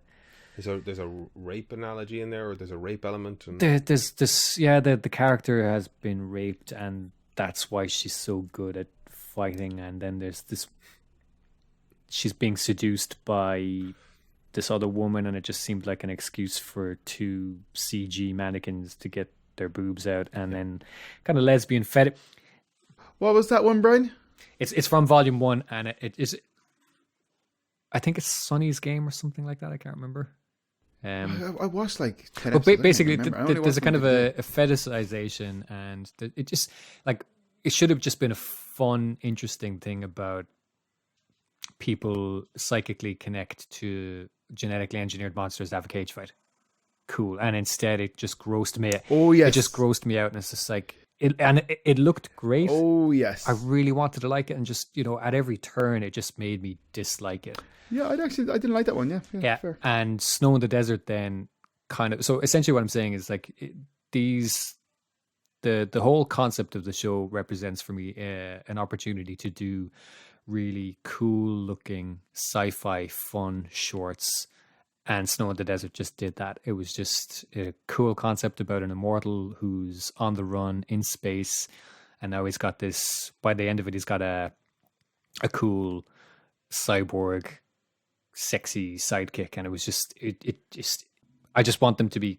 There's a rape analogy in there, or there's a rape element. And... There's this, the character has been raped, and that's why she's so good at fighting. And then there's this. She's being seduced by this other woman, and it just seemed like an excuse for 2 CG mannequins to get their boobs out, and then kind of lesbian fetish. What was that one, Brian? It's from volume 1, and it is. I think it's Sonny's Game or something like that. I can't remember. I watched like 10 but episodes. Basically, there's a kind of a fetishization, and it just like it should have just been a fun, interesting thing about people psychically connect to genetically engineered monsters that have a cage fight. Cool, and instead it just grossed me. Oh yes, it just grossed me out, and it's just like. It looked great. Oh yes, I really wanted to like it, and just at every turn, it just made me dislike it. Yeah, I didn't like that one. Yeah. Fair. And Snow in the Desert then kind of. So essentially, what I'm saying is like the whole concept of the show represents for me an opportunity to do really cool looking sci-fi fun shorts. And Snow in the Desert just did that. It was just a cool concept about an immortal who's on the run in space. And now he's got this, by the end of it, he's got a cool cyborg, sexy sidekick. And it was just, I just want them to be,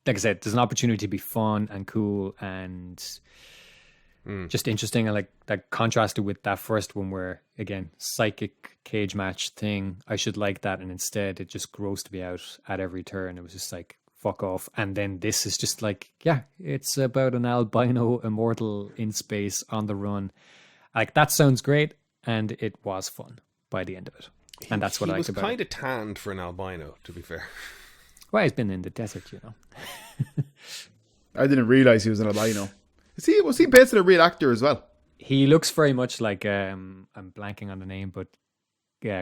like I said, there's an opportunity to be fun and cool and just interesting. And like that contrasted with that first one where, again, psychic cage match thing, I should like that. And instead it just grossed me out at every turn. It was just like, fuck off. And then this is just like, yeah, it's about an albino immortal in space on the run. Like, that sounds great, and it was fun by the end of it. And that's what I liked about it. He was kind of tanned for an albino, to be fair. Well, he's been in the desert, you know. I didn't realize he was an albino. Was he based on a real actor as well? He looks very much like, I'm blanking on the name, but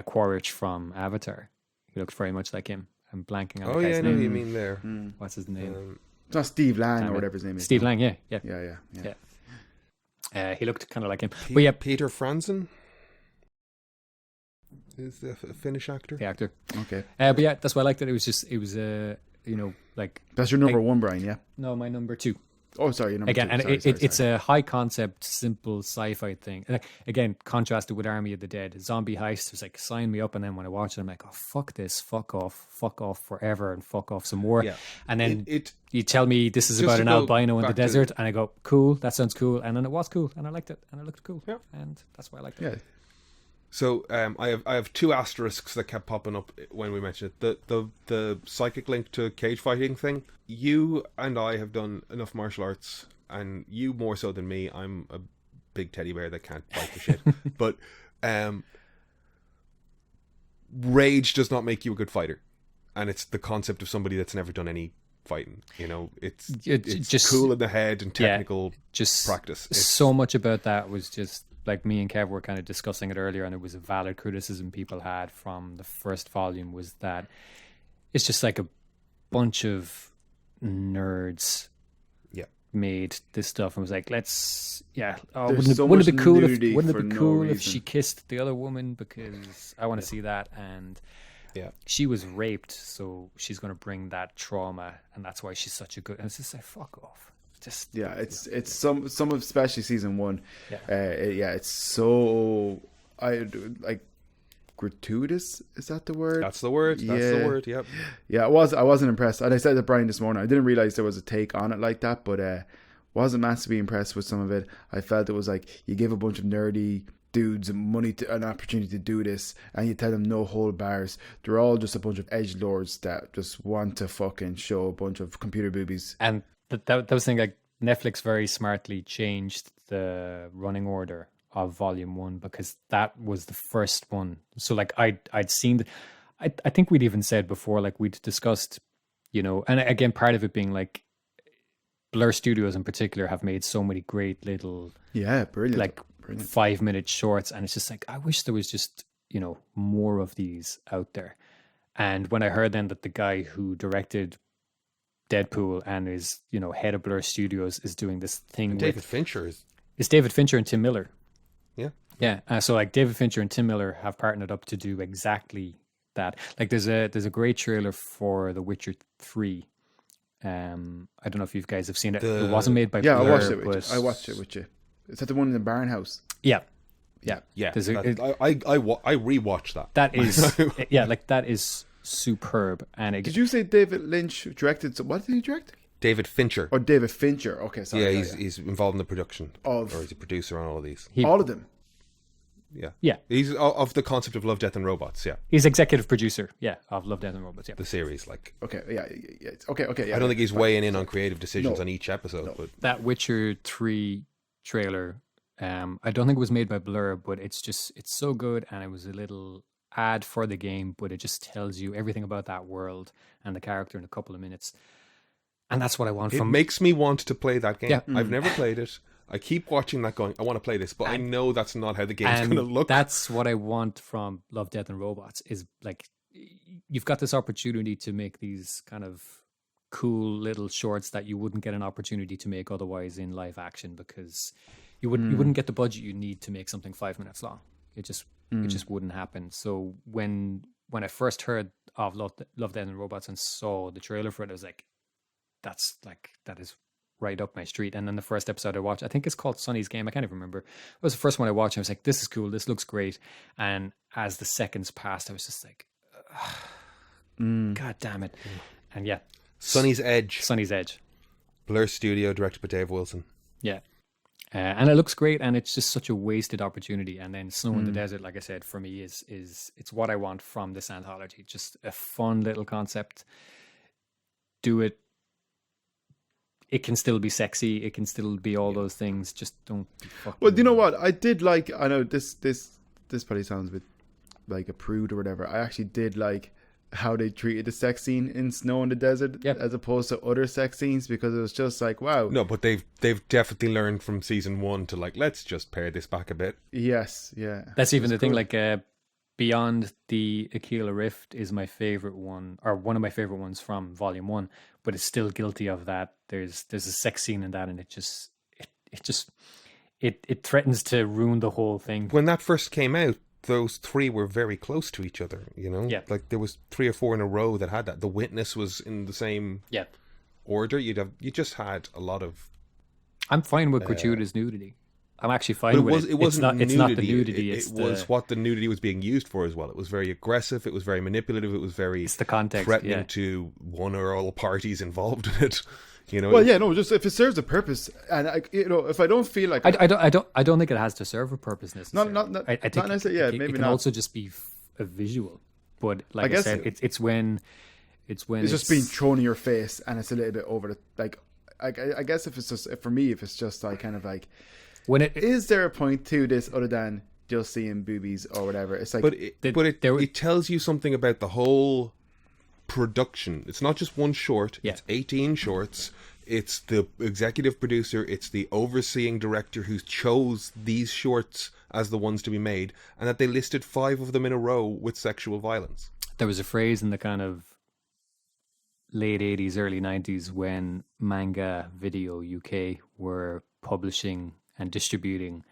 Quaritch from Avatar. He looks very much like him. I'm blanking on the guy's name. I know you mean there. What's his name? It's not Steve Lang or whatever his name is. Steve Lang, yeah. He looked kind of like him. But yeah, Peter Franzen is the Finnish actor. The actor. Okay. But yeah, that's why I liked it. It was like... That's your number one, Brian, yeah? No, my number two. Oh, sorry, your number again, two. And sorry. It's a high concept, simple sci-fi thing. Again, contrasted with Army of the Dead. Zombie heist was like, sign me up. And then when I watch it, I'm like, oh, fuck this, fuck off forever, and fuck off some more. Yeah. And then you tell me this is about an albino in the desert, and I go, cool, that sounds cool. And then it was cool, and I liked it, and it looked cool. Yeah. And that's why I liked it. Yeah. So I have two asterisks that kept popping up when we mentioned it. The psychic link to cage fighting thing. You and I have done enough martial arts, and you more so than me. I'm a big teddy bear that can't fight for shit. But rage does not make you a good fighter, and it's the concept of somebody that's never done any fighting. You know, it's just cool in the head and technical practice. So much about that was just. Like me and Kev were kind of discussing it earlier, and it was a valid criticism people had from the first volume, was that it's just like a bunch of nerds made this stuff and was like, wouldn't it be cool if she kissed the other woman, because I want to see that. And she was raped, so she's going to bring that trauma, and that's why she's such a good. And it's just like, fuck off. It's some of especially season one. It's so gratuitous. Is that the word? That's the word. That's the word. Yep. Yeah, I wasn't impressed, and I said to Brian this morning, I didn't realize there was a take on it like that, but wasn't massively impressed with some of it. I felt it was like you give a bunch of nerdy dudes money to an opportunity to do this, and you tell them no hold bars. They're all just a bunch of edgelords that just want to fucking show a bunch of computer boobies. And that was the thing, like, Netflix very smartly changed the running order of volume one, because that was the first one. So like I'd seen I think we'd even said before, like we'd discussed, you know, and again, part of it being like Blur Studios in particular have made so many great little brilliant 5-minute shorts, and it's just like, I wish there was just, you know, more of these out there. And when I heard then that the guy who directed Deadpool and is, you know, head of Blur Studios is doing this thing and David Fincher it's David Fincher and Tim Miller. Yeah. So like David Fincher and Tim Miller have partnered up to do exactly that. Like there's a great trailer for The Witcher 3. I don't know if you guys have seen it. It wasn't made by Blur. I watched it with you. Is that the one in the Barn House? Yeah. I rewatched that. That is that is superb. And did you say David Lynch directed? So what did he direct? David Fincher. Oh, David Fincher. Okay, sorry. Yeah, he's involved in the production or he's a producer on all of these. All of them. Yeah. He's of the concept of Love, Death and Robots. Yeah. He's executive producer. Yeah, of Love, Death and Robots. Yeah. The series, like. Okay. Yeah. Okay. Yeah, I don't think he's weighing in on creative decisions on each episode. But that Witcher 3 trailer, I don't think it was made by Blur, but it's so good, and it was a little ad for the game, but it just tells you everything about that world and the character in a couple of minutes. And that's what I want from... It makes me want to play that game. Yeah. I've never played it. I keep watching that going, I want to play this, but I know that's not how the game's going to look. That's what I want from Love, Death and Robots, is like, you've got this opportunity to make these kind of cool little shorts that you wouldn't get an opportunity to make otherwise in live action, because you wouldn't get the budget you need to make something 5 minutes long. It just wouldn't happen. So when I first heard of Love, Death and Robots and saw the trailer for it, I was like, that is right up my street. And then the first episode I watched, I think it's called Sonny's Game. I can't even remember. It was the first one I watched. I was like, this is cool. This looks great. And as the seconds passed, I was just like, God damn it. And yeah. Sonny's Edge. Blur Studio, directed by Dave Wilson. Yeah. And it looks great, and it's just such a wasted opportunity. And then Snow in the Desert, like I said, for me is it's what I want from this anthology. Just a fun little concept. do it. It can still be sexy. It can still be all those things. Just don't. Well, you know what? I did like. I know this probably sounds a bit like a prude or whatever. I actually did like how they treated the sex scene in Snow in the Desert, as opposed to other sex scenes, because it was just like, wow. No, but they've definitely learned from season 1 to like, let's just pare this back a bit. Yes, yeah. That's even the thing. Like, Beyond the Aquila Rift is my favorite one, or one of my favorite ones from Volume 1, but it's still guilty of that. There's a sex scene in that, and it threatens to ruin the whole thing. When that first came out, those 3 were very close to each other, you know? Yeah. Like there was 3 or 4 in a row that had that. The Witness was in the same order. You just had a lot of... I'm fine with gratuitous nudity. I'm actually fine with it. It's not the nudity. It was what the nudity was being used for as well. It was very aggressive. It was very manipulative. It was very... It's the context, threatening to one or all parties involved in it. You know? Well, yeah, no, just if it serves a purpose, and if I don't feel like I don't think it has to serve a purpose necessarily. Not I think not necessarily. Yeah, it maybe can not. also just be a visual, but like I guess said, it's when it's just being thrown in your face, and it's a little bit over the like. I guess if it's just for me, if it's just like kind of like when is there a point to this other than just seeing boobies or whatever? It's like, but it tells you something about the whole production. It's not just one short. It's 18 shorts. It's the executive producer. It's the overseeing director who chose these shorts as the ones to be made, and that they listed 5 of them in a row with sexual violence. There was a phrase in the kind of late 80s, early 90s when Manga Video UK were publishing and distributing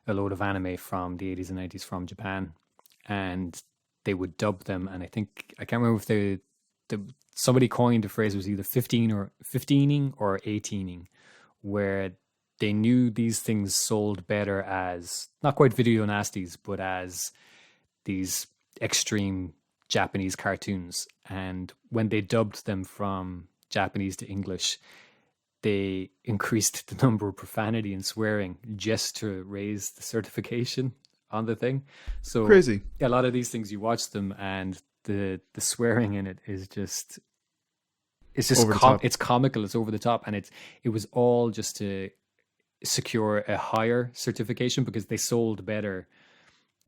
a load of anime from the 80s and 90s from Japan, and they would dub them, and I can't remember if somebody coined the phrase, it was either 15ing or 18ing, where they knew these things sold better as not quite video nasties, but as these extreme Japanese cartoons. And when they dubbed them from Japanese to English, they increased the number of profanity and swearing just to raise the certification on the thing. So crazy. A lot of these things, you watch them and the swearing in it is just it's comical, it's over the top, and it was all just to secure a higher certification because they sold better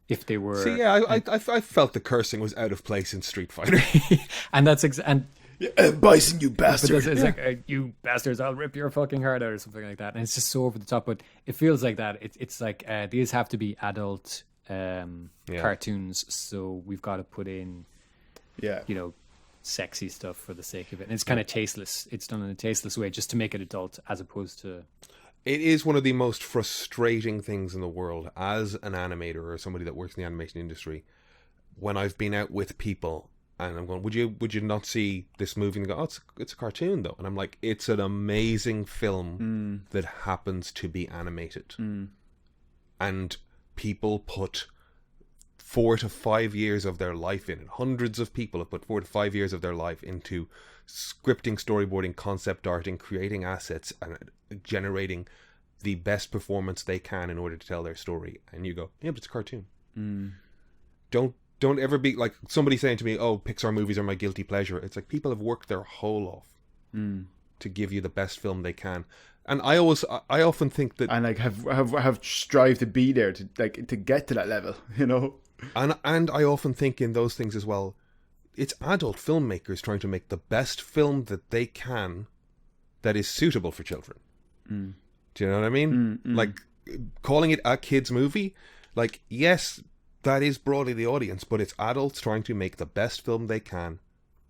if they were. See, yeah, I felt the cursing was out of place in Street Fighter, and that's Bison, you bastard! It's like you bastards, I'll rip your fucking heart out or something like that, and it's just so over the top. But it feels like that. It's like these have to be adult cartoons, so we've got to put in, sexy stuff for the sake of it. And it's kind of tasteless. It's done in a tasteless way just to make it adult, as opposed to. It is one of the most frustrating things in the world as an animator or somebody that works in the animation industry. When I've been out with people and I'm going, would you not see this movie? And they go, oh, it's a cartoon though. And I'm like, it's an amazing film that happens to be animated. And people put 4 to 5 years of their life in it. Hundreds of people have put 4 to 5 years of their life into scripting, storyboarding, concept arting, creating assets, and generating the best performance they can in order to tell their story. And you go, yeah, but it's a cartoon. Don't ever be like somebody saying to me, oh, Pixar movies are my guilty pleasure. It's like people have worked their whole off to give you the best film they can. And I often think that, and like have strived to be there to get to that level, you know. And I often think in those things as well, it's adult filmmakers trying to make the best film that they can that is suitable for children. Do you know what I mean? Like calling it a kid's movie, like, yes, that is broadly the audience, but it's adults trying to make the best film they can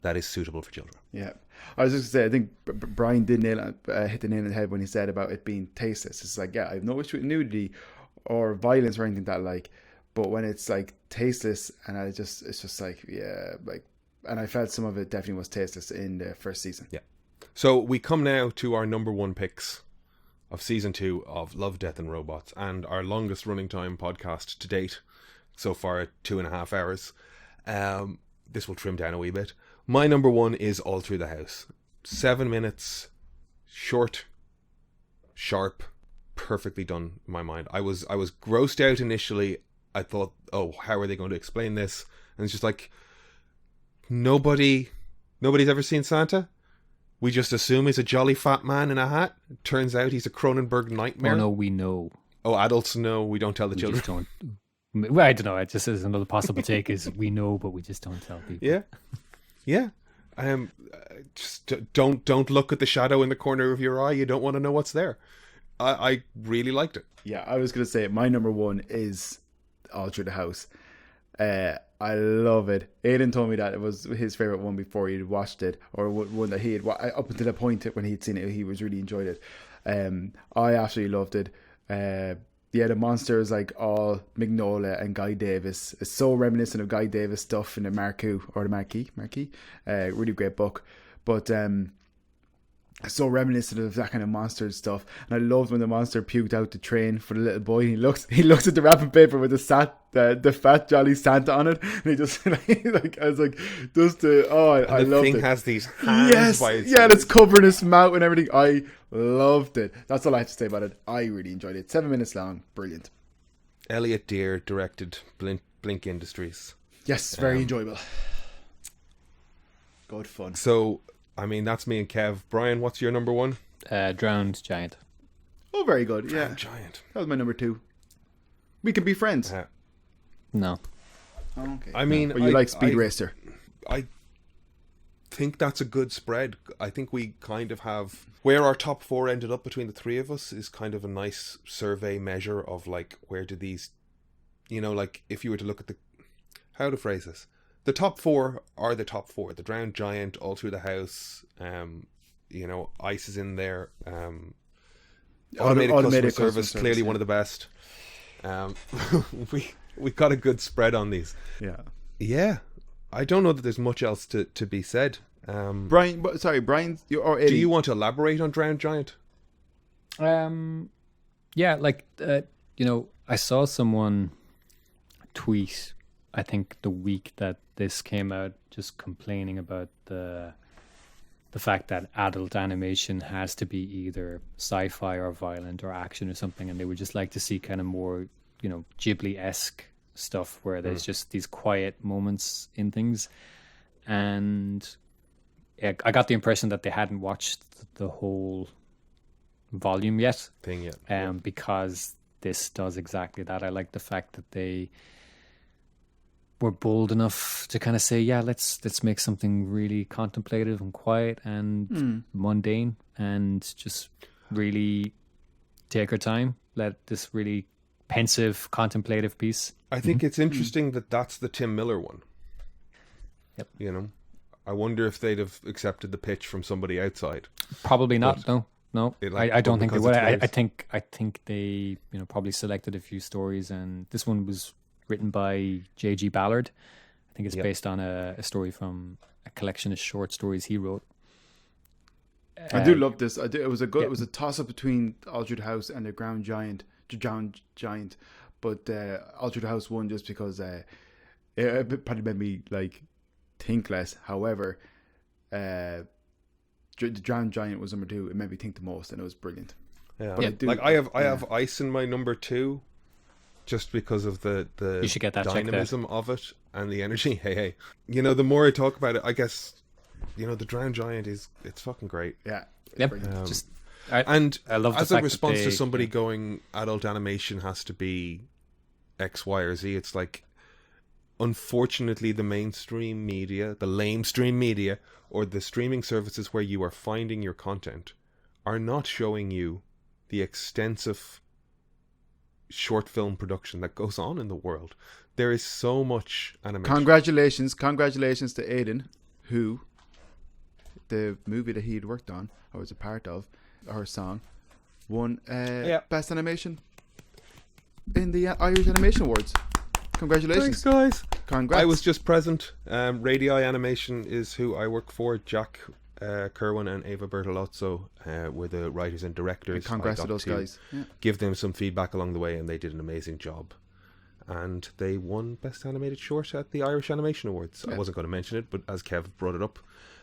that is suitable for children. Yeah. I was just going to say, I think Brian did hit the nail on the head when he said about it being tasteless. It's like, yeah, I have no issue with nudity or violence or anything that like, but when it's like tasteless, and it's just like, yeah, like, and I felt some of it definitely was tasteless in the first season. Yeah. So we come now to our number 1 picks of season 2 of Love, Death and Robots, and our longest running time podcast to date so far at 2.5 hours. This will trim down a wee bit. My number 1 is All Through the House. 7 minutes, short, sharp, perfectly done in my mind. I was grossed out initially. I thought, oh, how are they going to explain this? And it's just like, nobody's ever seen Santa? We just assume he's a jolly fat man in a hat. Turns out he's a Cronenberg nightmare. Oh no, we know. Oh, adults know. We don't tell the We children. just don't. Well, I don't know. It just is another possible take is we know, but we just don't tell people. Yeah, yeah. Just don't look at the shadow in the corner of your eye. You don't want to know what's there. I really liked it. Yeah, I was going to say my number one is All Through the House. I love it. Aidan told me that it was his favorite one before he'd watched it, or one that he had up until the point when he'd seen it, he was really enjoyed it. I absolutely loved it. Yeah, the monster is like all Mignola and Guy Davis. It's so reminiscent of Guy Davis stuff in the Marquis. Really great book, but so reminiscent of that kind of monster stuff. And I loved when the monster puked out the train for the little boy. He looks at the wrapping paper with the fat jolly Santa on it, and he just like I was like, just the I loved it. The thing has these hands. Yes, by its yeah, and it's covering his mouth and everything. I loved it. That's all I have to say about it. I really enjoyed it. 7 minutes long, brilliant. Elliot Deere directed Blink Industries. Yes, very enjoyable. Good fun. So, I mean, that's me and Kev. Brian, what's your number one? Drowned Giant. Oh, very good. Yeah, Giant. that was my number two. We can be friends. No. Oh, okay. I mean, but you like Speed Racer. I think that's a good spread. I think we kind of have where our top four ended up between the three of us is kind of a nice survey measure of like where do these, like if you were to look at how to phrase this, the top four are the top four. The Drowned Giant, All Through the House, Ice is in there. Automated customer service, clearly one of the best. We got a good spread on these. Yeah. I don't know that there's much else to be said. Brian, or Eddie. Do you want to elaborate on Drowned Giant? Yeah, like I saw someone tweet, I think the week that this came out, just complaining about the fact that adult animation has to be either sci-fi or violent or action or something, and they would just like to see kind of more, Ghibli-esque stuff where there's just these quiet moments in things. And I got the impression that they hadn't watched the whole volume yet. Because this does exactly that. I like the fact that they were bold enough to kind of say, yeah, let's make something really contemplative and quiet and mundane, and just really take our time. Let this really pensive, contemplative piece. I think it's interesting that that's the Tim Miller one. Yep. I wonder if they'd have accepted the pitch from somebody outside. Probably not. No. I don't think they would. I think they probably selected a few stories, and this one was written by J.G. Ballard. I think it's based on a story from a collection of short stories he wrote. I do love this. It was a toss up between All Through the House and the Drowned Giant, but All Through the House won just because it probably made me like think less. However, the Drowned Giant was number two. It made me think the most, and it was brilliant. Yeah, I have Ice in my number two, just because of the you should get that dynamism of it and the energy. Hey, the more I talk about it, I guess the Drowned Giant it's fucking great. Yeah. Yep. I love the as a response to somebody going, adult animation has to be X, Y, or Z. It's like, unfortunately, the mainstream media, the lamestream media, or the streaming services where you are finding your content are not showing you the extensive short film production that goes on in the world. There is so much animation. Congratulations to Aidan, who the movie that he'd worked on or was a part of, her song, won Best Animation in the Irish Animation Awards. Congratulations. Thanks, guys. Congrats. I was just present. Radii Animation is who I work for. Jack Kerwin and Ava Bertolozzo were the writers and directors. Congrats to those guys. Give them some feedback along the way, and they did an amazing job. And they won Best Animated Short at the Irish Animation Awards. I wasn't going to mention it, but as Kev brought it up.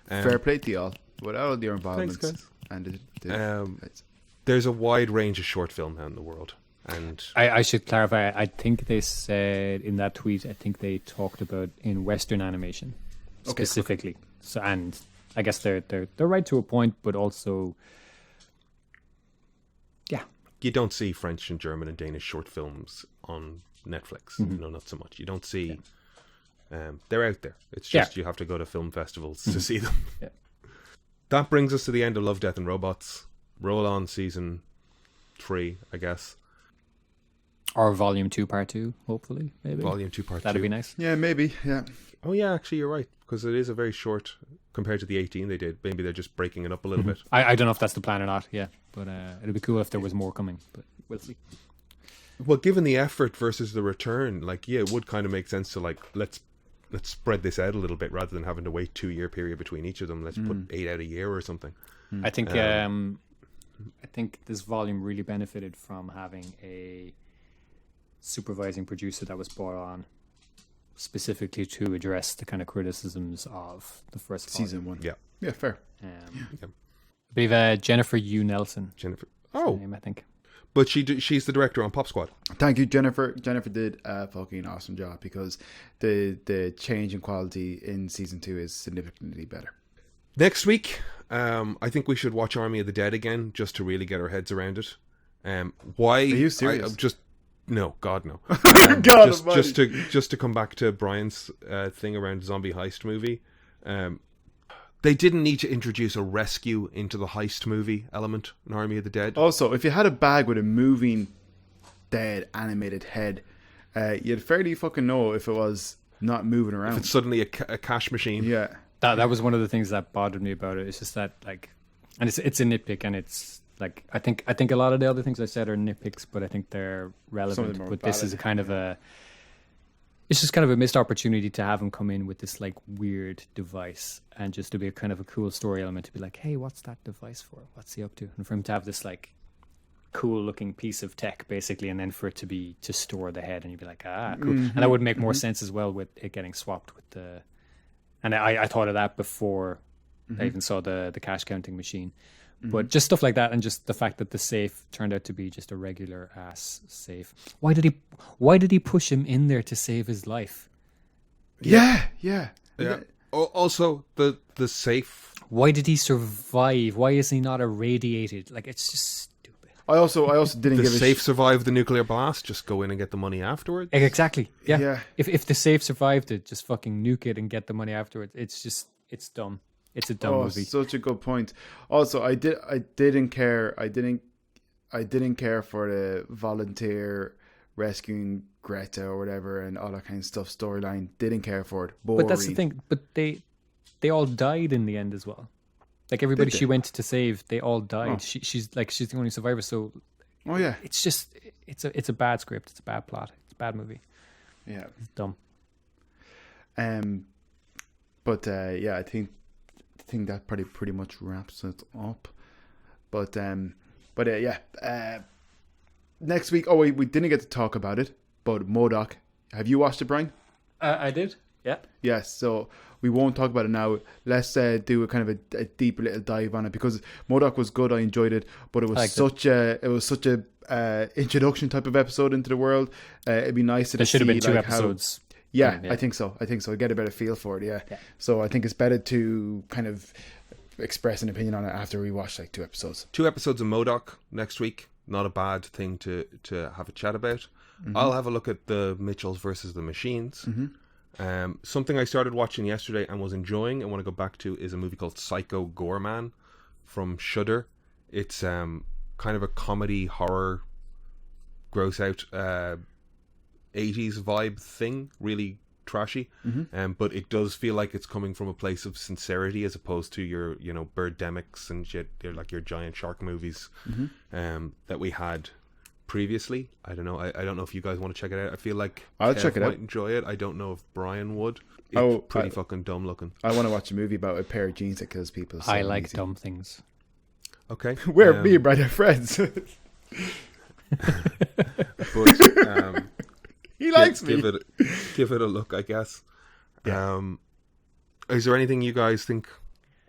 Fair play to y'all. Without all your involvements. Thanks, guys. And there's a wide range of short film now in the world. And I should clarify, I think they said in that tweet, I think they talked about in Western animation specifically. Okay. So, and I guess they're right to a point, but also, yeah, You don't see French and German and Danish short films on Netflix. No, not so much. You don't see. They're out there. It's just you have to go to film festivals to see them. Yeah. That brings us to the end of Love, Death and Robots. Roll on season 3, I guess. Or Volume 2, Part 2, hopefully, maybe. Volume 2, Part 2. That'd be nice. Yeah, maybe. Yeah. Oh yeah, actually you're right, because it is a very short compared to the 18 they did. Maybe they're just breaking it up a little bit. I don't know if that's the plan or not, yeah. But it'd be cool if there was more coming, but we'll see. Well, given the effort versus the return, like, yeah, it would kind of make sense to, like, let's spread this out a little bit rather than having to wait 2-year period between each of them. Let's put 8 out a year or something. I think this volume really benefited from having a supervising producer that was brought on specifically to address the kind of criticisms of the first Season 1. Yeah. Yeah, fair. I believe Jennifer U. Nelson. Jennifer. Her Oh, name, I think. but she's the director on Pop Squad. Thank you, Jennifer. Jennifer did a fucking awesome job because the change in quality in season 2 is significantly better. Next week, I think we should watch Army of the Dead again just to really get our heads around it. Why? Are you serious? No, God no. God just to come back to Brian's thing around zombie heist movie. They didn't need to introduce a rescue into the heist movie element in Army of the Dead. Also, if you had a bag with a moving dead animated head, you'd fairly fucking know if it was not moving around. If it's suddenly a cash machine. Yeah. That was one of the things that bothered me about it. It's just that, like, and it's a nitpick, and it's like I think a lot of the other things I said are nitpicks, but I think they're relevant. But this is a kind of it's just kind of a missed opportunity to have him come in with this like weird device, and just to be a kind of a cool story element to be like, hey, what's that device for? What's he up to? And for him to have this like cool looking piece of tech basically, and then for it to be to store the head, and you'd be like, cool. And that would make more sense as well with it getting swapped with the. And I thought of that before I even saw the cash counting machine. But just stuff like that, and just the fact that the safe turned out to be just a regular ass safe. Why did he push him in there to save his life? Yeah. Also, the safe. Why did he survive? Why is he not irradiated? Like, it's just stupid. I also didn't The give safe survived the nuclear blast. Just go in and get the money afterwards. Exactly. Yeah. If the safe survived it, just fucking nuke it and get the money afterwards. It's dumb. It's a dumb movie. Such a good point. Also, I didn't care for the volunteer rescuing Greta or whatever and all that kind of stuff storyline. Didn't care for it. Boring. But that's the thing. But they all died in the end as well. Like everybody she went to save, they all died. Oh. She's the only survivor. So, it's just it's a bad script. It's a bad plot. It's a bad movie. Yeah, it's dumb. But I think that pretty much wraps it up. But next week. Oh, we didn't get to talk about it. But MODOK, have you watched it, Brian? I did. Yeah. Yes. So we won't talk about it now. Let's do a kind of a deeper little dive on it, because MODOK was good. I enjoyed it, but it was such a introduction type of episode into the world. It'd be nice to there should have been 2 episodes. Yeah, I think so. I get a better feel for it. Yeah. So I think it's better to kind of express an opinion on it after we watch like 2 episodes. 2 episodes of MODOK next week. Not a bad thing to have a chat about. I'll have a look at the Mitchells versus the Machines. Something I started watching yesterday and was enjoying and want to go back to is a movie called Psycho Goreman from Shudder. It's kind of a comedy horror gross out 80s vibe thing, really trashy, but it does feel like it's coming from a place of sincerity as opposed to your Birdemics and shit. They're like your giant shark movies that we had previously. I don't know. I don't know if you guys want to check it out. I feel like I'll check it out. Might enjoy it. I don't know if Brian would. It's pretty fucking dumb looking. I want to watch a movie about a pair of jeans that kills people. I like dumb things. Okay, we're me and Brian are friends. But he likes me. Give it a look, I guess. Yeah. Is there anything you guys think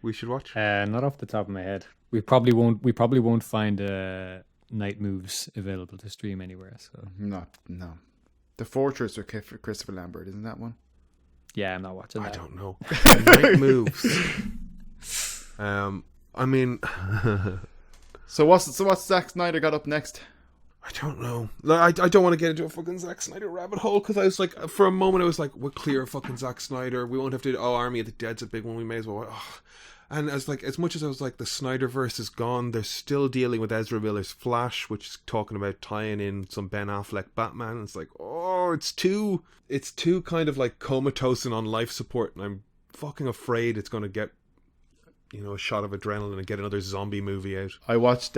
we should watch? Not off the top of my head. We probably won't find Night Moves available to stream anywhere. So no. The Fortress with Christopher Lambert, isn't that one? Yeah, I'm not watching that. I don't know. Night Moves. I mean, So what's Zack Snyder got up next? I don't know. Like, I don't want to get into a fucking Zack Snyder rabbit hole, because I was like, for a moment I was like, we're clear of fucking Zack Snyder. We won't have to. Oh, Army of the Dead's a big one. We may as well. Oh. And as much as I was like, the Snyderverse is gone, they're still dealing with Ezra Miller's Flash, which is talking about tying in some Ben Affleck Batman. And it's like, oh, it's too kind of like comatose and on life support, and I'm fucking afraid it's going to get, a shot of adrenaline and get another zombie movie out. I watched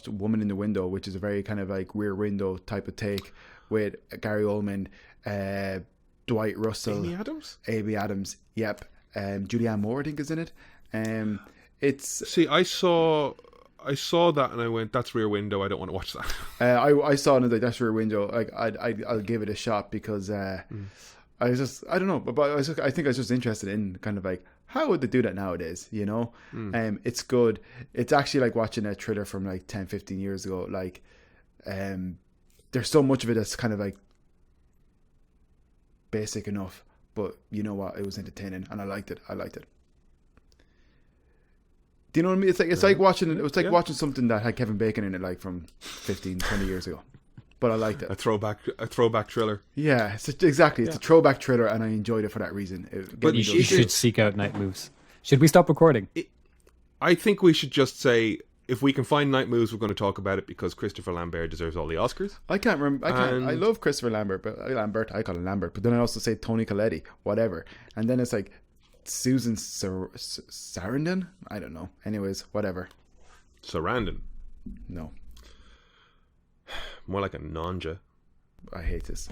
Woman in the Window, which is a very kind of like Rear Window type of take with Gary Oldman, Dwight Russell, Amy Adams, yep, Julianne Moore I think is in it. I saw that and I went, that's Rear Window. I don't want to watch that. I saw it and like, that's Rear Window. Like I'll give it a shot because I don't know, but I think I was just interested in kind of like, how would they do that nowadays? It's good. It's actually like watching a thriller from like 10, 15 years ago. Like, there's so much of it that's kind of like basic enough, but you know what? It was entertaining and I liked it. Do you know what I mean? It's like watching it. It was like watching something that had Kevin Bacon in it, like from 15, 20 years ago. But I liked it. A throwback thriller. Yeah, exactly. It's a throwback thriller, and I enjoyed it for that reason. But you should seek out Night Moves. Should we stop recording? I think we should just say, if we can find Night Moves, we're going to talk about it, because Christopher Lambert deserves all the Oscars. I can't remember. I love Christopher Lambert, but I call him Lambert. But then I also say Tony Colletti, whatever. And then it's like Susan Sarandon. I don't know. Anyways, whatever. Sarandon. No. More like a Nanja. I hate this.